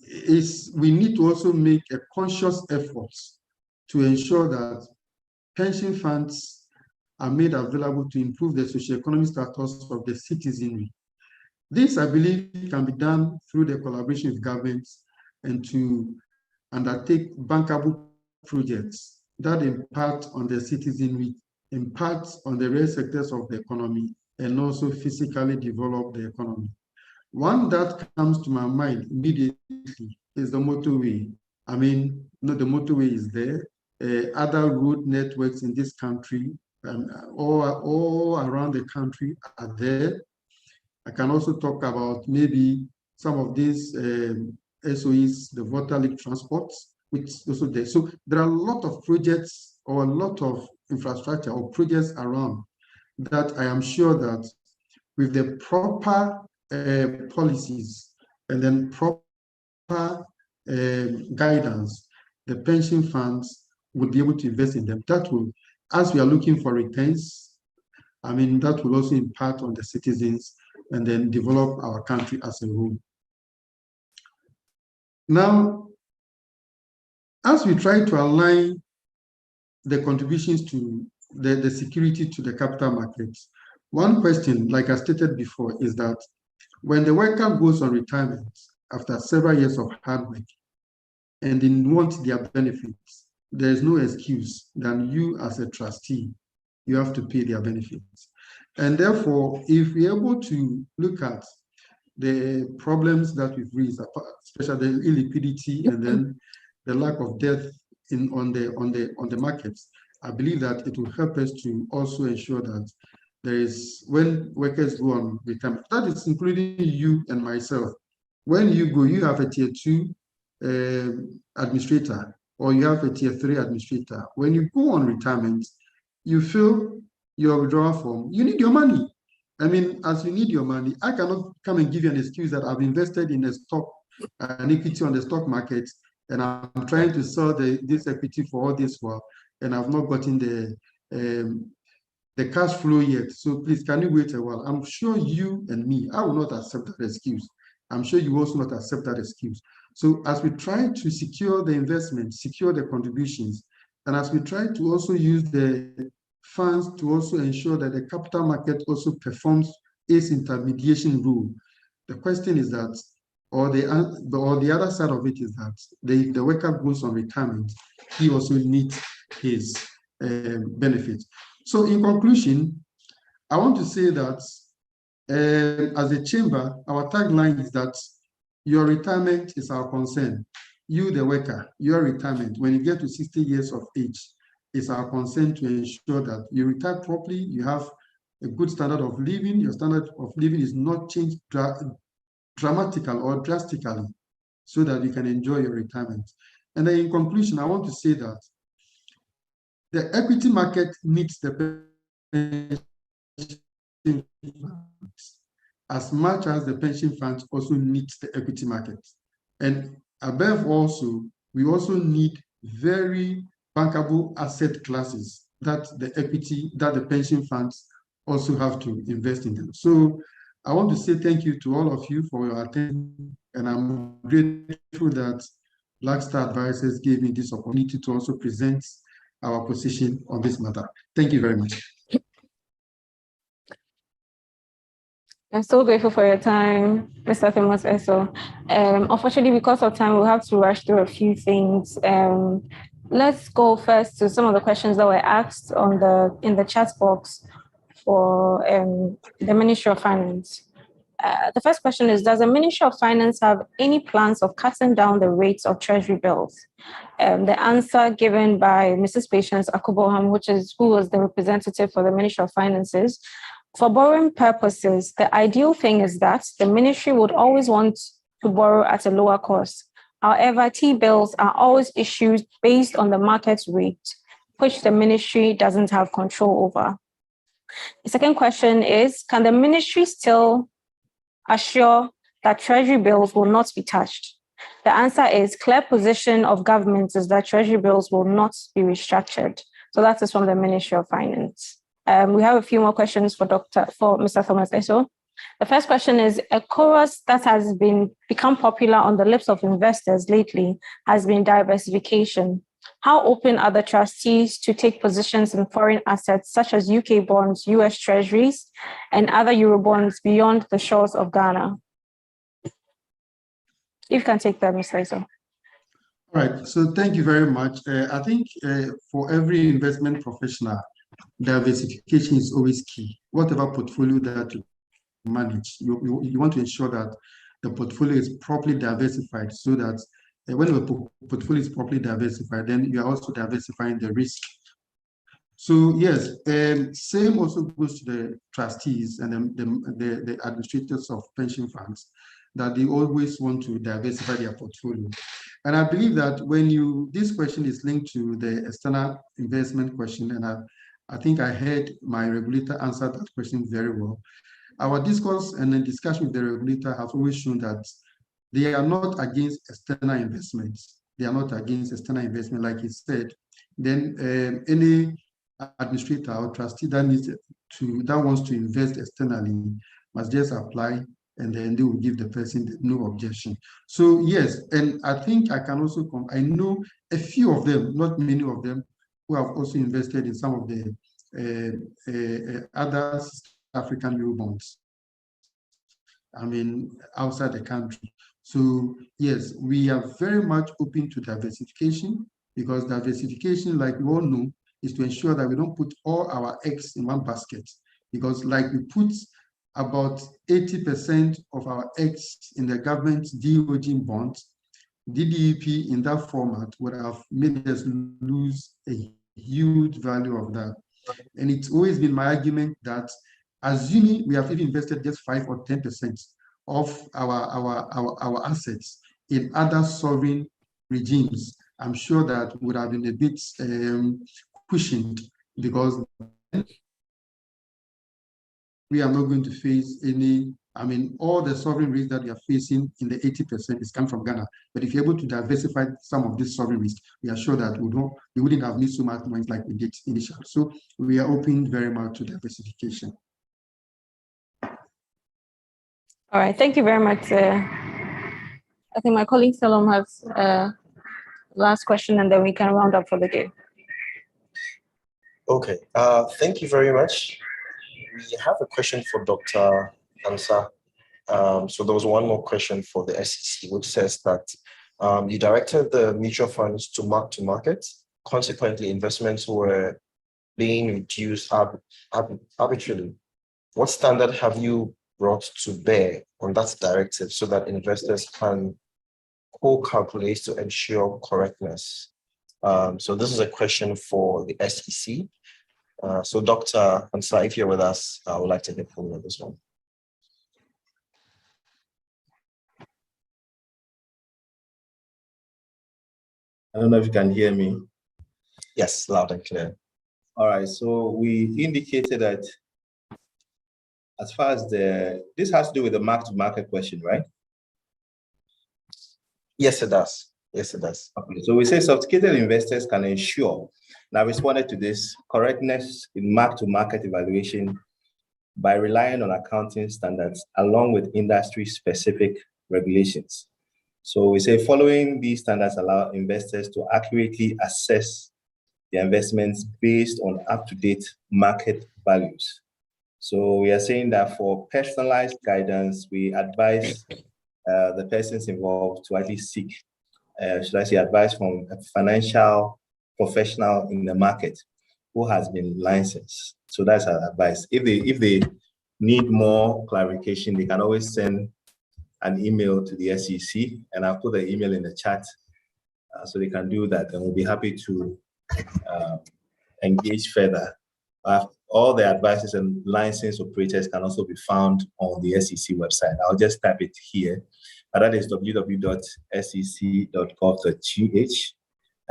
Is we need to also make a conscious effort to ensure that pension funds are made available to improve the socioeconomic status of the citizenry. This, I believe, can be done through the collaboration with governments and to undertake bankable projects that impact on the citizenry, impact on the real sectors of the economy, and also physically develop the economy. One that comes to my mind immediately is the motorway. The motorway is there. Other road networks in this country, all around the country are there. I can also talk about maybe some of these SOEs, the water leak transports, which is also there. So there are a lot of projects or a lot of infrastructure or projects around that I am sure that with the proper policies and then proper guidance, the pension funds will be able to invest in them. That will, as we are looking for returns, that will also impact on the citizens and then develop our country as a whole. Now, as we try to align the contributions to the security to the capital markets, one question, like I stated before, is that when the worker goes on retirement after several years of hard work and they want their benefits, there is no excuse than you as a trustee, you have to pay their benefits. And therefore, if we're able to look at the problems that we've raised, especially the illiquidity and then the lack of depth on the markets, I believe that it will help us to also ensure that there is, when workers go on retirement, that is including you and myself. When you go, you have a tier 2 administrator, or you have a tier 3 administrator. When you go on retirement, you fill your withdrawal form, you need your money. As you need your money, I cannot come and give you an excuse that I've invested in a stock, an equity on the stock market, and I'm trying to sell this equity for all this while, and I've not gotten the cash flow yet. So please, can you wait a while? I'm sure you and me, I will not accept that excuse. I'm sure you also not accept that excuse. So as we try to secure the investment, secure the contributions, and as we try to also use the funds to also ensure that the capital market also performs its intermediation role, the question is that, or the other side of it is that the worker goes on retirement, he also needs his benefit. So in conclusion, I want to say that as a chamber, our tagline is that your retirement is our concern. You, the worker, your retirement, when you get to 60 years of age, is our concern to ensure that you retire properly, you have a good standard of living, your standard of living is not changed dramatically or drastically, so that you can enjoy your retirement. And then in conclusion, I want to say that the equity market needs the pension funds as much as the pension funds also needs the equity market. And above also, we also need very bankable asset classes that the pension funds also have to invest in them. So I want to say thank you to all of you for your attention, and I'm grateful that Black Star Advisors gave me this opportunity to also present our position on this matter. Thank you very much. I'm so grateful for your time, Mr. Thomas Esso. Unfortunately, because of time, we'll have to rush through a few things. Let's go first to some of the questions that were asked in the chat box for the Ministry of Finance. The first question is, does the Ministry of Finance have any plans of cutting down the rates of Treasury bills? The answer given by Mrs. Patience Akuboham, who was the representative for the Ministry of Finances, for borrowing purposes, the ideal thing is that the ministry would always want to borrow at a lower cost. However, T-bills are always issued based on the market rate, which the ministry doesn't have control over. The second question is, can the ministry still assure that Treasury bills will not be touched? The answer is, clear position of government is that Treasury bills will not be restructured. So that is from the Ministry of Finance. We have a few more questions for Mr. Thomas Esso. The first question is, a chorus that has become popular on the lips of investors lately has been diversification. How open are the trustees to take positions in foreign assets such as UK bonds, US treasuries, and other Eurobonds beyond the shores of Ghana? If you can take that, Mr. Esso. All right, so thank you very much. I think for every investment professional, diversification is always key. Whatever portfolio that you manage, you want to ensure that the portfolio is properly diversified, so that when the portfolio is properly diversified, then you are also diversifying the risk. So yes, same also goes to the trustees and the administrators of pension funds, that they always want to diversify their portfolio. And I believe that when this question is linked to the external investment question, and I think I heard my regulator answer that question very well. Our discourse and the discussion with the regulator has always shown that they are not against external investments. They are not against external investment, like he said. Then any administrator or trustee that wants to invest externally must just apply, and then they will give the person no objection. So yes, and I think I can also I know a few of them, not many of them, who have also invested in some of the other African Eurobonds, I mean, outside the country. So yes, we are very much open to diversification, because diversification, like we all know, is to ensure that we don't put all our eggs in one basket. Because like we put about 80% of our eggs in the government's DOG bonds, DDEP in that format would have made us lose a huge value of that. And it's always been my argument that, assuming we have even invested just 5 or 10% of our assets in other sovereign regimes, I'm sure that would have been a bit cushioned, because we are not going to face any, I mean, all the sovereign risk that we are facing in the 80% is coming from Ghana. But if you're able to diversify some of this sovereign risk, we are sure that we wouldn't have missed so much money like we did initially. So we are open very much to diversification. All right, thank you very much, I think my colleague Salom has last question, and then we can round up for the day. Okay, thank you very much. We have a question for Dr. Ansa. So there was one more question for the SEC, which says that you directed the mutual funds to mark to market. Consequently, investments were being reduced arbitrarily. What standard have you brought to bear on that directive so that investors can co-calculate to ensure correctness? So this is a question for the SEC. So Dr. Ansa, if you're with us, I would like to get hold of this one. I don't know if you can hear me. Yes, loud and clear. All right, so we indicated that as far as this has to do with the mark-to-market question, right? Yes, it does. Yes, it does. Okay, so we say sophisticated investors can ensure, and I responded to this, correctness in mark-to-market evaluation by relying on accounting standards along with industry-specific regulations. So we say following these standards allow investors to accurately assess their investments based on up-to-date market values. So we are saying that for personalized guidance, we advise the persons involved to at least seek, should I say, advice from a financial professional in the market who has been licensed. So that's our advice. If they need more clarification, they can always send an email to the SEC, and I'll put the email in the chat so they can do that, and we'll be happy to engage further. All the advisors and licensed operators can also be found on the SEC website. I'll just type it here. That is www.sec.gov.gh.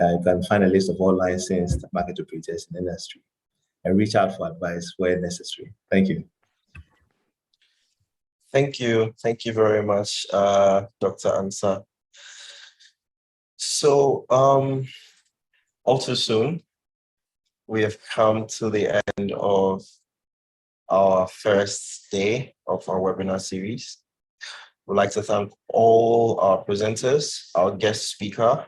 You can find a list of all licensed market operators in the industry and reach out for advice where necessary. Thank you. Thank you. Thank you very much, Dr. Ansa. So all too soon, we have come to the end of our first day of our webinar series. We'd like to thank all our presenters, our guest speaker,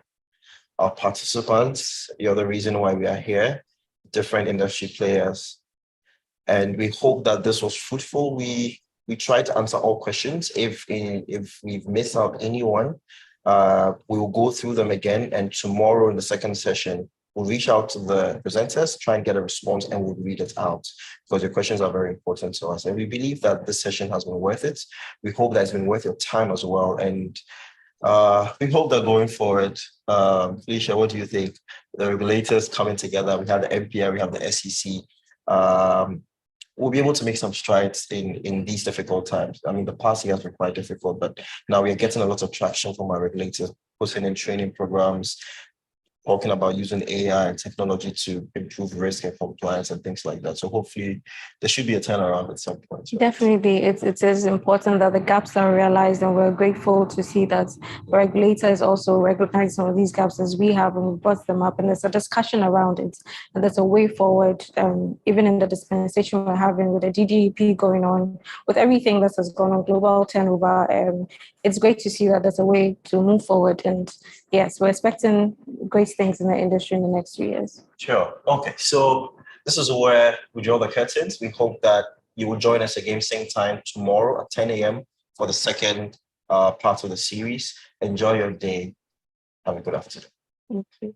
our participants. You're the reason why we are here, different industry players. And we hope that this was fruitful. We try to answer all questions. If we've missed out anyone, we will go through them again. And tomorrow in the second session, we'll reach out to the presenters, try and get a response, and we'll read it out because your questions are very important to us. And we believe that this session has been worth it. We hope that it's been worth your time as well. And we hope that going forward, Felicia, what do you think? The regulators coming together, we have the MPR, we have the SEC. We'll be able to make some strides in these difficult times. I mean, the past year has been quite difficult, but now we are getting a lot of traction from our regulators, putting in training programs, talking about using AI and technology to improve risk and compliance and things like that. So hopefully there should be a turnaround at some point. Definitely, it is important that the gaps are realized, and we're grateful to see that the regulators also recognize some of these gaps as we have, and we brought them up, and there's a discussion around it, and there's a way forward, even in the dispensation we're having with the DDEP going on, with everything that has gone on, global turnover. It's great to see that there's a way to move forward, and yes, we're expecting great things in the industry in the next 3 years. Sure. Okay. So this is where we draw the curtains. We hope that you will join us again same time tomorrow at 10 a.m. for the second part of the series. Enjoy your day. Have a good afternoon. Thank you.